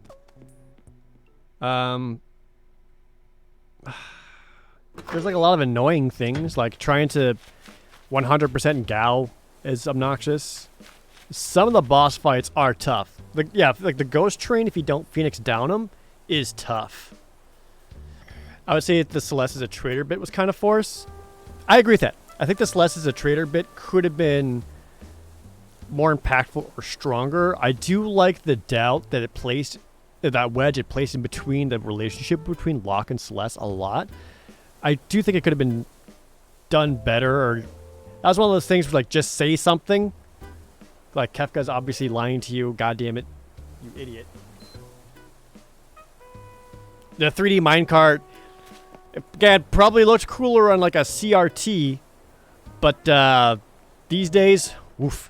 Speaker 2: There's like a lot of annoying things, like trying to 100% Gao is obnoxious. Some of the boss fights are tough. Like, yeah, like the Ghost Train, if you don't Phoenix down them, is tough. I would say the Celeste is a traitor bit was kind of forced. I agree with that. I think the Celeste is a traitor bit could have been more impactful or stronger. I do like the doubt that it placed, that wedge it placed in between the relationship between Locke and Celeste a lot. I do think it could have been done better, or that was one of those things where like just say something. Like Kefka's obviously lying to you, god damn it, you idiot. The 3D minecart, again, probably looks cooler on like a CRT, but these days, woof.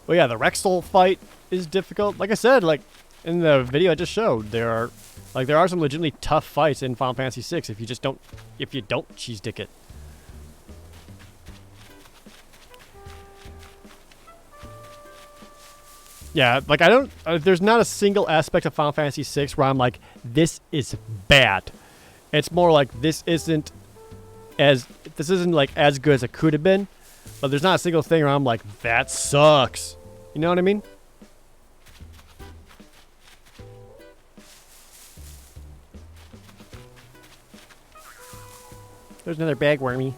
Speaker 2: Well, yeah, the Rexel fight is difficult. Like I said, like in the video I just showed, there are some legitimately tough fights in Final Fantasy VI if you don't cheese dick it. Yeah, like I don't. There's not a single aspect of Final Fantasy VI where I'm like, this is bad. It's more like this isn't like as good as it could have been. But there's not a single thing where I'm like, that sucks. You know what I mean? There's another bagwormy.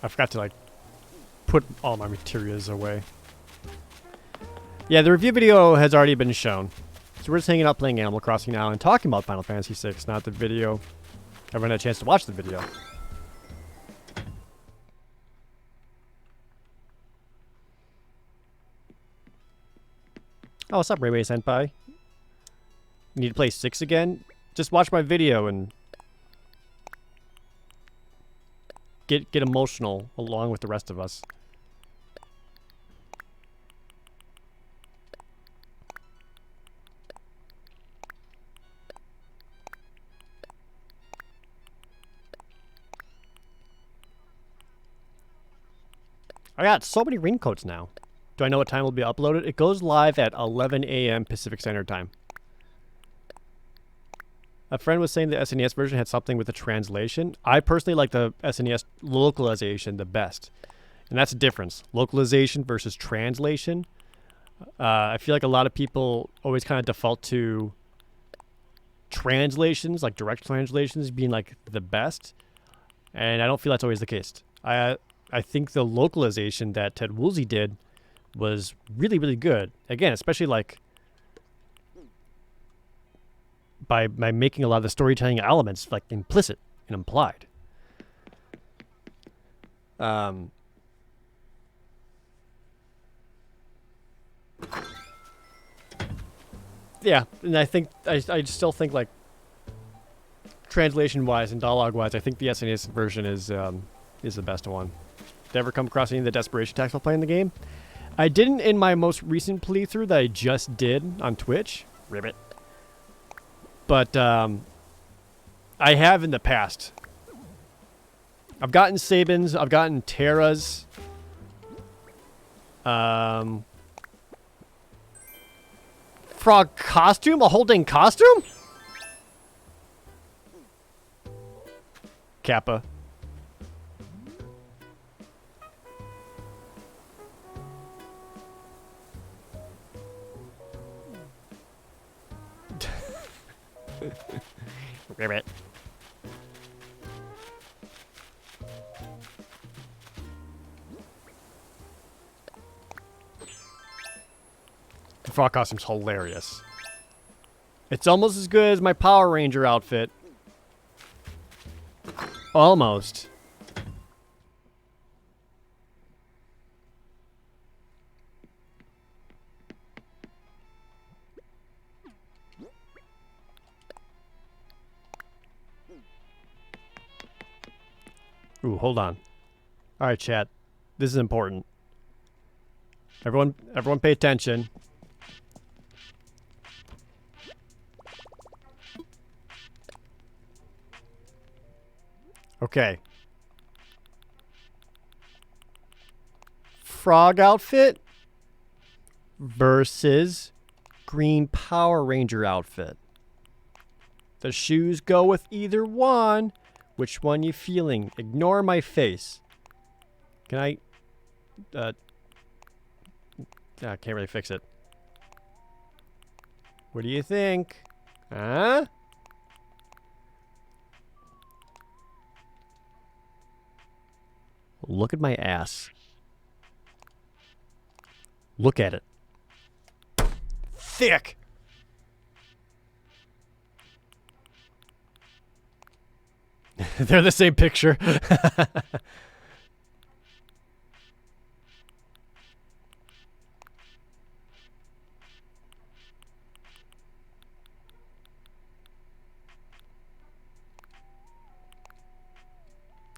Speaker 2: I forgot to like put all my materials away. Yeah, the review video has already been shown. So we're just hanging out playing Animal Crossing now and talking about Final Fantasy VI, not the video. Everyone had a chance to watch the video. Oh, what's up, Rayway Senpai? You need to play 6 again? Just watch my video and get emotional along with the rest of us. I got so many raincoats now. Do I know what time will be uploaded? It goes live at 11 a.m. Pacific Standard Time. A friend was saying the SNES version had something with the translation. I personally like the SNES localization the best. And that's a difference. Localization versus translation. I feel like a lot of people always kind of default to translations, like direct translations being like the best. And I don't feel that's always the case. I think the localization that Ted Woolsey did was really, really good. Again, especially like by making a lot of the storytelling elements like implicit and implied. Yeah, and I think I still think like translation wise and dialogue wise, I think the SNES version is the best one. Did I ever come across any of the desperation attacks while playing the game? I didn't in my most recent playthrough that I just did on Twitch. Ribbit. But I have in the past. I've gotten Sabins. I've gotten Terras. Frog costume? A holding costume? Kappa. Ribbit. The frog costume's hilarious. It's almost as good as my Power Ranger outfit. Almost. Ooh, hold on. All right, chat. This is important. Everyone pay attention. Okay. Frog outfit versus green Power Ranger outfit. The shoes go with either one. Which one you feeling? Ignore my face. Can I... I can't really fix it. What do you think? Huh? Look at my ass. Look at it. Thick! They're the same picture.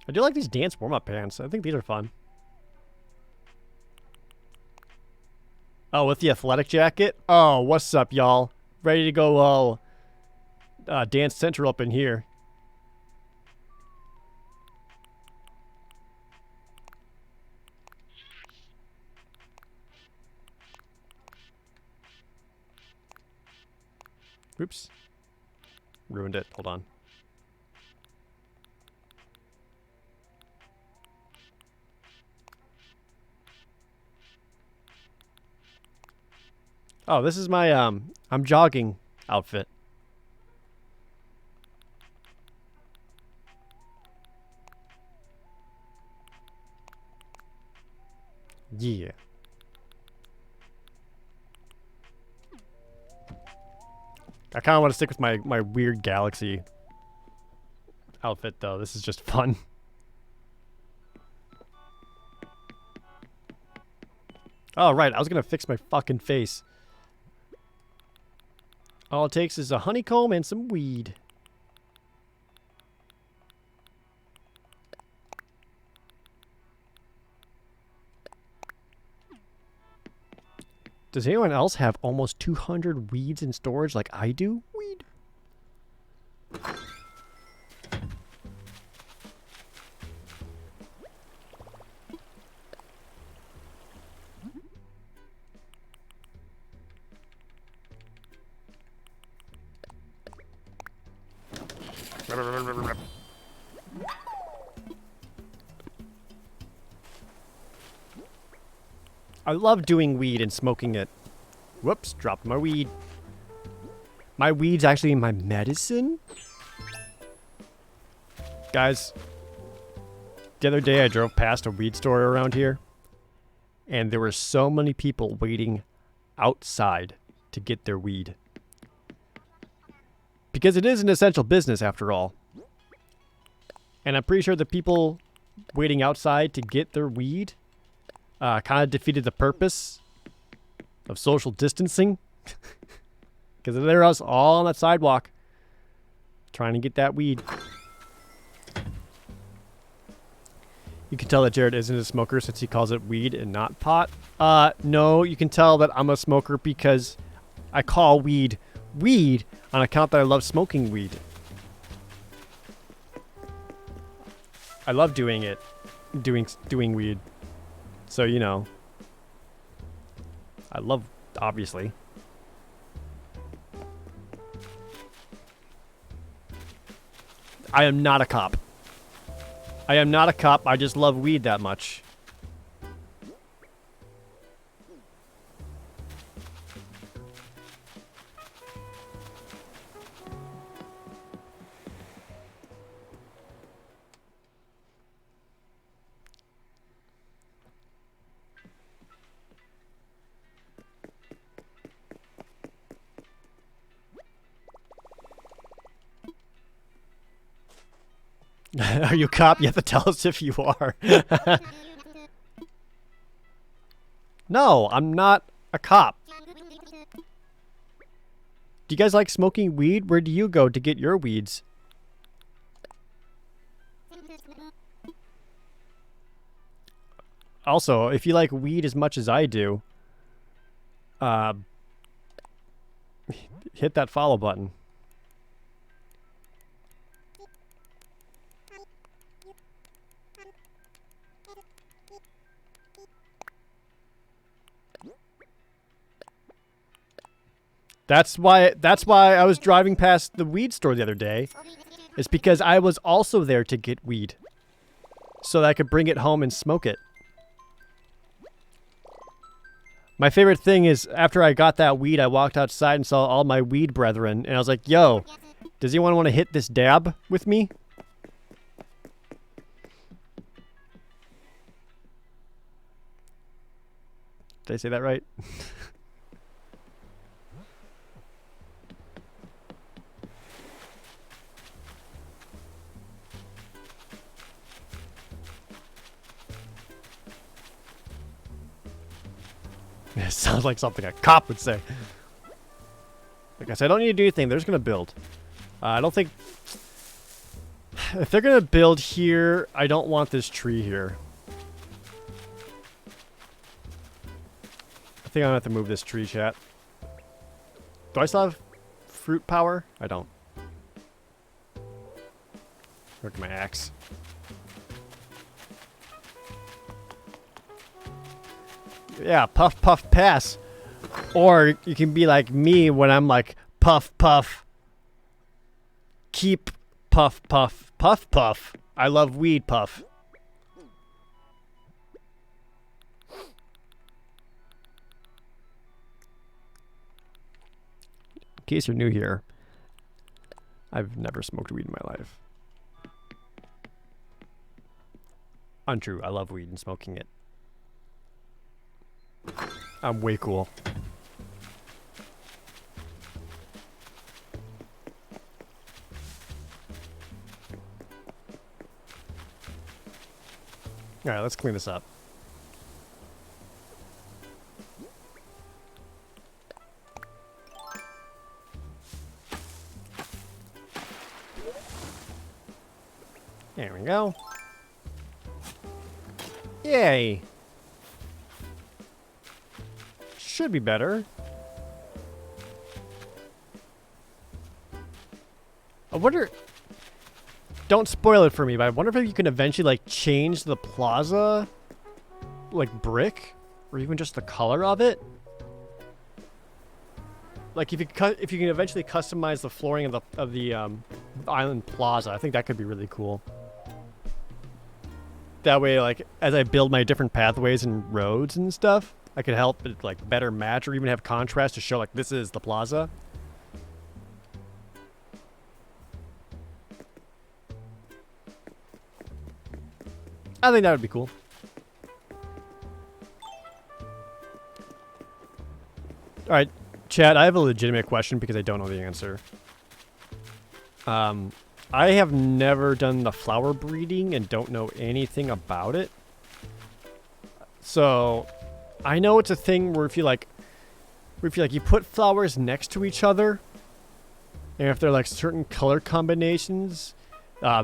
Speaker 2: I do like these dance warm-up pants. I think these are fun. Oh, with the athletic jacket? Oh, what's up, y'all? Ready to go Dance Central up in here. Oops. Ruined it. Hold on. Oh, this is my I'm jogging outfit. Yeah. I kind of want to stick with my weird galaxy outfit, though. This is just fun. Oh, right. I was going to fix my fucking face. All it takes is a honeycomb and some weed. Does anyone else have almost 200 weeds in storage like I do? Weed. I love doing weed and smoking it. Whoops, dropped my weed. My weed's actually my medicine? Guys, the other day I drove past a weed store around here, and there were so many people waiting outside to get their weed. Because it is an essential business after all. And I'm pretty sure the people waiting outside to get their weed kind of defeated the purpose of social distancing. Because they're us all on that sidewalk trying to get that weed. You can tell that Jared isn't a smoker since he calls it weed and not pot. No, you can tell that I'm a smoker because I call weed weed on account that I love smoking weed. I love doing it. Doing weed. So, you know. I love, obviously. I am not a cop. I am not a cop. I just love weed that much. Are you a cop? You have to tell us if you are. No, I'm not a cop. Do you guys like smoking weed? Where do you go to get your weeds? Also, if you like weed as much as I do, hit that follow button. That's why I was driving past the weed store the other day. It's because I was also there to get weed. So that I could bring it home and smoke it. My favorite thing is after I got that weed, I walked outside and saw all my weed brethren. And I was like, yo, does anyone want to hit this dab with me? Did I say that right? It sounds like something a cop would say. Like I said, I don't need to do anything. They're just going to build. I don't think... If they're gonna build here, I don't want this tree here. I think I'm gonna have to move this tree, chat. Do I still have fruit power? I don't. Look at my axe. Yeah, puff, puff, pass. Or you can be like me when I'm like, puff, puff. Keep, puff, puff, puff, puff. I love weed puff. In case you're new here, I've never smoked weed in my life. Untrue, I love weed and smoking it. I'm way cool. Alright, let's clean this up. There we go. Yay! Should be better. I wonder... Don't spoil it for me, but I wonder if you can eventually, like, change the plaza, like, brick, or even just the color of it. Like, if you can eventually customize the flooring of the island plaza, I think that could be really cool. That way, like, as I build my different pathways and roads and stuff, I could help it, like, better match or even have contrast to show, like, this is the plaza. I think that would be cool. Alright, Chad, I have a legitimate question because I don't know the answer. I have never done the flower breeding and don't know anything about it. So, I know it's a thing where if you you put flowers next to each other, and if they're like certain color combinations,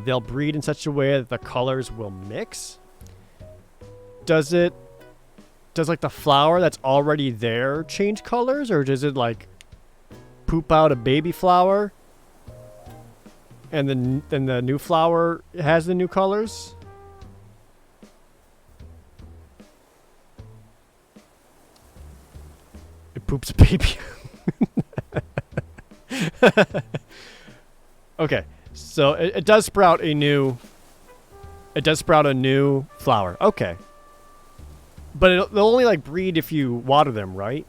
Speaker 2: they'll breed in such a way that the colors will mix. Does like the flower that's already there change colors, or does it like poop out a baby flower and then the new flower has the new colors? It poops a baby. Okay, so it does sprout a new. It does sprout a new flower. Okay, but they'll only like breed if you water them, right?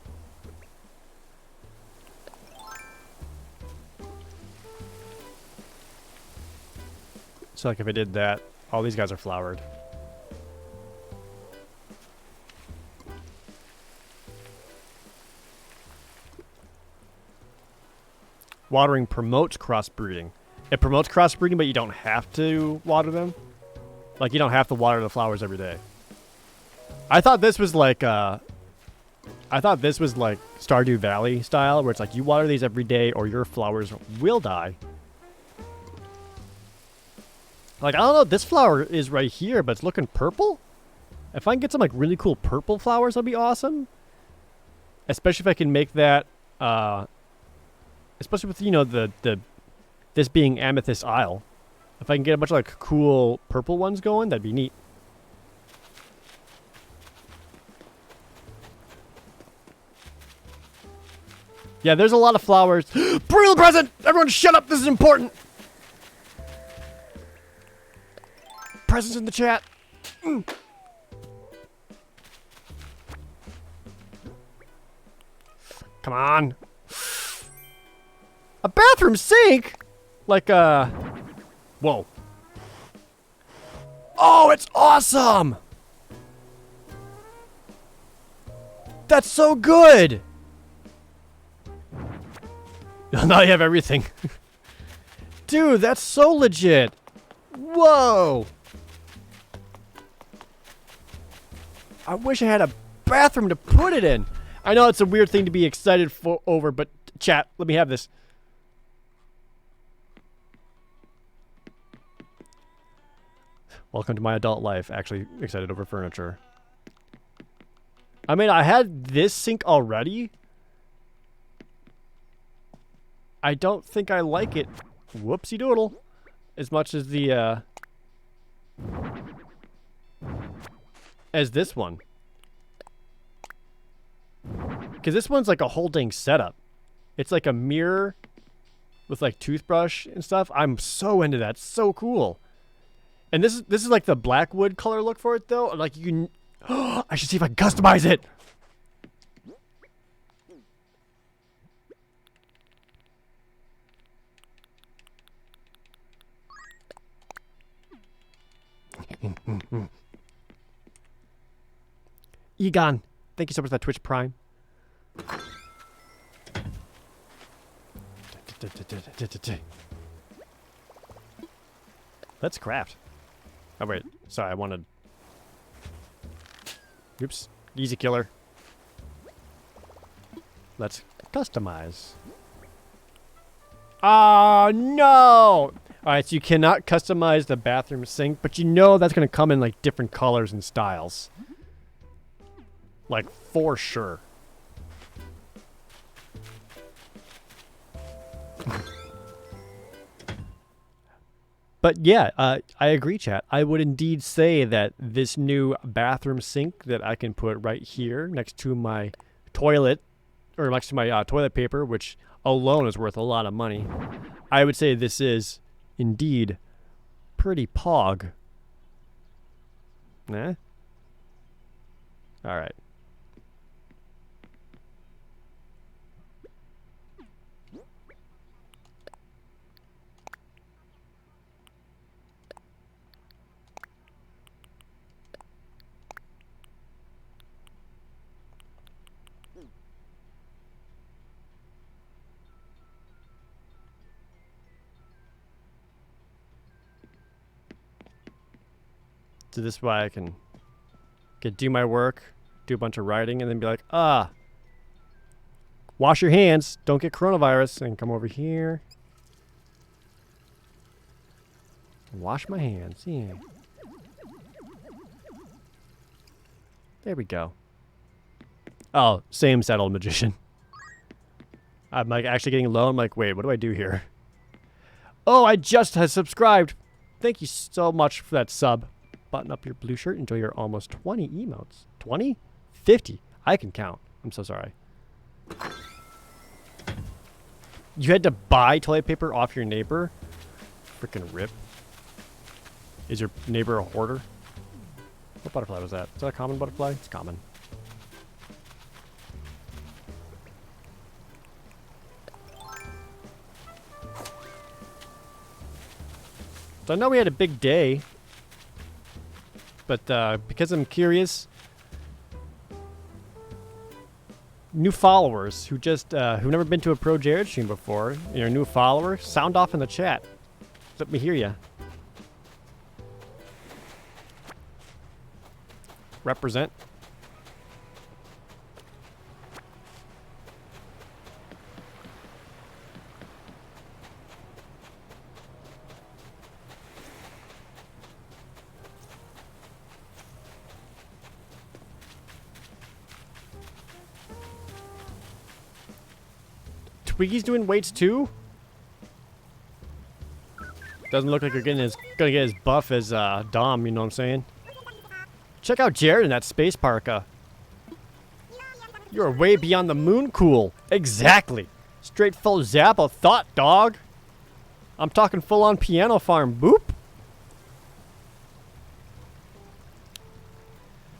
Speaker 2: So like if I did that, all these guys are flowered. Watering promotes crossbreeding. It promotes crossbreeding, but you don't have to water them. Like, you don't have to water the flowers every day. I thought this was like, Stardew Valley style, where it's like, you water these every day or your flowers will die. Like, I don't know, this flower is right here, but it's looking purple? If I can get some, like, really cool purple flowers, that'd be awesome. Especially if I can make that, especially with, you know, this being Amethyst Isle. If I can get a bunch of, like, cool purple ones going, that'd be neat. Yeah, there's a lot of flowers. Burial present! Everyone shut up, this is important! Presents in the chat. Come on. A bathroom sink? Like, whoa. Oh, it's awesome! That's so good! Now you have everything. Dude, that's so legit. Whoa! I wish I had a bathroom to put it in. I know it's a weird thing to be excited over, but chat, let me have this. Welcome to my adult life. Actually excited over furniture. I mean, I had this sink already. I don't think I like it, whoopsie doodle, as much as the, as this one. Because this one's like a whole dang setup. It's like a mirror with like toothbrush and stuff. I'm so into that. It's so cool. And this is like the black wood color look for it though. Like you can, I should see if I can customize it. Egon, thank you so much for that Twitch Prime. Let's craft. Oh wait, sorry, I wanted. Oops, easy killer. Let's customize. Oh no! Alright, so you cannot customize the bathroom sink, but you know that's gonna come in like different colors and styles. Like, for sure. But yeah, I agree, chat. I would indeed say that this new bathroom sink that I can put right here next to my toilet, or next to my toilet paper, which alone is worth a lot of money, I would say this is indeed pretty pog. Nah? Alright. So this is why I can do my work, do a bunch of writing, and then be like, wash your hands, don't get coronavirus, and come over here. Wash my hands, yeah. There we go. Oh, same settled magician. I'm like actually getting low. I'm like, wait, what do I do here? Oh, I just have subscribed. Thank you so much for that sub. Button up your blue shirt. Enjoy your almost 20 emotes. 20? 50. I can count. I'm so sorry. You had to buy toilet paper off your neighbor? Freaking rip. Is your neighbor a hoarder? What butterfly was that? Is that a common butterfly? It's common. So I know we had a big day. But because I'm curious, new followers who just who've never been to a Projared stream before, you're a new follower, sound off in the chat. Let me hear you. Represent. Twiggy's doing weights too? Doesn't look like you're gonna get as buff as Dom, you know what I'm saying? Check out Jared in that space parka. You're way beyond the moon cool. Exactly. Straight full zap of thought, dog. I'm talking full on piano farm. Boop.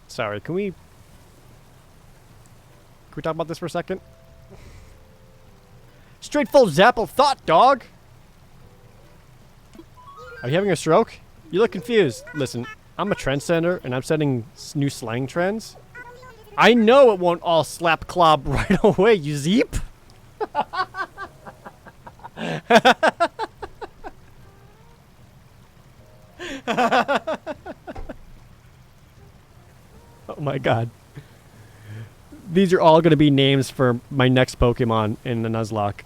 Speaker 2: Sorry, can we talk about this for a second? Straight full Zapple thought, dog! Are you having a stroke? You look confused. Listen, I'm a trendsetter, and I'm setting new slang trends. I know it won't all slap clob right away, you zeep! Oh my god. These are all going to be names for my next Pokemon in the Nuzlocke.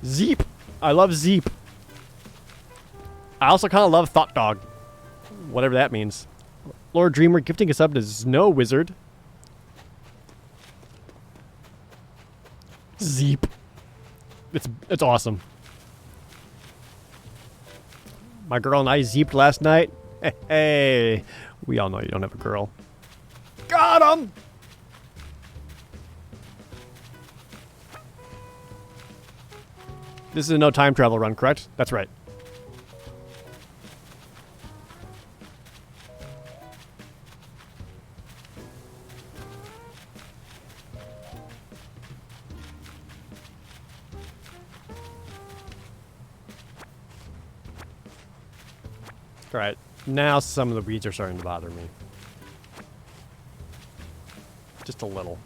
Speaker 2: Zeep! I love Zeep. I also kind of love Thought Dog. Whatever that means. Lord Dreamer gifting us up to Snow Wizard. Zeep. It's awesome. My girl and I zeeped last night. Hey, we all know you don't have a girl. Got him! This is a no time travel run, correct? That's right. Alright, now some of the weeds are starting to bother me. Just a little.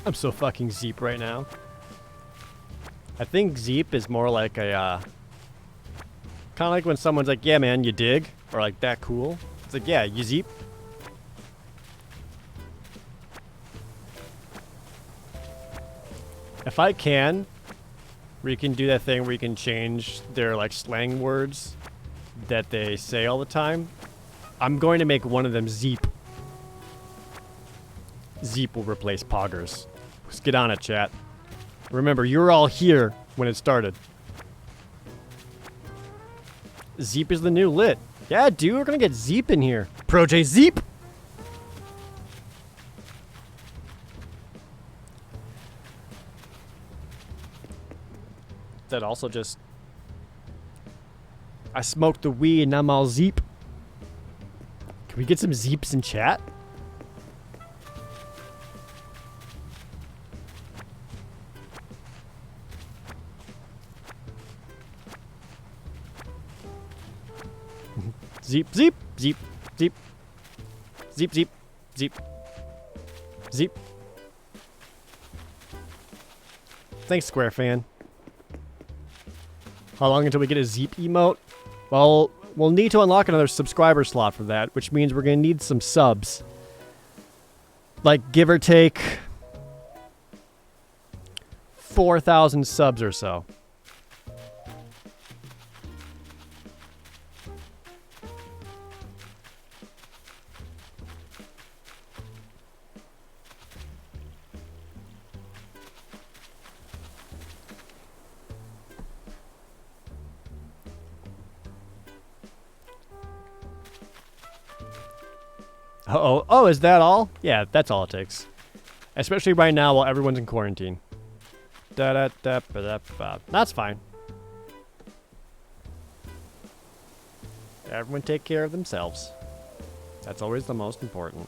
Speaker 2: I'm so fucking Zeep right now. I think Zeep is more like a, kind of like when someone's like, yeah man, you dig? Or like, that cool? It's like, yeah, you Zeep? If I can, we can do that thing where you can change their like slang words that they say all the time. I'm going to make one of them Zeep. Zeep will replace Poggers. Let's get on it, chat. Remember, you're all here when it started. Zeep is the new lit. Yeah, dude, we're gonna get Zeep in here. Projared Zeep! That also just... I smoked the weed and now I'm all Zeep. Can we get some Zeeps in chat? Zeep, Zeep, Zeep, Zeep. Zeep, Zeep, Zeep. Zeep. Thanks, Square Fan. How long until we get a Zeep emote? Well, we'll need to unlock another subscriber slot for that, which means we're going to need some subs. Like, give or take 4,000 subs or so. Uh-oh. Oh, is that all? Yeah, that's all it takes. Especially right now while everyone's in quarantine. Da-da-da-ba-da-ba. That's fine. Everyone take care of themselves. That's always the most important.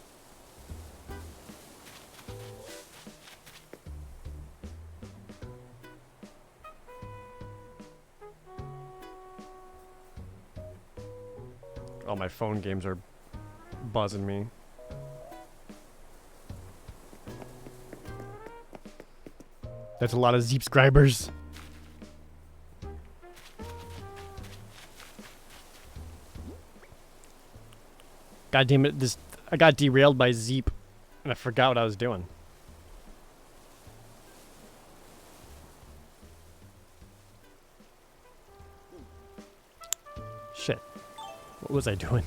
Speaker 2: Oh, my phone games are buzzing me. That's a lot of Zeepscribers. God damn it, I got derailed by Zeep and I forgot what I was doing. Shit. What was I doing?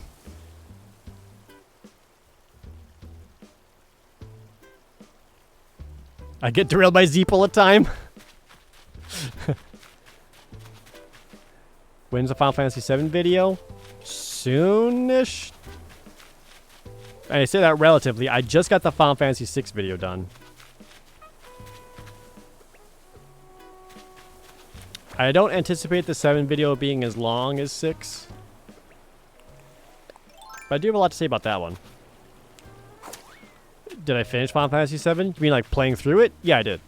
Speaker 2: I get derailed by Zeep all the time. When's the Final Fantasy VII video? Soonish. I say that relatively. I just got the Final Fantasy VI video done. I don't anticipate the 7 video being as long as 6. But I do have a lot to say about that one. Did I finish Final Fantasy VII? You mean like playing through it? Yeah, I did.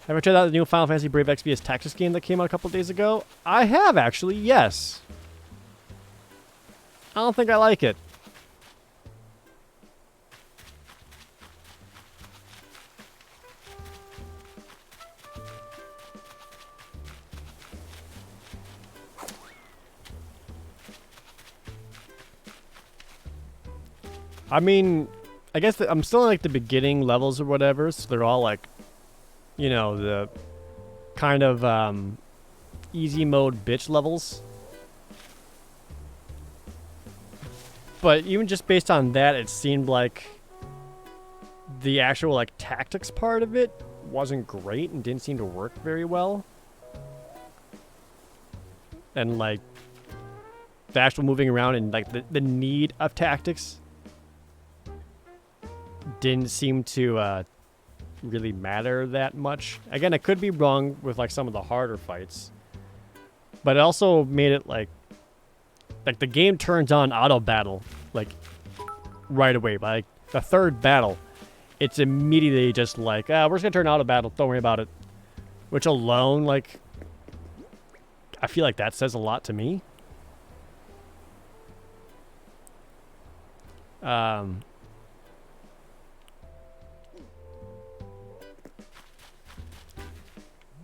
Speaker 2: Have you tried out the new Final Fantasy Brave Exvius Tactics game that came out a couple days ago? I have, actually, yes. I don't think I like it. I mean, I guess I'm still in like the beginning levels or whatever, so they're all like, you know, the kind of easy mode bitch levels. But even just based on that, it seemed like the actual like tactics part of it wasn't great and didn't seem to work very well. And like the actual moving around and like the need of tactics didn't seem to really matter that much. Again, I could be wrong with like some of the harder fights, but it also made it like the game turns on auto battle like right away. By like the third battle, it's immediately just like, we're just gonna turn auto battle, don't worry about it. Which alone, like, I feel like that says a lot to me.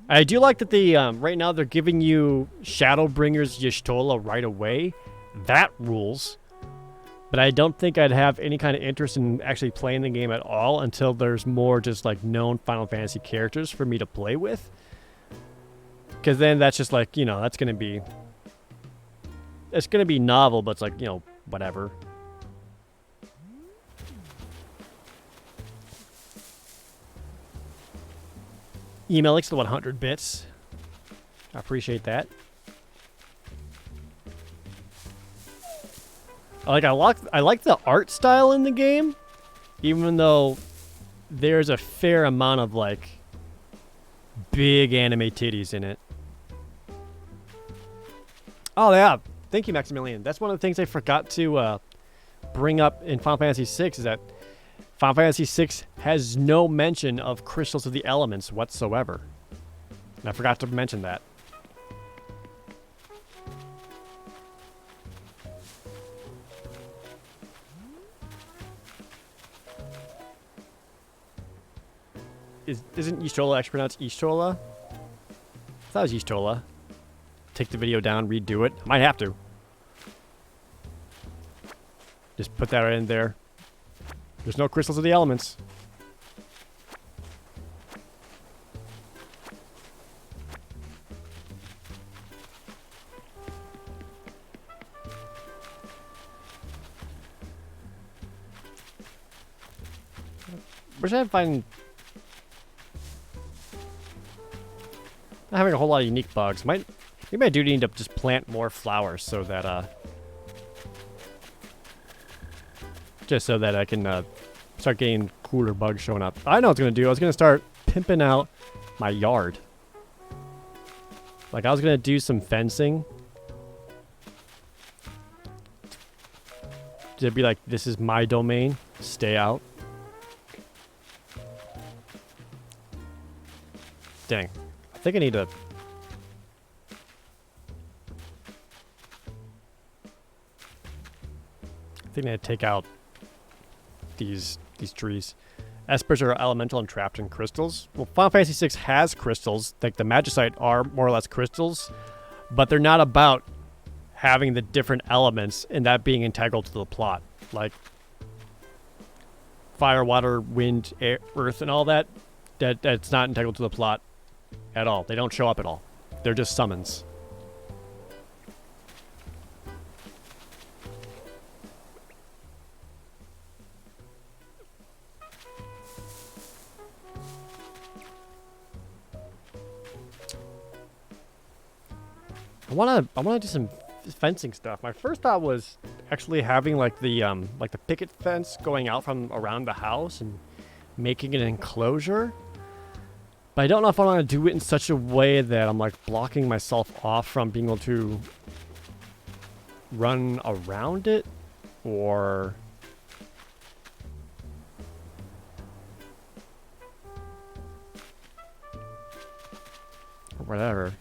Speaker 2: I do like that the right now they're giving you Shadowbringer's Y'shtola right away. That rules. But I don't think I'd have any kind of interest in actually playing the game at all until there's more just like known Final Fantasy characters for me to play with. Because then that's just like, you know, it's going to be novel, but it's like, you know, whatever. Email likes the 100 bits. I appreciate that. I like the art style in the game, even though there's a fair amount of like big anime titties in it. Oh yeah, thank you, Maximilian. That's one of the things I forgot to bring up in Final Fantasy VI is that Final Fantasy VI has no mention of crystals of the elements whatsoever. And I forgot to mention that. Isn't Y'shtola actually pronounced Y'shtola? I thought it was Y'shtola. Take the video down, redo it. I might have to. Just put that right in there. There's no crystals of the elements. Where should I find... Not having a whole lot of unique bugs. Maybe I do need to just plant more flowers so that, just so that I can, start getting cooler bugs showing up. I know what I was going to do. I was going to start pimping out my yard. Like, I was going to do some fencing. To be like, this is my domain. Stay out. Dang. I think I need to... I think I need to take out these trees. Espers are elemental and trapped in crystals. Well, Final Fantasy VI has crystals. Like, the Magicite are more or less crystals. But they're not about having the different elements and that being integral to the plot. Like, fire, water, wind, air, earth, and all that. That's not integral to the plot at all. They don't show up at all. They're just summons. I wanna do some fencing stuff. My first thought was actually having like the picket fence going out from around the house and making an enclosure. But I don't know if I want to do it in such a way that I'm like blocking myself off from being able to run around it or whatever.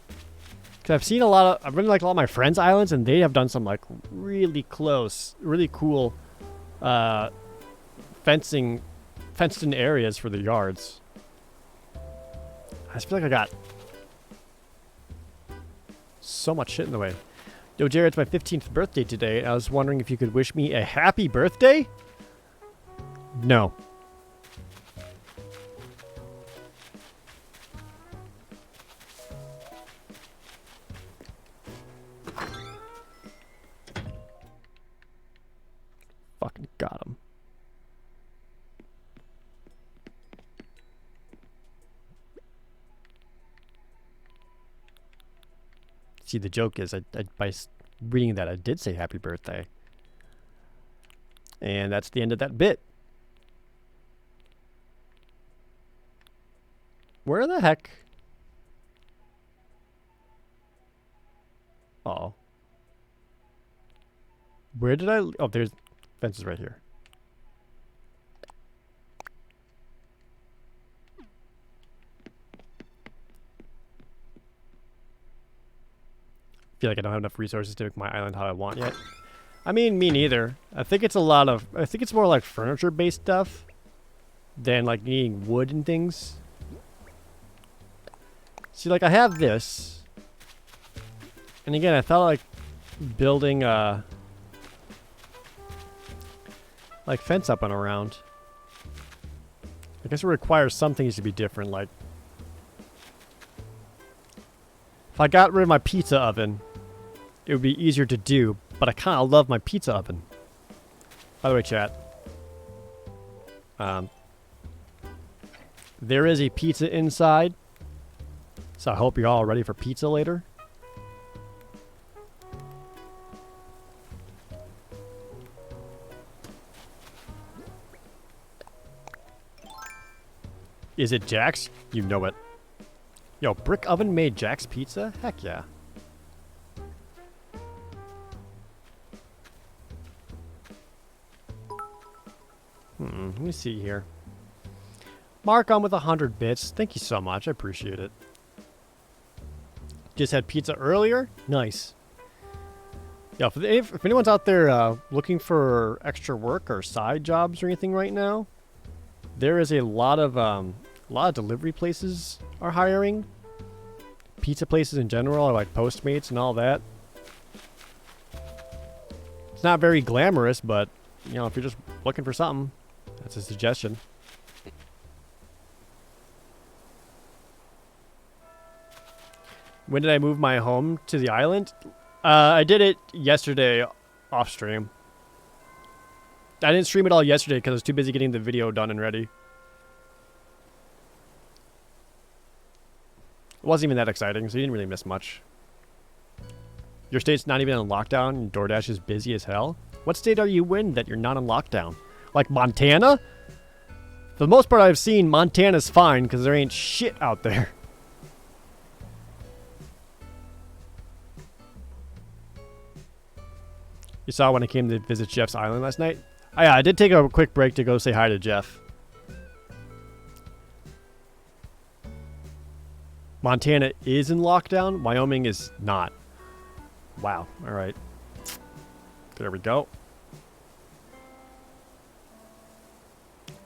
Speaker 2: Because I've seen I've been like a lot of my friends' islands and they have done some like really close, really cool fenced in areas for the yards. I just feel like I got so much shit in the way. Yo, Jared, it's my 15th birthday today. I was wondering if you could wish me a happy birthday? No. Fucking got him. See, the joke is, by reading that, I did say happy birthday. And that's the end of that bit. Where the heck? Uh-oh. Where did I... Oh, there's fences right here. Feel like I don't have enough resources to make my island how I want yet. I mean, me neither. I think it's more like furniture-based stuff than like needing wood and things. See, like I have this. And again, I thought like building like fence up and around. I guess it requires some things to be different, like if I got rid of my pizza oven, it would be easier to do, but I kind of love my pizza oven. By the way, chat, there is a pizza inside, so I hope you're all ready for pizza later. Is it Jack's? You know it. Yo, Brick Oven made Jack's Pizza? Heck yeah. Let me see here. Mark on with 100 bits. Thank you so much. I appreciate it. Just had pizza earlier? Nice. Yeah, if anyone's out there looking for extra work or side jobs or anything right now, there is a lot of delivery places are hiring. Pizza places in general, or like Postmates and all that. It's not very glamorous, but you know, if you're just looking for something, that's a suggestion. When did I move my home to the island? I did it yesterday off stream. I didn't stream it all yesterday because I was too busy getting the video done and ready. It wasn't even that exciting, so you didn't really miss much. Your state's not even in lockdown and DoorDash is busy as hell? What state are you in that you're not in lockdown? Like Montana? For the most part I've seen, Montana's fine because there ain't shit out there. You saw when I came to visit Jeff's island last night? Oh, yeah, I did take a quick break to go say hi to Jeff. Montana is in lockdown. Wyoming is not. Wow. All right. There we go.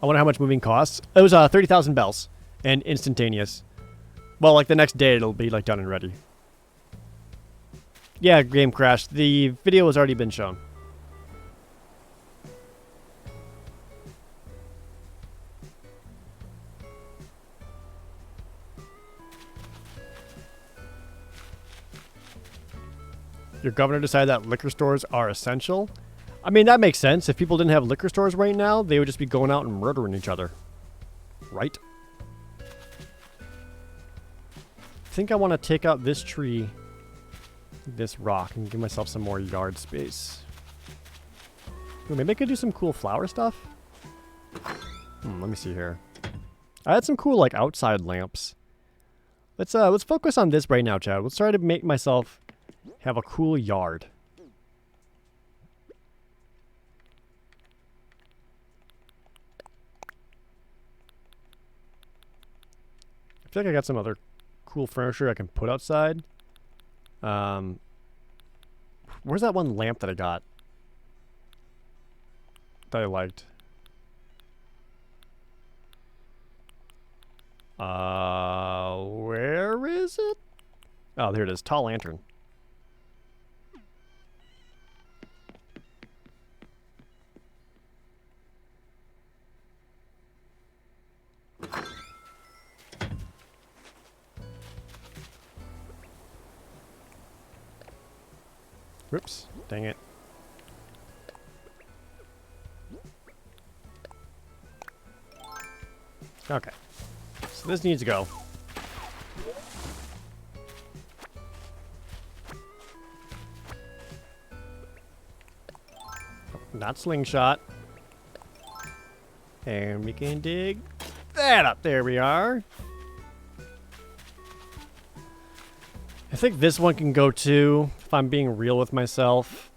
Speaker 2: I wonder how much moving costs. It was 30,000 bells and instantaneous. Well, like the next day it'll be like done and ready. Yeah, game crashed. The video has already been shown. Your governor decided that liquor stores are essential. I mean, that makes sense. If people didn't have liquor stores right now, they would just be going out and murdering each other. Right? I think I want to take out this tree, this rock, and give myself some more yard space. Ooh, maybe I could do some cool flower stuff. Let me see here. I had some cool, like, outside lamps. Let's focus on this right now, Chad. Let's try to make myself have a cool yard. I feel like I got some other cool furniture I can put outside. Where's that one lamp that I got that I liked? Where is it? Oh, there it is. Tall lantern. Whoops. Dang it. Okay. So this needs to go. Not slingshot. And we can dig that up. There we are. I think this one can go too, if I'm being real with myself.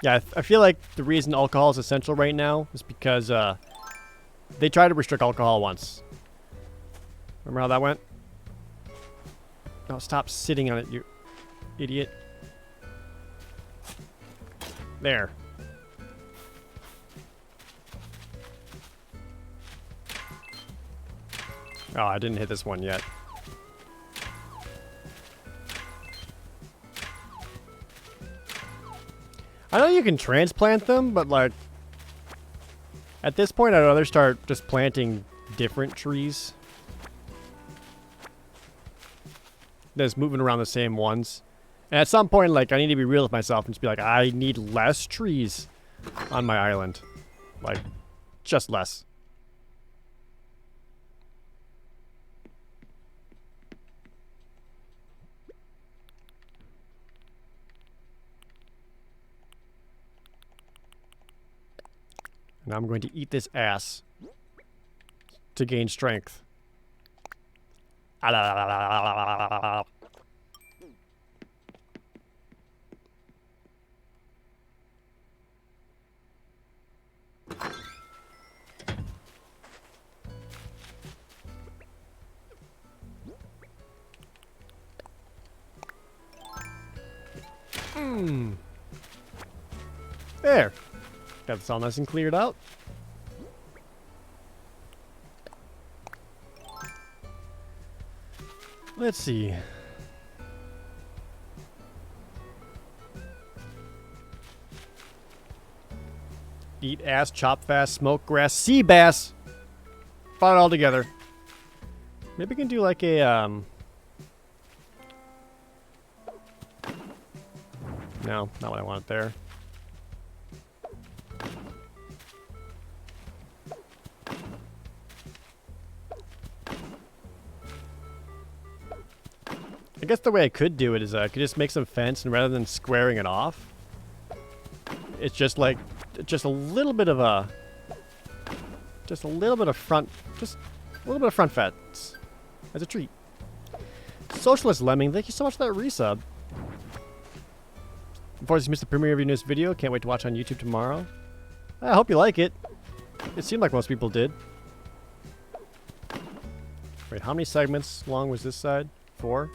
Speaker 2: Yeah, I feel like the reason alcohol is essential right now is because they tried to restrict alcohol once. Remember how that went? No, stop sitting on it, you idiot. There. Oh, I didn't hit this one yet. I know you can transplant them, but like at this point I'd rather start just planting different trees. That's moving around the same ones. And at some point, like, I need to be real with myself and just be like, I need less trees on my island. Like, just less. And I'm going to eat this ass to gain strength. There. Got this all nice and cleared out. Let's see. Eat ass, chop fast, smoke grass, sea bass. Brought it all together. Maybe we can do like a no, not what I want there. I guess the way I could do it is I could just make some fence, and rather than squaring it off, it's just like just a little bit of front fence as a treat. Socialist Lemming, thank you so much for that resub. Before you missed the premiere of your newest video, can't wait to watch on YouTube tomorrow. I hope you like it. It seemed like most people did. Wait, how many segments long was this side? 4?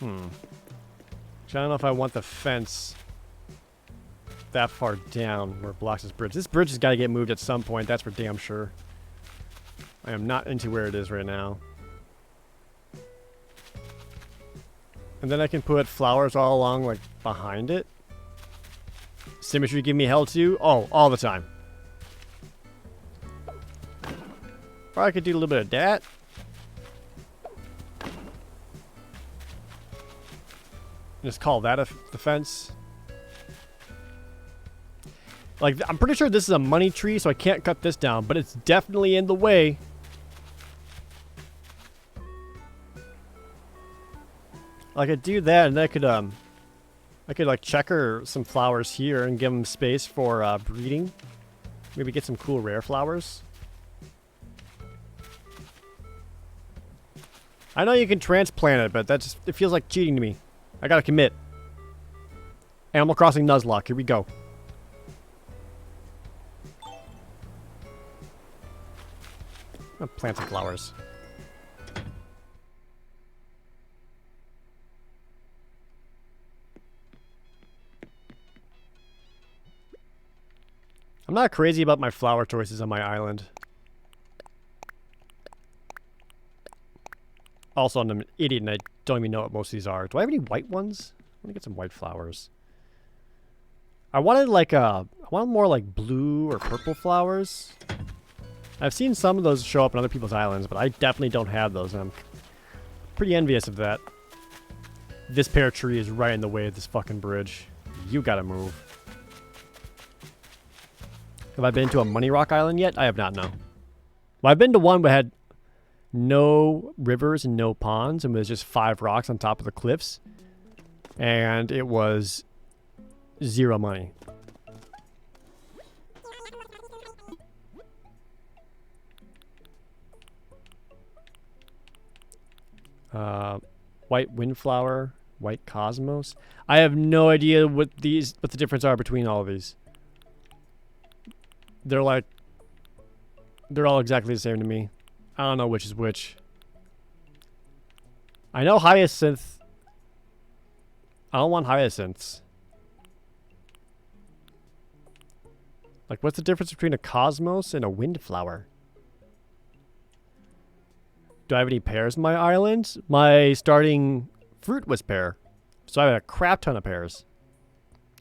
Speaker 2: I don't know if I want the fence that far down where it blocks this bridge. This bridge has got to get moved at some point, that's for damn sure. I am not into where it is right now. And then I can put flowers all along, like, behind it. Symmetry give me hell too? Oh, all the time. Or I could do a little bit of that. Just call that the fence. Like, I'm pretty sure this is a money tree, so I can't cut this down, but it's definitely in the way. I could do that, and then I could like checker some flowers here and give them space for breeding. Maybe get some cool rare flowers. I know you can transplant it, but it feels like cheating to me. I gotta commit. Animal Crossing Nuzlocke, here we go. I'm gonna plant some flowers. I'm not crazy about my flower choices on my island. Also, I'm an idiot and I don't even know what most of these are. Do I have any white ones? Let me get some white flowers. I wanted like I wanted more like blue or purple flowers. I've seen some of those show up on other people's islands, but I definitely don't have those, and I'm pretty envious of that. This pear tree is right in the way of this fucking bridge. You gotta move. Have I been to a Money Rock Island yet? I have not, no. Well, I've been to one that had no rivers and no ponds, and was just 5 rocks on top of the cliffs. And it was 0 money. White windflower, white cosmos. I have no idea what the difference are between all of these. They're all exactly the same to me. I don't know which is which. I know hyacinth. I don't want hyacinths. Like, what's the difference between a cosmos and a windflower? Do I have any pears in my island? My starting fruit was pear. So I have a crap ton of pears.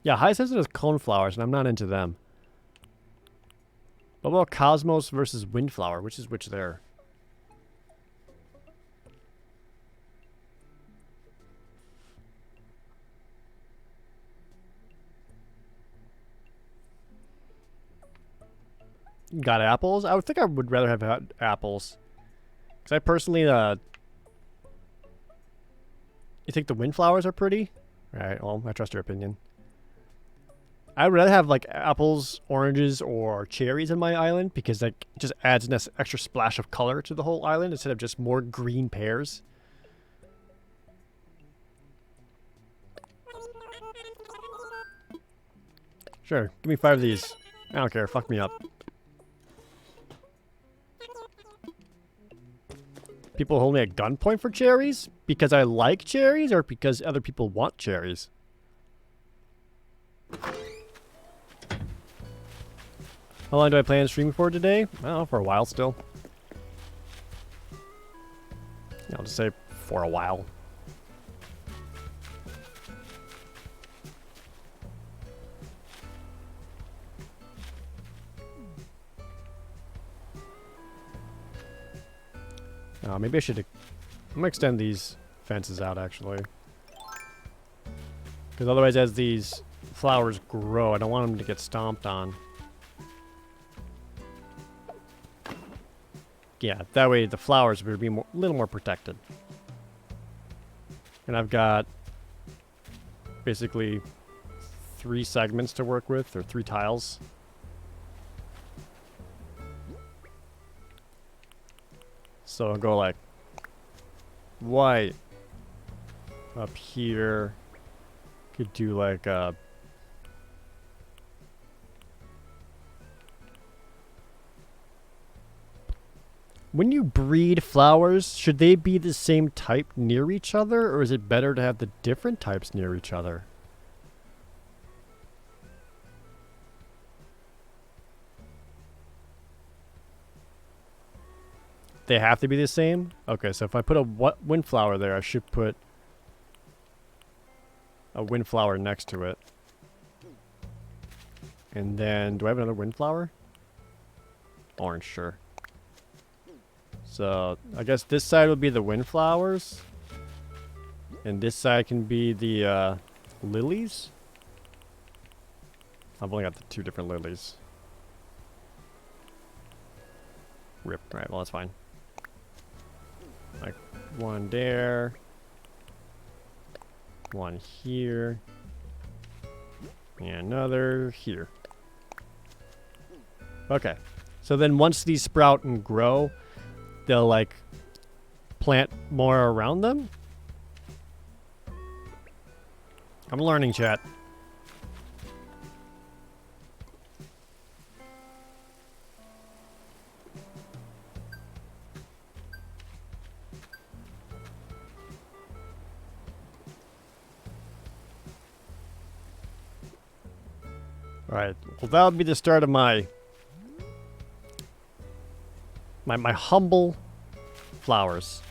Speaker 2: Yeah, hyacinths are coneflowers, and I'm not into them. What about cosmos versus windflower? Which is which there? Got apples? I would think I would rather have had apples. Because I personally, you think the windflowers are pretty? Right, well, I trust your opinion. I would rather have, like, apples, oranges, or cherries in my island, because that just adds an extra splash of color to the whole island, instead of just more green pears. Sure, give me 5 of these. I don't care, fuck me up. People hold me at gunpoint for cherries? Because I like cherries, or because other people want cherries? How long do I plan streaming for today? Well, for a while still. I'll just say for a while. Maybe I should... I'm going to extend these fences out, actually. Because otherwise, as these flowers grow, I don't want them to get stomped on. Yeah, that way the flowers would be a little more protected. And I've got basically 3 segments to work with, or 3 tiles. So I'll go like white up here. Could do like a when you breed flowers, should they be the same type near each other, or is it better to have the different types near each other? They have to be the same? Okay, so if I put a windflower there, I should put a windflower next to it. And then, do I have another windflower? Orange, sure. So, I guess this side would be the windflowers. And this side can be the lilies. I've only got the 2 different lilies. Rip. Alright, well, that's fine. Like, 1 there. 1 here. And another here. Okay. So then once these sprout and grow, they'll, like, plant more around them? I'm learning, chat. Alright, well that would be the start of my humble flowers.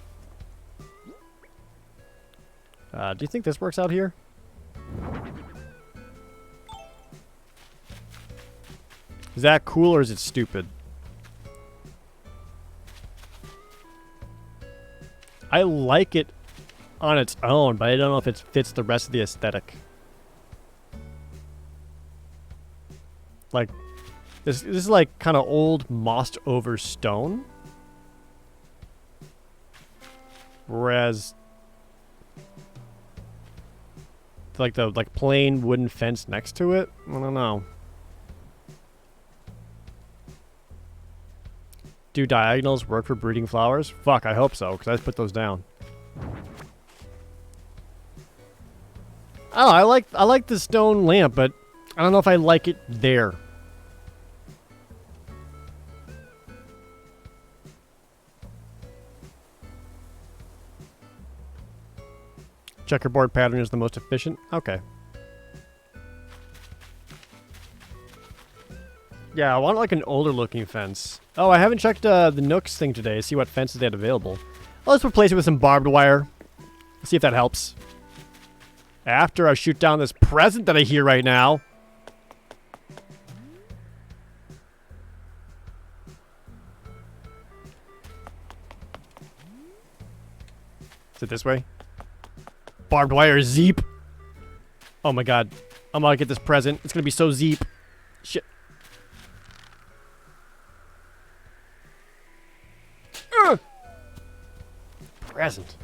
Speaker 2: Do you think this works out here? Is that cool or is it stupid? I like it on its own, but I don't know if it fits the rest of the aesthetic. Like, this is like kind of old mossed over stone. Whereas like the plain wooden fence next to it, I don't know. Do diagonals work for breeding flowers? Fuck, I hope so, because I just put those down. Oh, I like the stone lamp, but I don't know if I like it there. Checkerboard pattern is the most efficient? Okay. Yeah, I want like an older looking fence. Oh, I haven't checked the Nooks thing today. See what fences they had available. Well, let's replace it with some barbed wire. See if that helps. After I shoot down this present that I hear right now. Is it this way? Barbed wire Zeep. Oh my god. I'm gonna get this present. It's gonna be so Zeep. Shit. Present.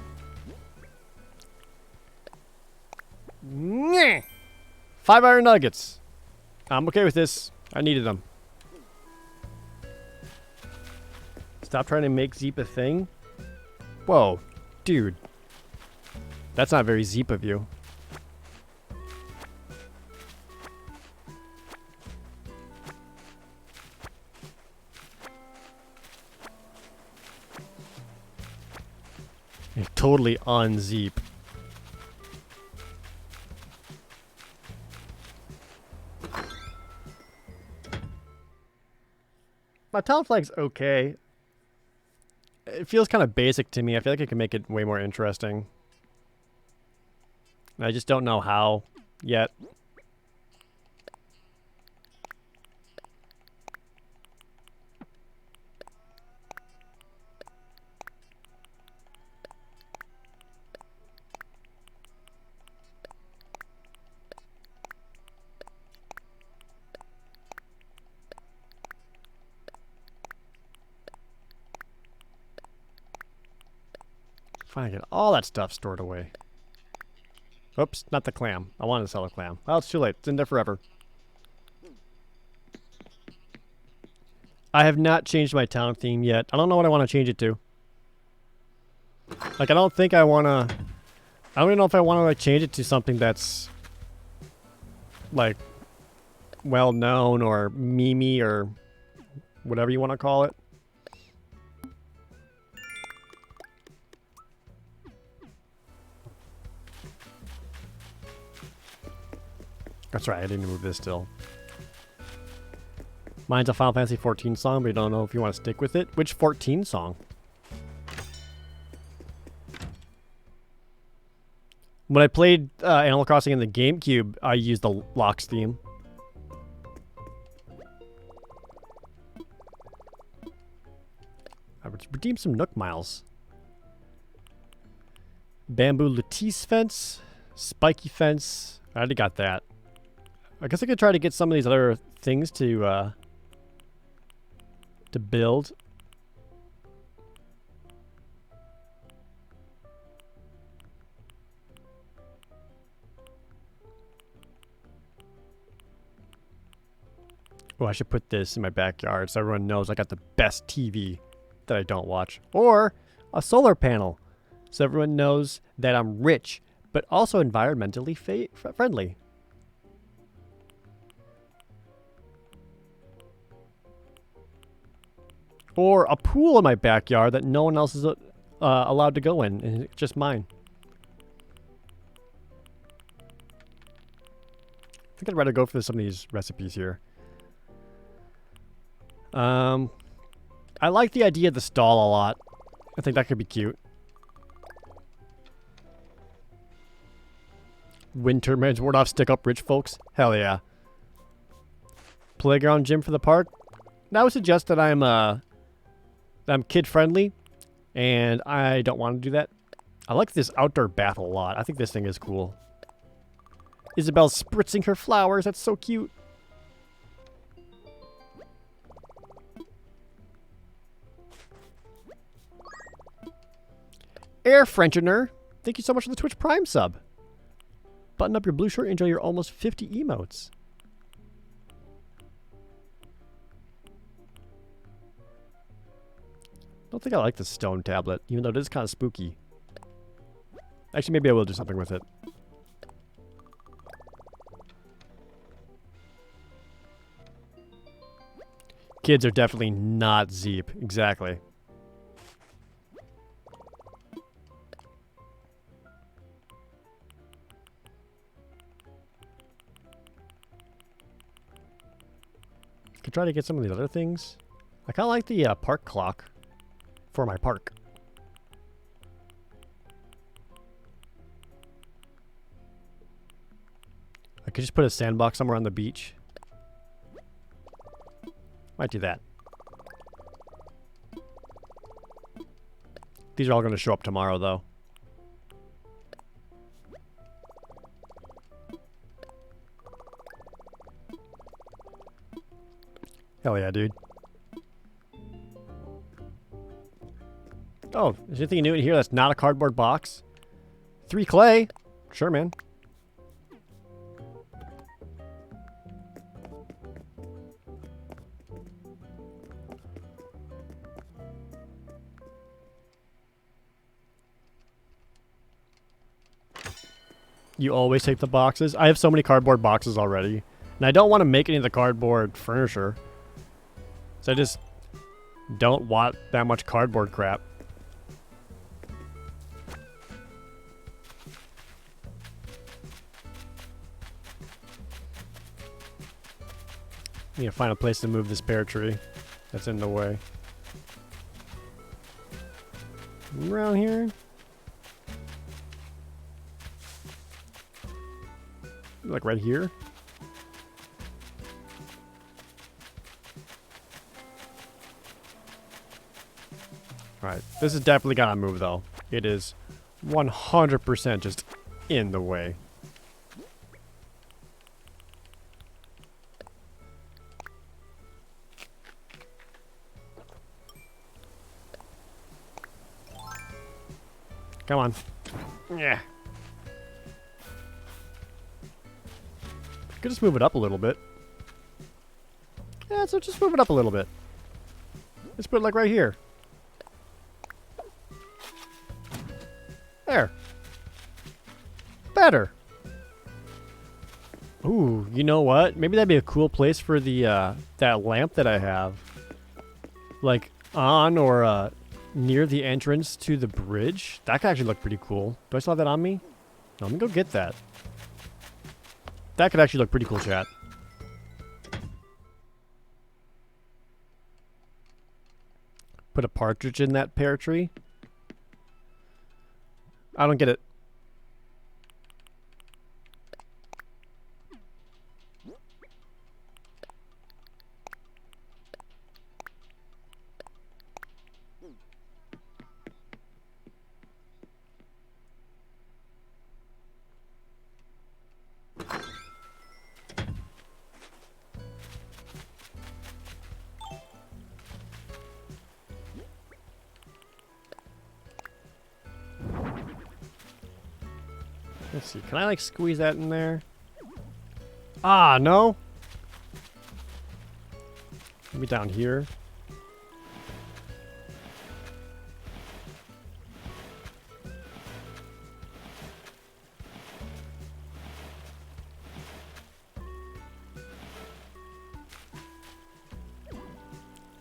Speaker 2: 5 iron nuggets. I'm okay with this. I needed them. Stop trying to make Zeep a thing. Whoa, dude. That's not very Zeep of you. You're totally on Zeep. My town flag's okay. It feels kind of basic to me. I feel like I can make it way more interesting. I just don't know how yet. Trying to get all that stuff stored away. Oops, not the clam. I wanted to sell a clam. Well, it's too late. It's in there forever. I have not changed my town theme yet. I don't know what I want to change it to. Like, I don't think I want to... I don't even know if I want to, like, change it to something that's... like, well-known or memey or whatever you want to call it. That's right, I didn't move this still. Mine's a Final Fantasy 14 song, but I don't know if you want to stick with it. Which 14 song? When I played Animal Crossing in the GameCube, I used the Locks theme. I would redeem some Nook Miles. Bamboo lattice fence. Spiky fence. I already got that. I guess I could try to get some of these other things to build. Oh, I should put this in my backyard so everyone knows I got the best TV that I don't watch. Or a solar panel so everyone knows that I'm rich, but also environmentally friendly. Or a pool in my backyard that no one else is allowed to go in, and it's just mine. I think I'd rather go for some of these recipes here. I like the idea of the stall a lot. I think that could be cute. Wind turbines ward off stick up rich folks? Hell yeah. playground gym for the park. And I would suggest that I'm kid friendly, and I don't want to do that. I like this outdoor bath a lot. I think this thing is cool. Isabel's spritzing her flowers. That's so cute. Air Frenchener, thank you so much for the Twitch Prime sub. Button up your blue shirt, enjoy your almost 50 emotes. I don't think I like the stone tablet, even though it is kind of spooky. Actually, maybe I will do something with it. Kids are definitely not Zeep. Exactly. Could try to get some of the other things. I kind of like the park clock for my park. I could just put a sandbox somewhere on the beach. Might do that. These are all going to show up tomorrow, though. Hell yeah, dude. Oh, is there anything new in here that's not a cardboard box? 3 clay. Sure, man. You always take the boxes? I have so many cardboard boxes already. And I don't want to make any of the cardboard furniture. So I just don't want that much cardboard crap. Need to find a place to move this pear tree that's in the way. Around here. Like right here. Alright, this has definitely got to move though. It is 100% just in the way. Come on. Yeah. Could just move it up a little bit. Yeah, so just move it up a little bit. Let's put it like right here. There. Better. Ooh, you know what? Maybe that'd be a cool place for the that lamp that I have. Like on or near the entrance to the bridge. That could actually look pretty cool. Do I still have that on me? No, let me go get that. That could actually look pretty cool, chat. Put a partridge in that pear tree. I don't get it. Let's see. Can I like squeeze that in there? Ah, no. Maybe down here.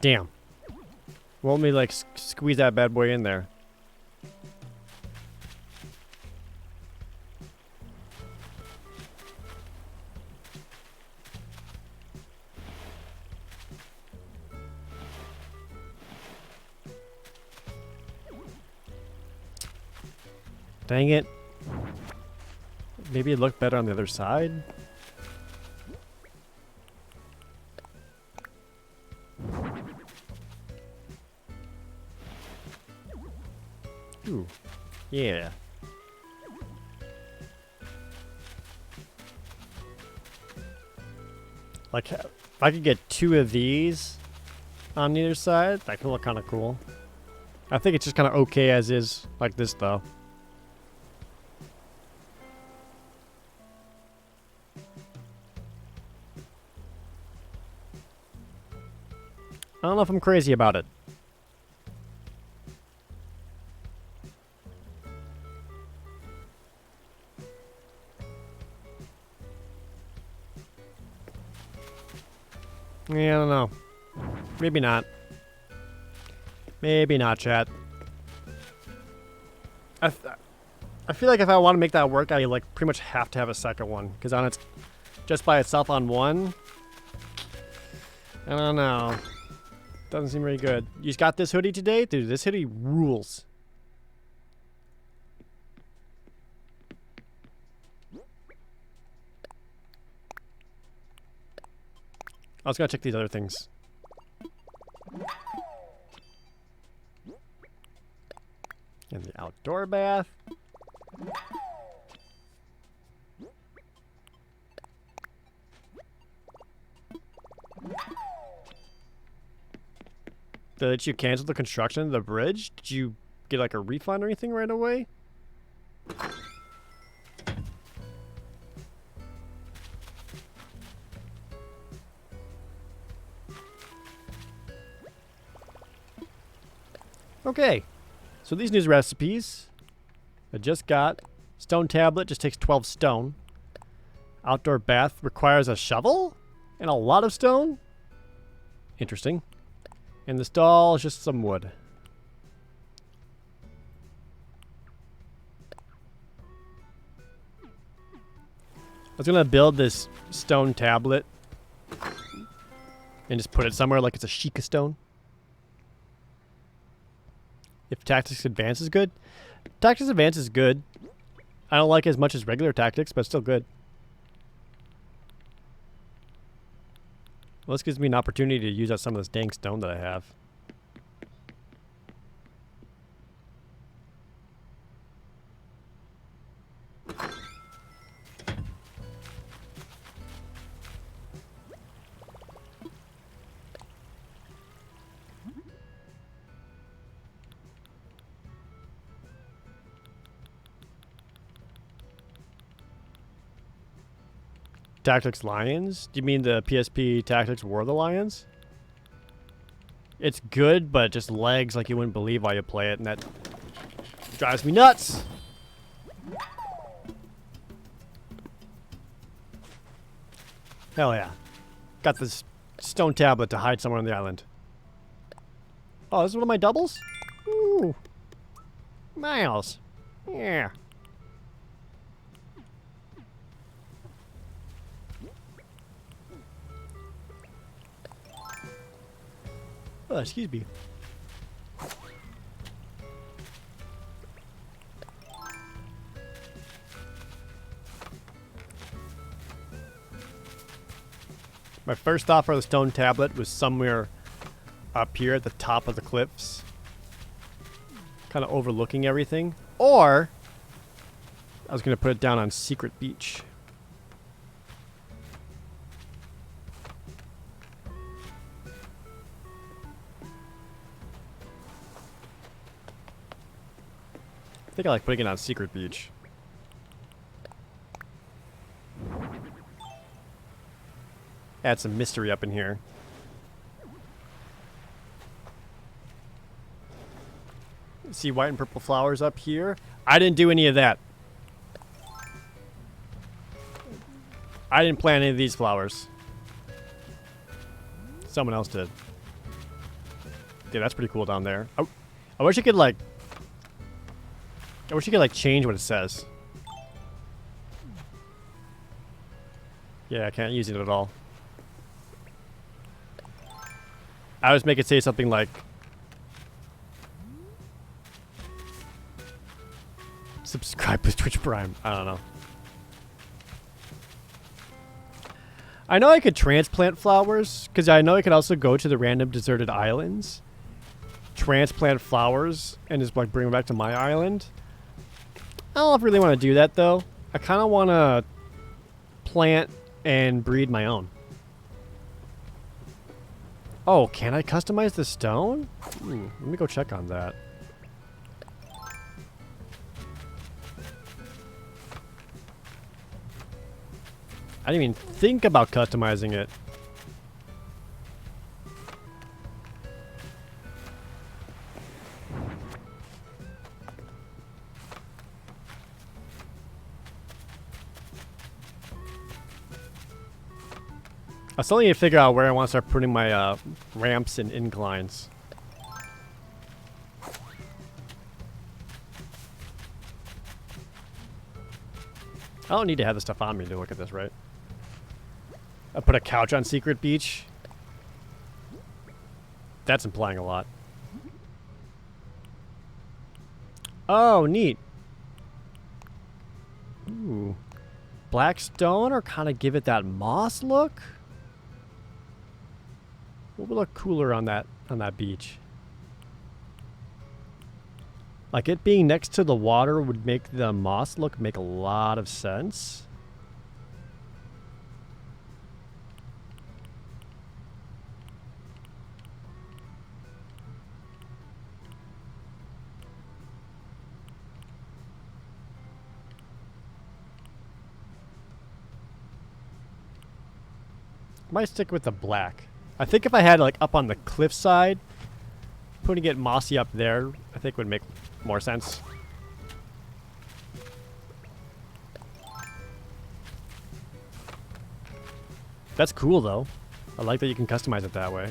Speaker 2: Damn. Won't me like squeeze that bad boy in there? Dang it. Maybe it looked better on the other side. Yeah. Like, if I could get 2 of these on either side, that could look kind of cool. I think it's just kind of okay as is, like this, though. I don't know if I'm crazy about it. Yeah, I don't know. Maybe not. Maybe not, chat. I feel like if I want to make that work, I like pretty much have to have a second one. Because on its just by itself on one, I don't know. Doesn't seem very good. You just got this hoodie today? Dude, this hoodie rules. I was gonna check these other things. And the outdoor bath. Did you cancel the construction of the bridge? Did you get like a refund or anything right away? Okay, so these new recipes I just got. Stone tablet just takes 12 stone. Outdoor bath requires a shovel and a lot of stone. Interesting. And the stall is just some wood. I was gonna build this stone tablet and just put it somewhere like it's a Sheikah stone. If Tactics Advance is good. Tactics Advance is good. I don't like it as much as regular Tactics, but it's still good. Well, this gives me an opportunity to use up some of this dang stone that I have. Tactics Lions? Do you mean the PSP Tactics War of the Lions? It's good, but it just lags like you wouldn't believe while you play it, and that drives me nuts! Hell yeah. Got this stone tablet to hide somewhere on the island. Oh, this is one of my doubles? Ooh. Miles. Yeah. Oh, excuse me. My first thought for the stone tablet was somewhere up here at the top of the cliffs. Kind of overlooking everything. Or I was going to put it down on Secret Beach. I think I like putting it on Secret Beach. Add some mystery up in here. See white and purple flowers up here? I didn't do any of that. I didn't plant any of these flowers. Someone else did. Yeah, that's pretty cool down there. I wish you could like... I wish you could like change what it says. Yeah, I can't use it at all. I just make it say something like subscribe to Twitch Prime. I don't know. I know I could transplant flowers because I know I could also go to the random deserted islands, transplant flowers and just like bring them back to my island. I don't really want to do that though. I kind of want to plant and breed my own. Oh, can I customize the stone? Let me go check on that. I didn't even think about customizing it. I still need to figure out where I want to start putting my ramps and inclines. I don't need to have this stuff on me to look at this, right? I put a couch on Secret Beach. That's implying a lot. Oh, neat. Ooh. Black stone or kind of give it that moss look? What would look cooler on that beach? Like it being next to the water would make the moss look make a lot of sense. Might stick with the black. I think if I had like up on the cliffside, putting it mossy up there, I think would make more sense. That's cool though. I like that you can customize it that way.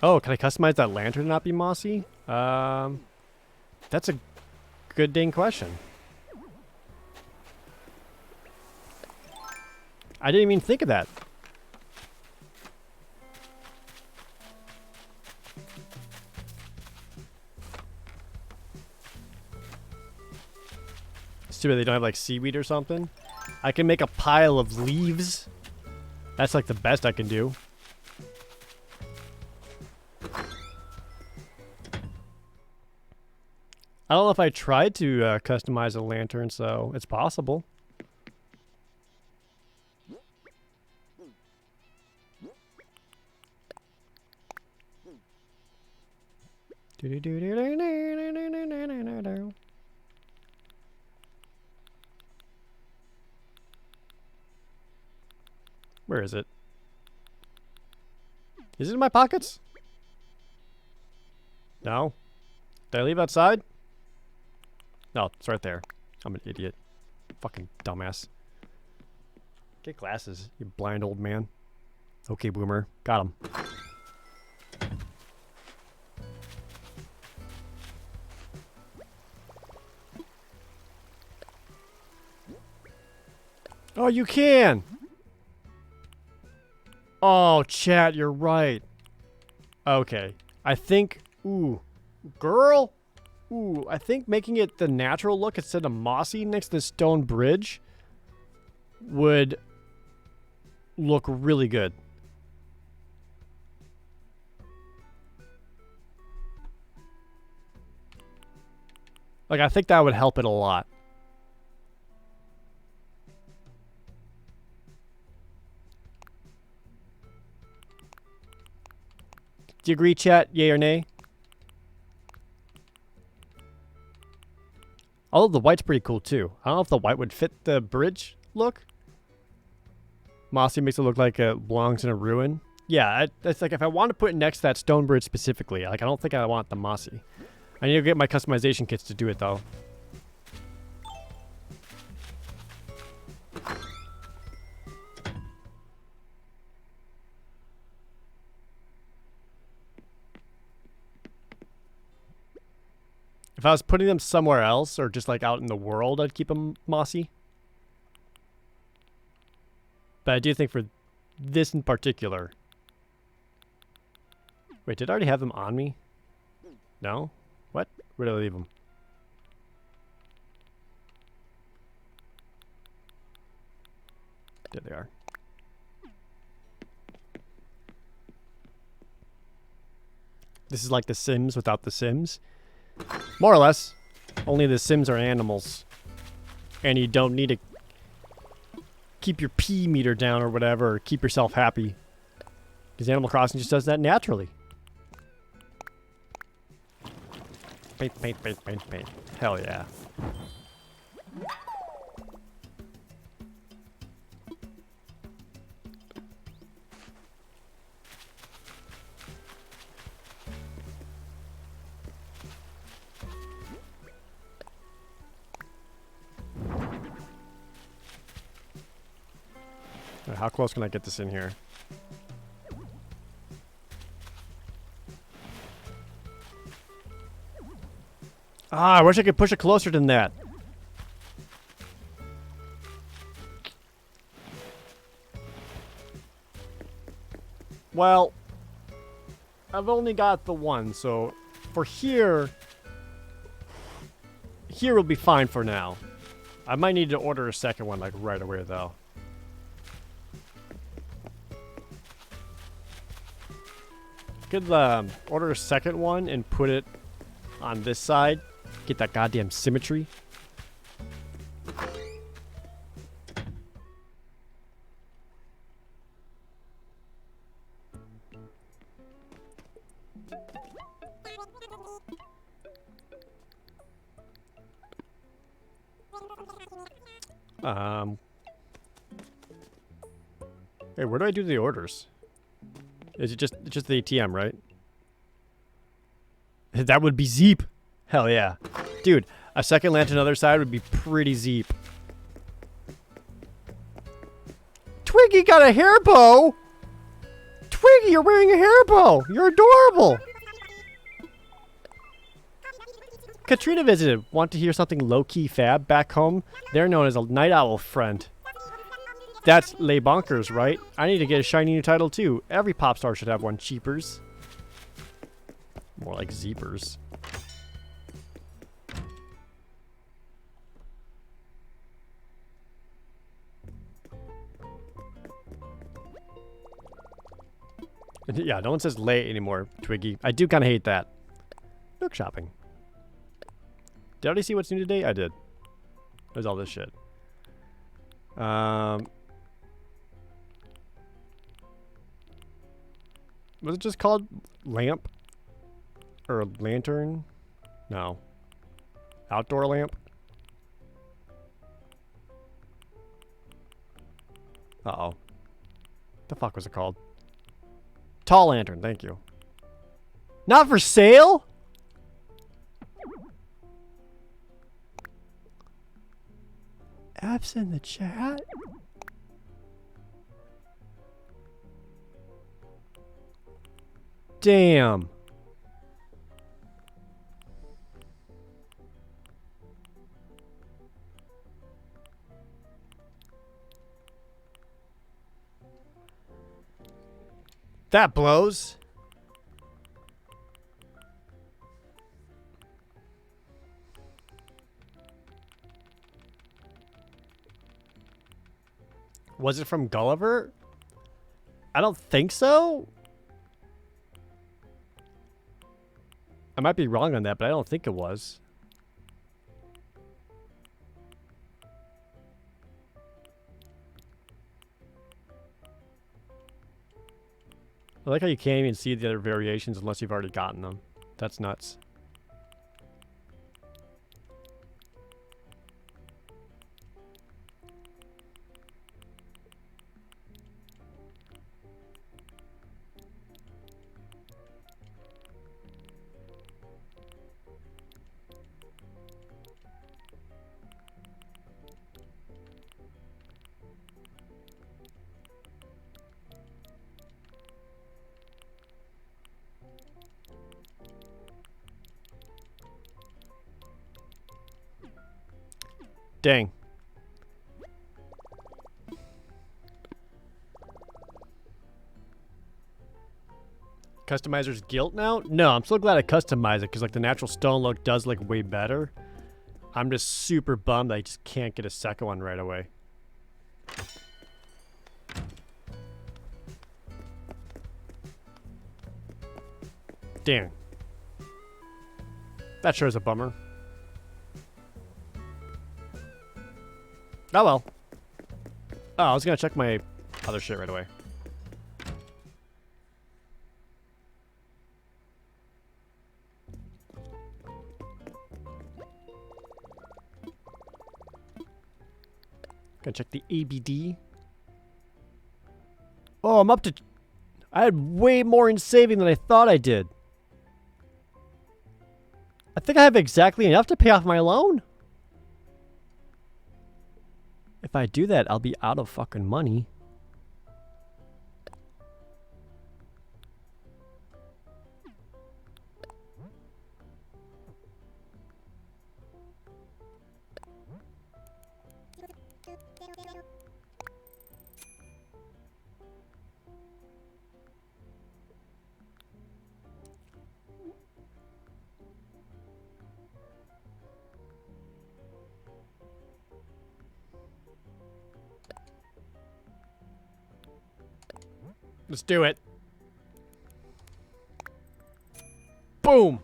Speaker 2: Oh, can I customize that lantern to not be mossy? That's a good dang question. I didn't even think of that. It's too bad they don't have like seaweed or something. I can make a pile of leaves. That's like the best I can do. I don't know if I tried to customize a lantern, so it's possible. Where is it? Is it in my pockets? No. Did I leave outside? No, it's right there. I'm an idiot. Fucking dumbass. Get glasses, you blind old man. Okay, boomer. Got him. Oh, you can! Oh, chat, you're right. Okay. I think... Ooh. Girl? Ooh, I think making it the natural look instead of mossy next to the stone bridge would look really good. Like, I think that would help it a lot. Do you agree, chat? Yay or nay? Although the white's pretty cool too. I don't know if the white would fit the bridge look. Mossy makes it look like it belongs in a ruin. Yeah, it's like if I want to put it next to that stone bridge specifically, like I don't think I want the mossy. I need to get my customization kits to do it though. If I was putting them somewhere else or just like out in the world, I'd keep them mossy. But I do think for this in particular... Wait, did I already have them on me? No? What? Where did I leave them? There they are. This is like The Sims without the Sims. More or less. Only the Sims are animals. And you don't need to keep your pee meter down or whatever, or keep yourself happy. Because Animal Crossing just does that naturally. Paint, paint, paint, paint, paint. Hell yeah. Alright, how close can I get this in here? Ah, I wish I could push it closer than that. Well, I've only got the one, so for here will be fine for now. I might need to order a second one like right away though. Could order a second one and put it on this side. Get that goddamn symmetry. Hey, where do I do the orders? Is it just the ATM, right? That would be Zeep. Hell yeah. Dude, a second lantern on the other side would be pretty Zeep. Twiggy got a hair bow! Twiggy, you're wearing a hair bow! You're adorable! Katrina visited. Want to hear something low-key fab back home? They're known as a night owl friend. That's lay bonkers, right? I need to get a shiny new title too. Every pop star should have one. Cheapers. More like Zeepers. Yeah, no one says lay anymore, Twiggy. I do kind of hate that. Nook shopping. Did I already see what's new today? I did. There's all this shit. Was it just called lamp? Or lantern? No. Outdoor lamp? Uh-oh. The fuck was it called? Tall lantern, thank you. Not for sale? Apps in the chat? Damn. That blows. Was it from Gulliver? I don't think so. I might be wrong on that, but I don't think it was. I like how you can't even see the other variations unless you've already gotten them. That's nuts. Dang. Customizer's guilt now? No, I'm so glad I customized it because like the natural stone look does like way better. I'm just super bummed I just can't get a second one right away. Damn. That sure is a bummer. Oh well. Oh, I was gonna check my other shit right away. Gonna check the ABD. Oh, I'm up to... I had way more in saving than I thought I did. I think I have exactly enough to pay off my loan. If I do that, I'll be out of fucking money. Let's do it. Boom.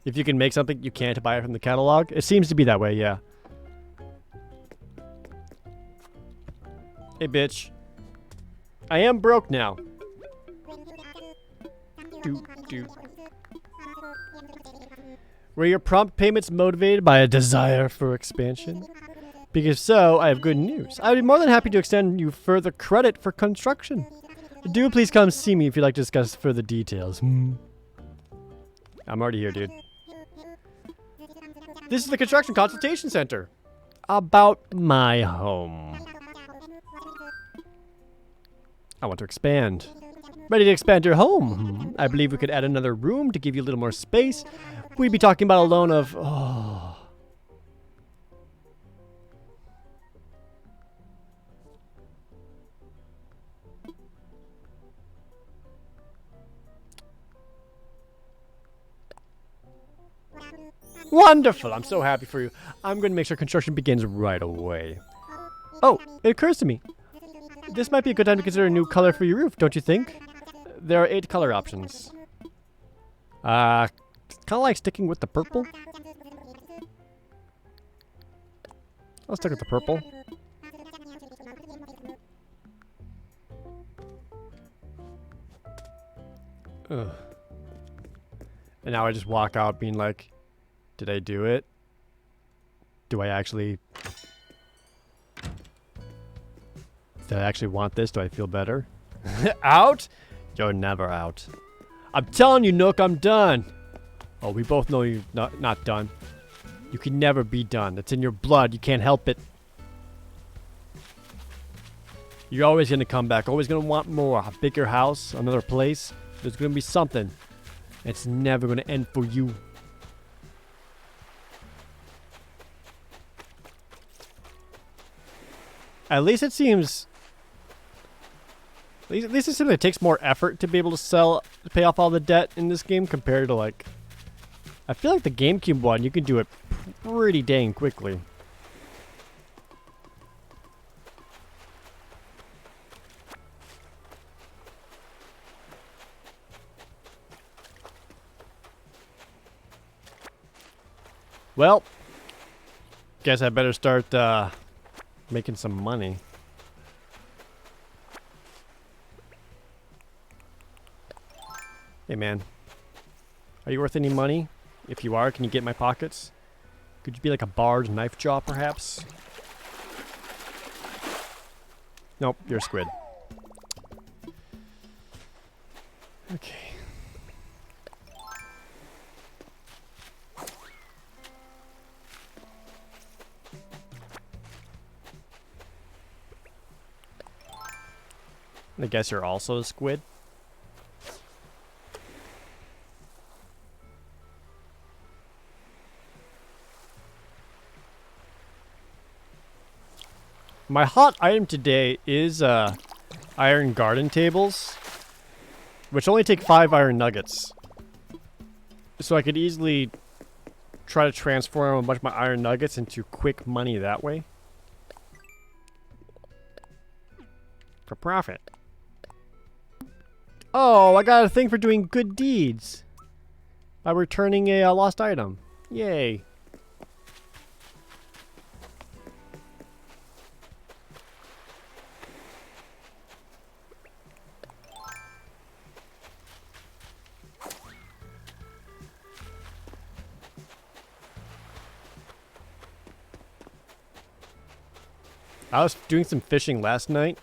Speaker 2: If you can make something, you can't buy it from the catalog. It seems to be that way, yeah. Hey, bitch. I am broke now. Were your prompt payments motivated by a desire for expansion? Because so, I have good news. I would be more than happy to extend you further credit for construction. Do please come see me if you'd like to discuss further details. I'm already here, dude. This is the Construction Consultation Center. About my home. I want to expand. Ready to expand your home? I believe we could add another room to give you a little more space. We'd be talking about a loan of... Oh. Wonderful! I'm so happy for you. I'm going to make sure construction begins right away. Oh, it occurs to me. This might be a good time to consider a new color for your roof, don't you think? There are 8 color options. Kind of like sticking with the purple. I'll stick with the purple. Ugh. And now I just walk out being like, did I do it? Do I actually... Do I actually want this? Do I feel better? Out? You're never out. I'm telling you, Nook, I'm done. Oh, we both know you're not done. You can never be done. It's in your blood. You can't help it. You're always going to come back. Always going to want more. A bigger house. Another place. There's going to be something. It's never going to end for you. At least it seems... At least it seems like it takes more effort to be able to pay off all the debt in this game compared to like... I feel like the GameCube one, you can do it pretty dang quickly. Well, guess I better start making some money. Hey man, are you worth any money? If you are, can you get in my pockets? Could you be like a barred knife jaw perhaps? Nope, you're a squid. Okay. I guess you're also a squid. My hot item today is iron garden tables, which only take 5 iron nuggets. So I could easily try to transform a bunch of my iron nuggets into quick money that way. For profit. Oh, I got a thing for doing good deeds. By returning a lost item. Yay. I was doing some fishing last night,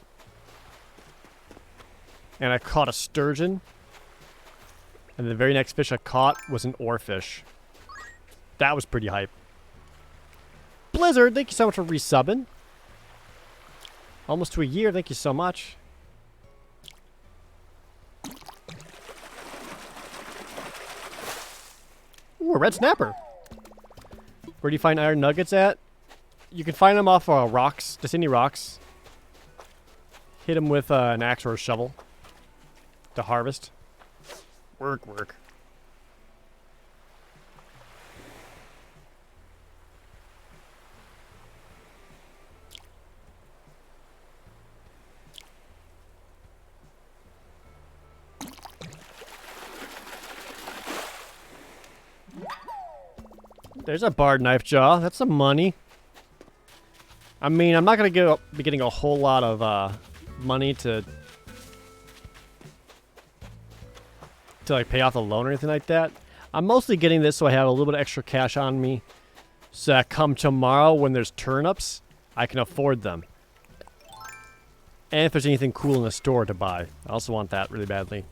Speaker 2: and I caught a sturgeon, and the very next fish I caught was an oarfish. That was pretty hype. Blizzard, thank you so much for resubbing. Almost to a year, thank you so much. Ooh, a red snapper. Where do you find iron nuggets at? You can find them off rocks, just any rocks. Hit them with an axe or a shovel to harvest. Work, work. There's a barred knife jaw. That's some money. I mean, I'm not going to be getting a whole lot of money to like pay off the loan or anything like that. I'm mostly getting this so I have a little bit of extra cash on me, so that come tomorrow when there's turnips, I can afford them. And if there's anything cool in the store to buy. I also want that really badly.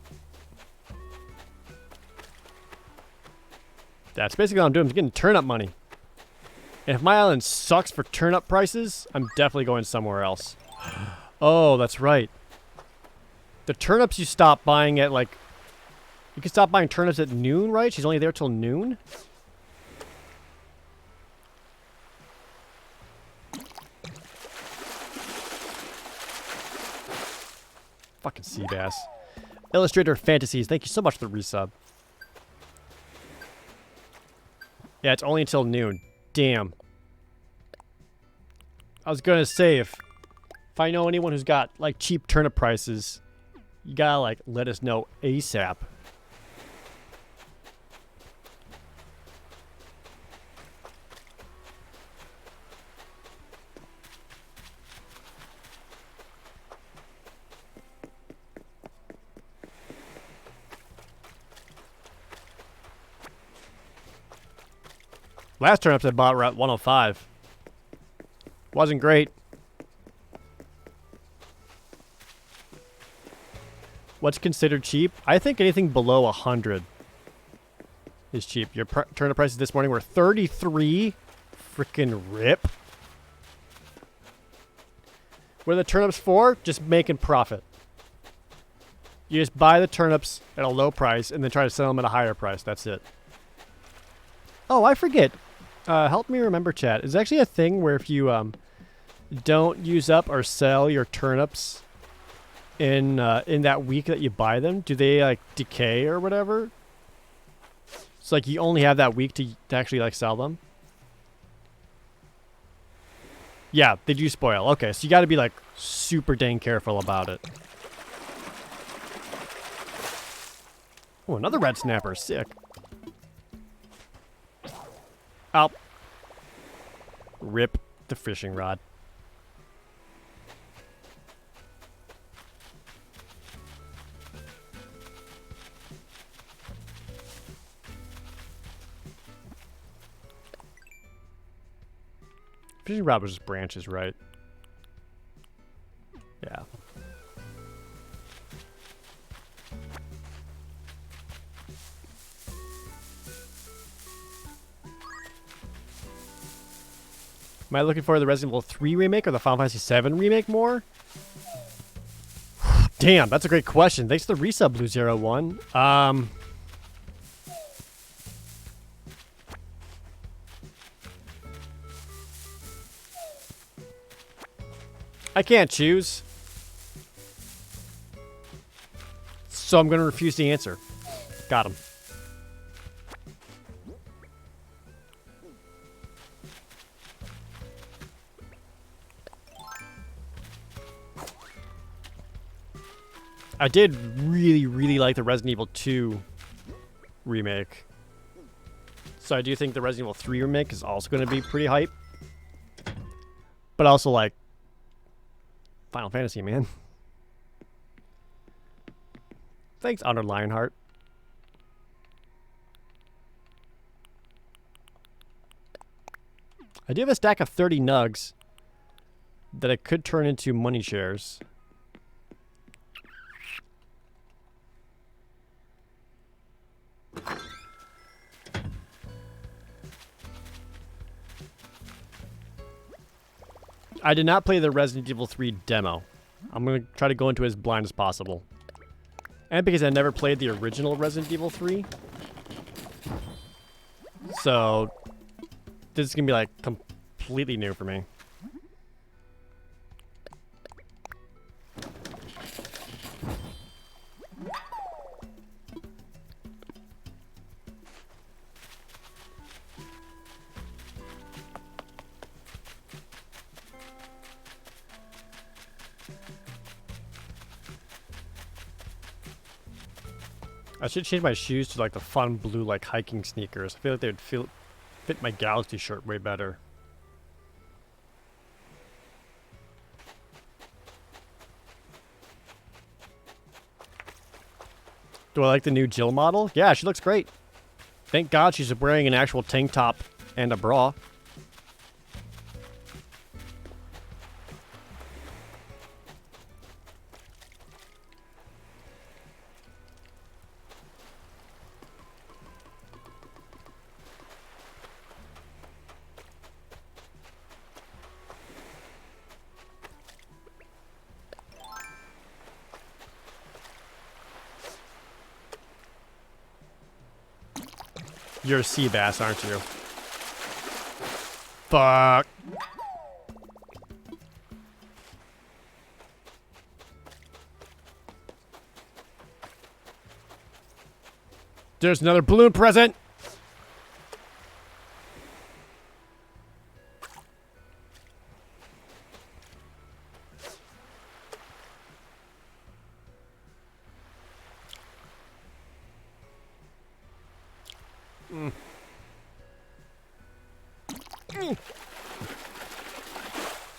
Speaker 2: That's basically what I'm doing. I'm getting turnip money. And if my island sucks for turnip prices, I'm definitely going somewhere else. Oh, that's right. The turnips you stop buying at, like... You can stop buying turnips at noon, right? She's only there till noon? Fucking sea bass. Illustrator Fantasies, thank you so much for the resub. Yeah, it's only until noon. Damn. I was gonna say, if I know anyone who's got, like, cheap turnip prices, you gotta, like, let us know ASAP. Last turnips I bought were at 105. Wasn't great. What's considered cheap? I think anything below 100 is cheap. Your turnip prices this morning were 33. Freaking rip. What are the turnips for? Just making profit. You just buy the turnips at a low price and then try to sell them at a higher price. That's it. Oh, I forget. Help me remember, chat. Is actually a thing where if you don't use up or sell your turnips in that week that you buy them, do they like decay or whatever? It's like you only have that week to actually like sell them. Yeah, they do spoil. Okay, so you got to be like super dang careful about it. Oh, another red snapper. Sick. Ow. Rip the fishing rod. Fishing rod was just branches, right? Yeah. Am I looking for the Resident Evil 3 remake or the Final Fantasy 7 remake more? Damn, that's a great question. Thanks for the resub, Blue01. I can't choose. So I'm going to refuse the answer. Got him. I did really, really like the Resident Evil 2 remake. So I do think the Resident Evil 3 remake is also going to be pretty hype. But also, like, Final Fantasy, man. Thanks, Honor Lionheart. I do have a stack of 30 nugs that I could turn into money shares. I did not play the Resident Evil 3 demo. I'm going to try to go into it as blind as possible. And because I never played the original Resident Evil 3. So, this is going to be like completely new for me. I should change my shoes to like the fun blue like hiking sneakers. I feel like they would fit my Galaxy shirt way better. Do I like the new Jill model? Yeah, she looks great. Thank God she's wearing an actual tank top and a bra. You're a sea bass, aren't you? Fuck. There's another balloon present.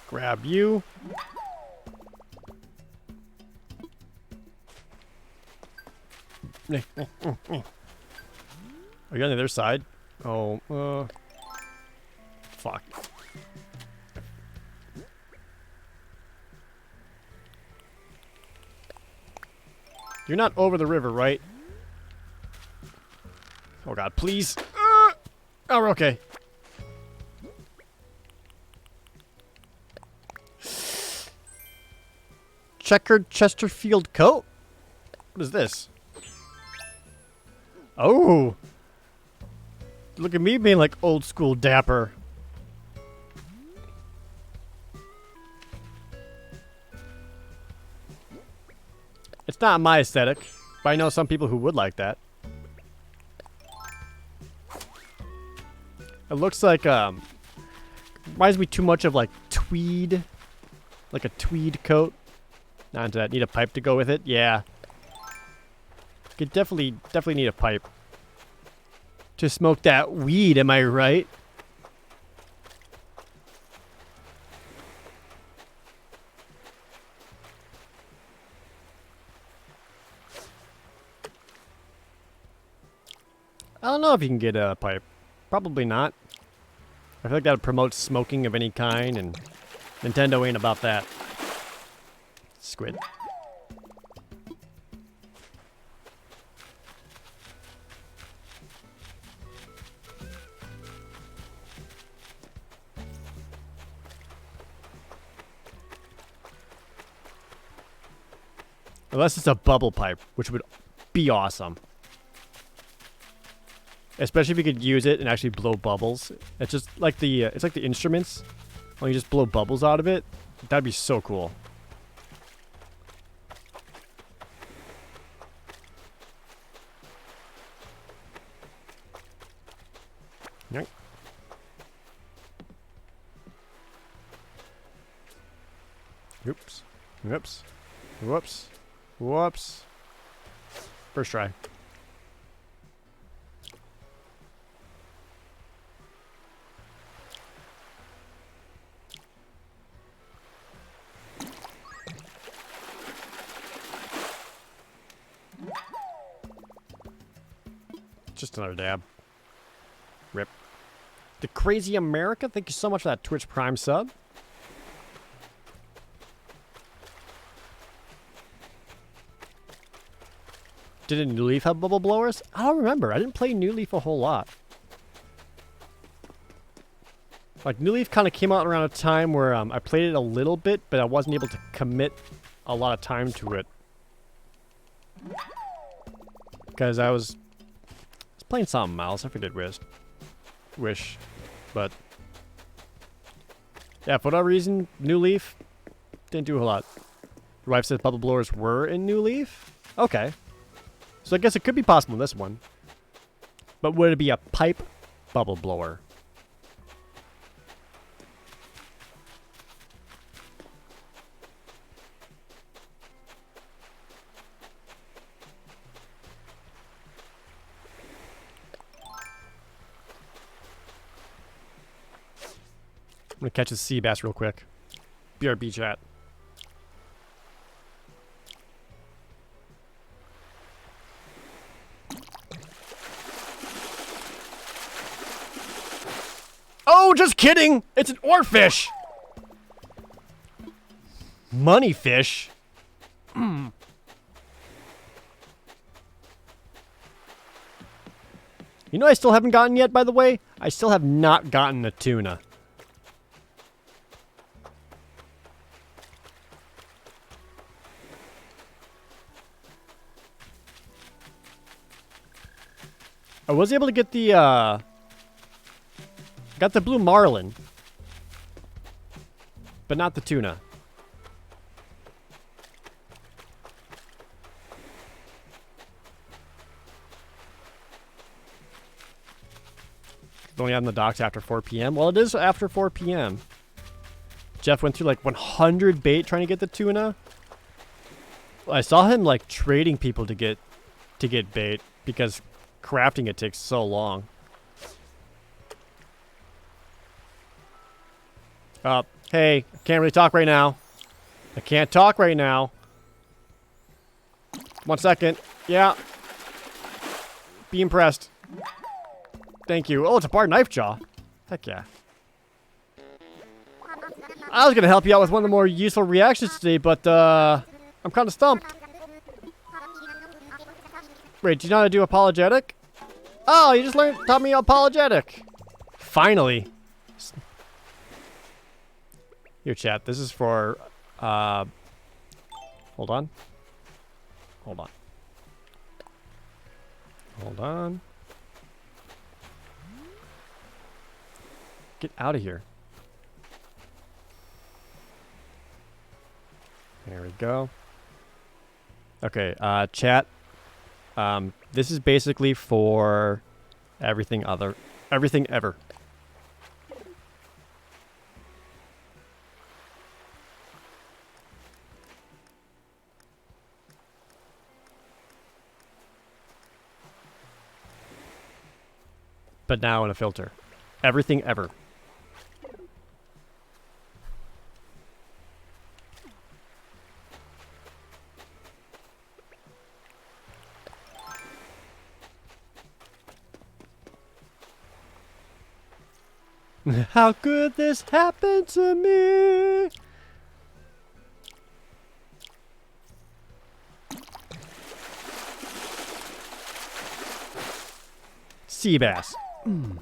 Speaker 2: Grab you. Are you on the other side? Oh, fuck. You're not over the river, right? Oh god, please. Oh, we're okay. Checkered Chesterfield coat? What is this? Oh! Look at me being like old school dapper. It's not my aesthetic, but I know some people who would like that. It looks like, reminds me too much of like tweed. Like a tweed coat. Not into that. Need a pipe to go with it? Yeah. Could definitely need a pipe. To smoke that weed, am I right? I don't know if you can get a pipe. Probably not. I feel like that would promote smoking of any kind, and Nintendo ain't about that. Squid. Unless it's a bubble pipe, which would be awesome. Especially if you could use it and actually blow bubbles. It's just like the it's like the instruments. When you just blow bubbles out of it. That'd be so cool. Yoink. Oops. Whoops. Whoops. Whoops. First try. Just another dab. Rip. The Crazy America, thank you so much for that Twitch Prime sub. Did a New Leaf have bubble blowers? I don't remember. I didn't play New Leaf a whole lot. Like, New Leaf kind of came out around a time where I played it a little bit, but I wasn't able to commit a lot of time to it. Because I was playing something else. I forget Wish. But yeah, for whatever reason, New Leaf didn't do a whole lot. Your wife said bubble blowers were in New Leaf? Okay. So I guess it could be possible in this one. But would it be a pipe bubble blower? I'm gonna catch a sea bass real quick. BRB chat. Oh, just kidding! It's an oarfish! Money fish? Mm. You know I still haven't gotten yet, by the way? I still have not gotten a tuna. I was able to get the, got the blue marlin. But not the tuna. Only on the docks after 4 p.m. Well, it is after 4 p.m. Jeff went through like 100 bait trying to get the tuna. I saw him like trading people to get bait because crafting it takes so long. Hey, I can't really talk right now. I can't talk right now. 1 second. Yeah. Be impressed. Thank you. Oh, it's a bar knife jaw. Heck yeah. I was gonna help you out with one of the more useful reactions today, but I'm kind of stumped. Wait, do you know how to do apologetic? Oh, you just taught me apologetic. Finally. Here, chat. This is for, hold on. Hold on. Hold on. Get out of here. There we go. Okay, chat. This is basically for everything ever. But now in a filter. Everything ever. How could this happen to me? Sea bass. Mm.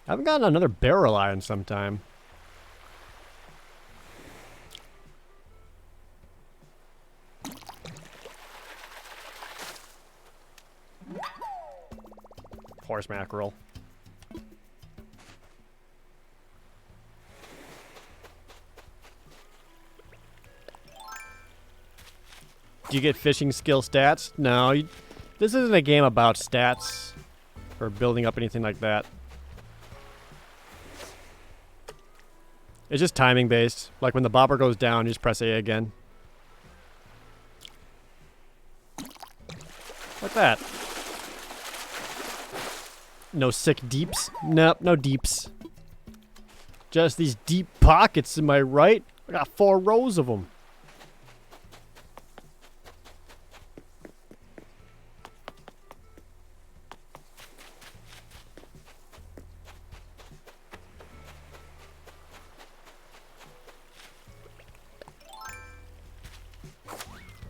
Speaker 2: I haven't gotten another barrel eye in some time. horse mackerel. Do you get fishing skill stats? No, this isn't a game about stats or building up anything like that. It's just timing based. Like when the bobber goes down, you just press A again. Like that. No sick deeps. Nope, no deeps. Just these deep pockets, am I right? I got 4 rows of them.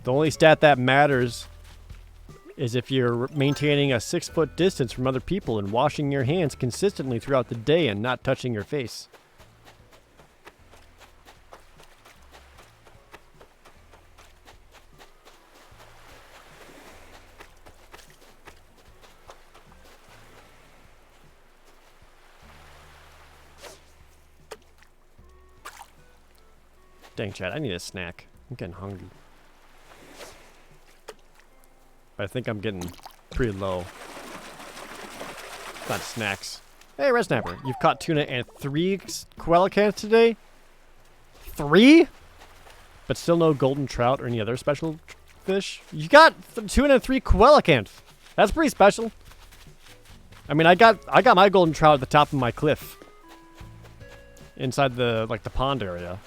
Speaker 2: The only stat that matters is if you're maintaining a 6-foot distance from other people and washing your hands consistently throughout the day and not touching your face. Dang, Chad, I need a snack. I'm getting hungry. But I think I'm getting pretty low. Not snacks. Hey, Red Snapper, you've caught tuna and 3 coelacanths today? 3? But still no golden trout or any other special fish? You got tuna and 3 coelacanths. That's pretty special. I mean, I got my golden trout at the top of my cliff. Inside the pond area.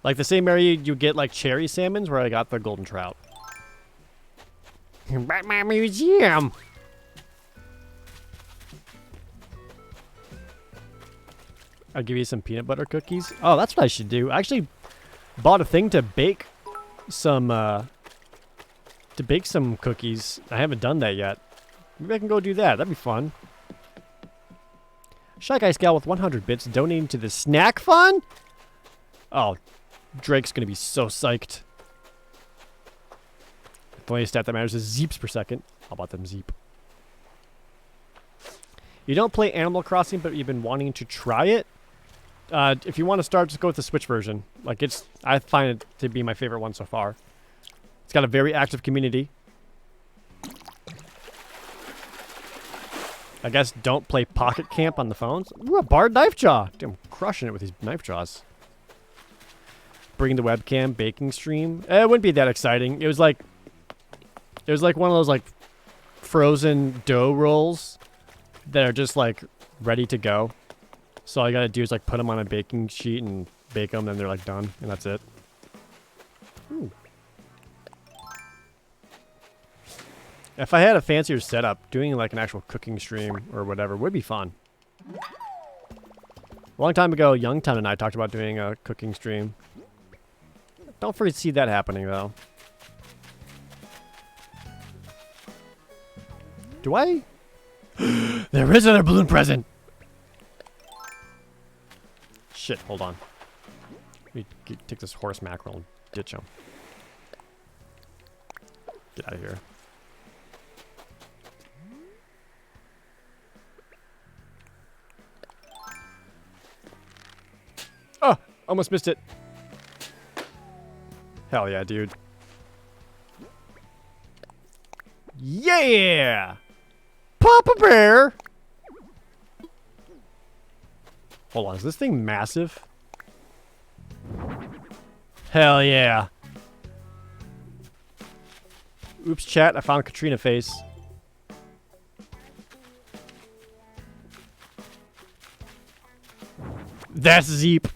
Speaker 2: Like the same area you get like cherry salmons where I got the golden trout. At my museum. I'll give you some peanut butter cookies. Oh, that's what I should do. I actually bought a thing to bake some cookies. I haven't done that yet. Maybe I can go do that. That'd be fun. Shy Guy Scout with 100 bits donating to the snack fund? Oh, Drake's gonna be so psyched. The only stat that matters is zeeps per second. How about them zeep? You don't play Animal Crossing, but you've been wanting to try it? If you want to start, just go with the Switch version. Like I find it to be my favorite one so far. It's got a very active community. I guess don't play Pocket Camp on the phones. Ooh, a barred knife jaw. Damn, crushing it with these knife jaws. Bring the webcam baking stream. It wouldn't be that exciting. It was like one of those like frozen dough rolls that are just like ready to go. So all you gotta do is like put them on a baking sheet and bake them, and they're like done, and that's it. Ooh. If I had a fancier setup, doing like an actual cooking stream or whatever would be fun. A long time ago, Youngtown and I talked about doing a cooking stream. Don't foresee that happening, though. Do I? There is another balloon present! Shit, hold on. Let me take this horse mackerel and ditch him. Get out of here. Oh! Almost missed it. Hell yeah, dude. Yeah! Papa Bear! Hold on, is this thing massive? Hell yeah. Oops, chat, I found Katrina face. That's Zeep.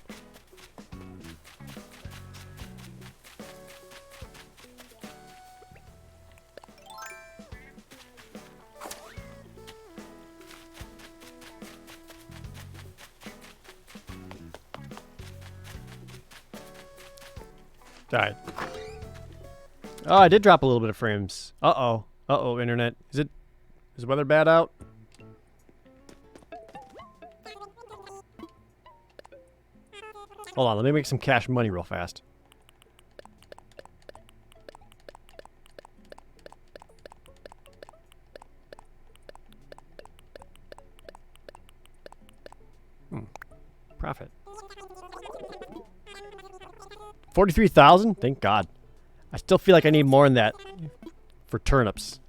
Speaker 2: Alright. Oh, I did drop a little bit of frames. Uh-oh. Uh-oh, internet. Is the weather bad out? Hold on, let me make some cash money real fast. Profit. 43,000? Thank God. I still feel like I need more than that for turnips.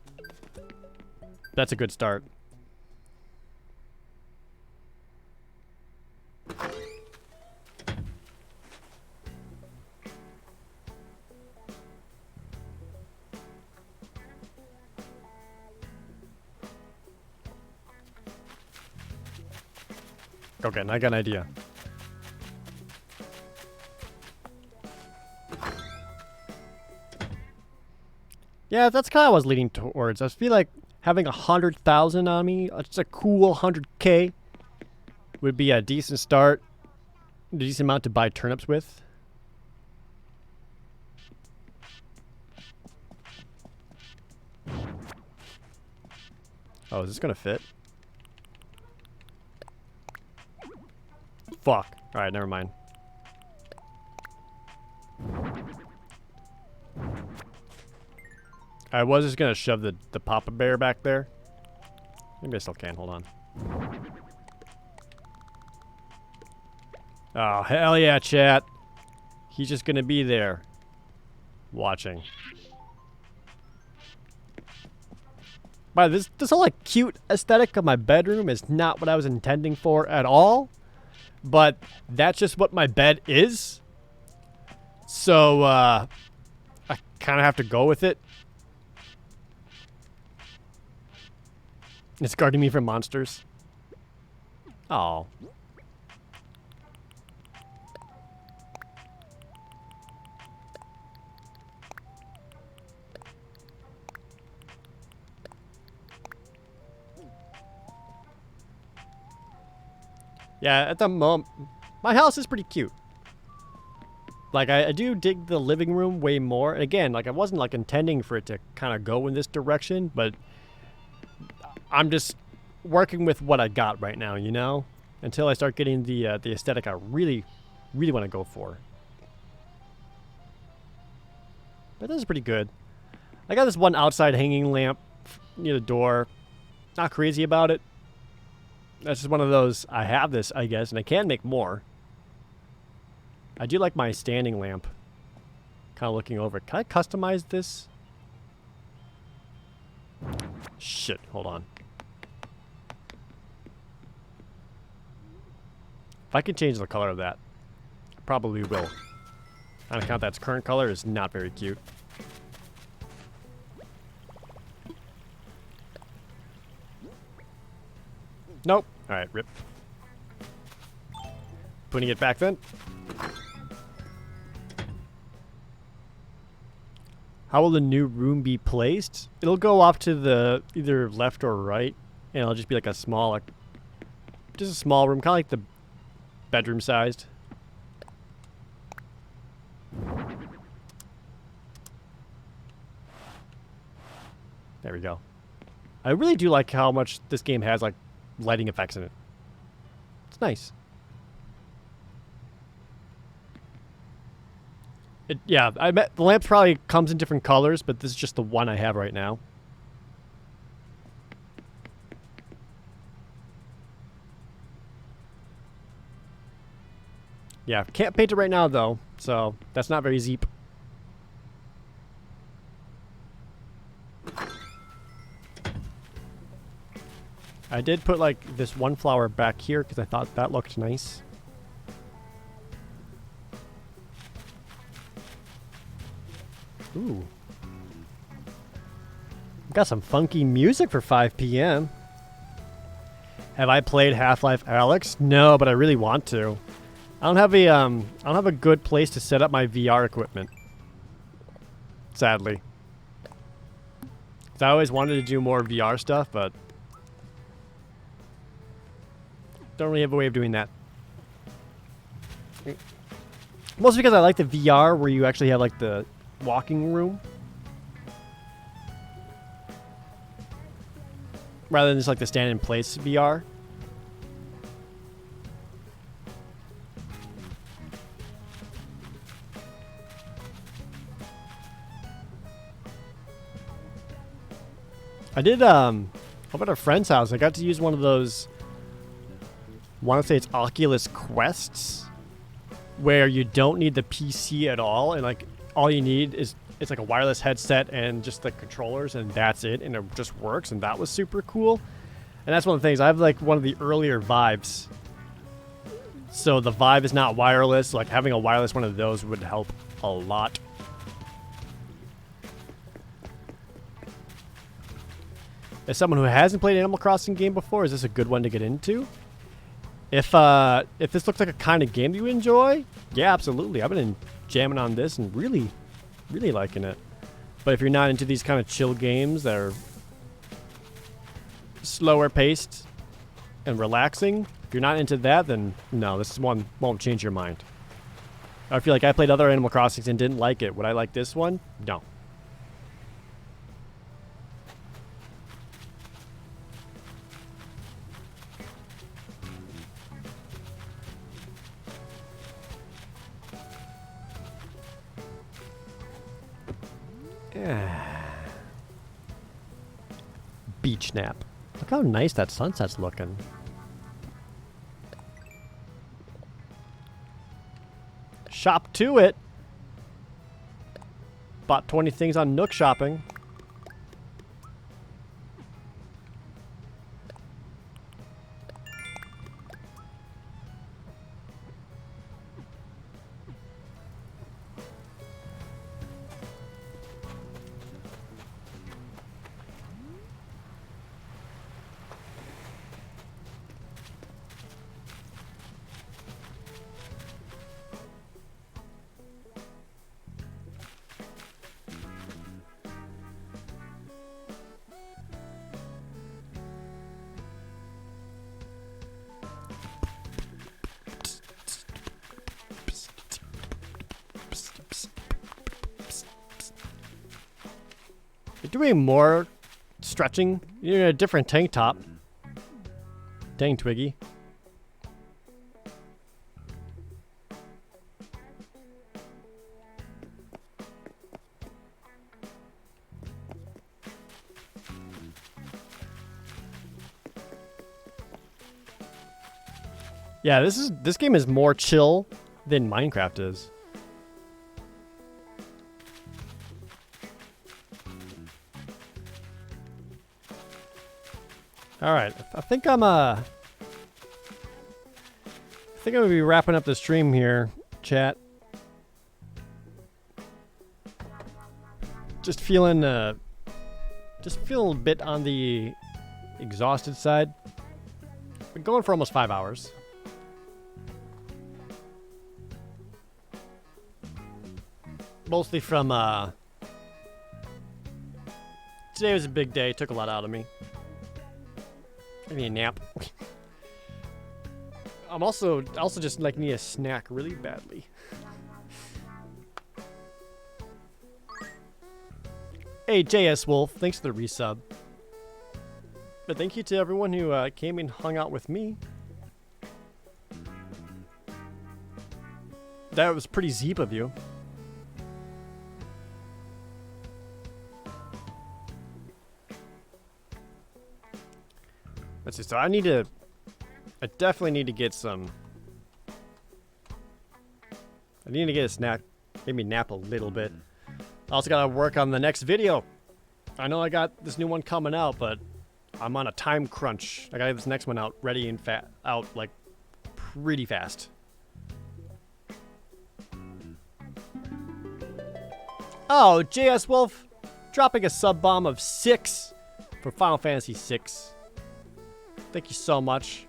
Speaker 2: That's a good start. Okay, I got an idea. Yeah, that's kind of what I was leaning towards. I feel like having 100,000 on me, just a cool 100K, would be a decent start, a decent amount to buy turnips with. Oh, is this gonna fit? Fuck. Alright, never mind. I was just gonna shove the Papa Bear back there. Maybe I still can, hold on. Oh, hell yeah, chat. He's just gonna be there. Watching. By this whole like cute aesthetic of my bedroom is not what I was intending for at all. But that's just what my bed is. So I kinda have to go with it. It's guarding me from monsters. Oh. Yeah, at the moment, my house is pretty cute. Like, I do dig the living room way more. And again, like, I wasn't, like, intending for it to kind of go in this direction, but I'm just working with what I got right now, you know? Until I start getting the aesthetic I really, really want to go for. But this is pretty good. I got this one outside hanging lamp near the door. Not crazy about it. That's just one of those, I have this, I guess, and I can make more. I do like my standing lamp. Kind of looking over it. Can I customize this? Shit, hold on. If I can change the color of that, I probably will. On account that its current color is not very cute. Nope. Alright, rip. Putting it back then. How will the new room be placed? It'll go off to the either left or right, and it'll just be like a small, like, just a small room, kind of like the bedroom sized. There we go. I really do like how much this game has, like, lighting effects in it. It's nice. Yeah, I bet the lamp probably comes in different colors, but this is just the one I have right now. Yeah, can't paint it right now though, so that's not very zeep. I did put like this one flower back here because I thought that looked nice. Ooh. Got some funky music for 5 p.m. Have I played Half-Life Alyx? No, but I really want to. I don't have a good place to set up my VR equipment. Sadly. 'Cause I always wanted to do more VR stuff, but don't really have a way of doing that. Mostly because I like the VR where you actually have like the walking room. Rather than just like the stand in place VR. I did, up at a friend's house, I got to use one of those want to say it's Oculus Quests, where you don't need the PC at all, and like all you need is it's like a wireless headset and just the controllers, and that's it, and it just works, and that was super cool. And that's one of the things. I have like one of the earlier Vives, so the Vive is not wireless. Like having a wireless one of those would help a lot. As someone who hasn't played Animal Crossing game before, is this a good one to get into? If this looks like a kind of game you enjoy, yeah, absolutely. I've been jamming on this and really liking it. But if you're not into these kind of chill games that are slower paced and relaxing, if you're not into that, then no, this one won't change your mind. I feel like I played other Animal Crossings and didn't like it. Would I like this one? No. Beach nap. Look how nice that sunset's looking. Shop to it. Bought 20 things on Nook Shopping. You're doing more stretching. You're in a different tank top. Dang, Twiggy. Yeah, this game is more chill than Minecraft is. All right, I think I'm gonna be wrapping up the stream here, chat. Just feeling a bit on the exhausted side. Been going for almost 5 hours. Mostly from today was a big day, took a lot out of me. I need a nap. I'm also just like need a snack really badly. Hey JS Wolf, thanks for the resub. But thank you to everyone who came and hung out with me. That was pretty zeep of you. Let's see, so I definitely need to get some. I need to get a snack, maybe nap a little bit. I also gotta work on the next video. I know I got this new one coming out, but I'm on a time crunch. I gotta get this next one out ready and out like pretty fast. Oh, JS Wolf dropping a sub bomb of 6 for Final Fantasy 6. Thank you so much.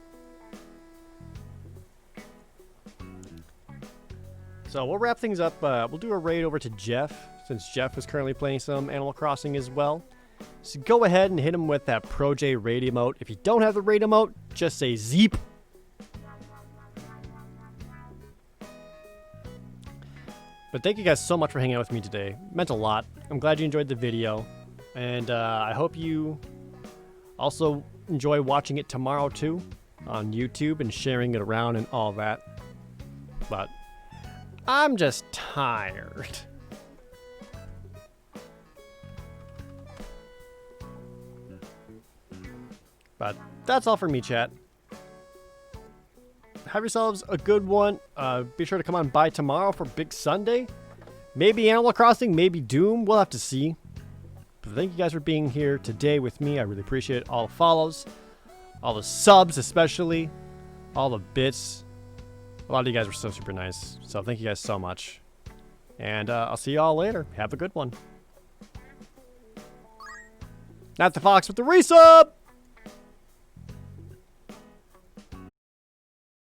Speaker 2: So we'll wrap things up. We'll do a raid over to Jeff, since Jeff is currently playing some Animal Crossing as well. So go ahead and hit him with that Projared raid emote. If you don't have the raid emote, just say Zeep. But thank you guys so much for hanging out with me today. It meant a lot. I'm glad you enjoyed the video. And I hope you also enjoy watching it tomorrow too on YouTube and sharing it around and all that. But I'm just tired. But that's all for me, chat. have yourselves a good one. Be sure to come on by tomorrow for Big Sunday. Maybe Animal Crossing, maybe Doom. We'll have to see. But thank you guys for being here today with me. I really appreciate all the follows, all the subs especially, all the bits. A lot of you guys were so super nice. So thank you guys so much. And I'll see you all later. Have a good one. Not the Fox with the resub!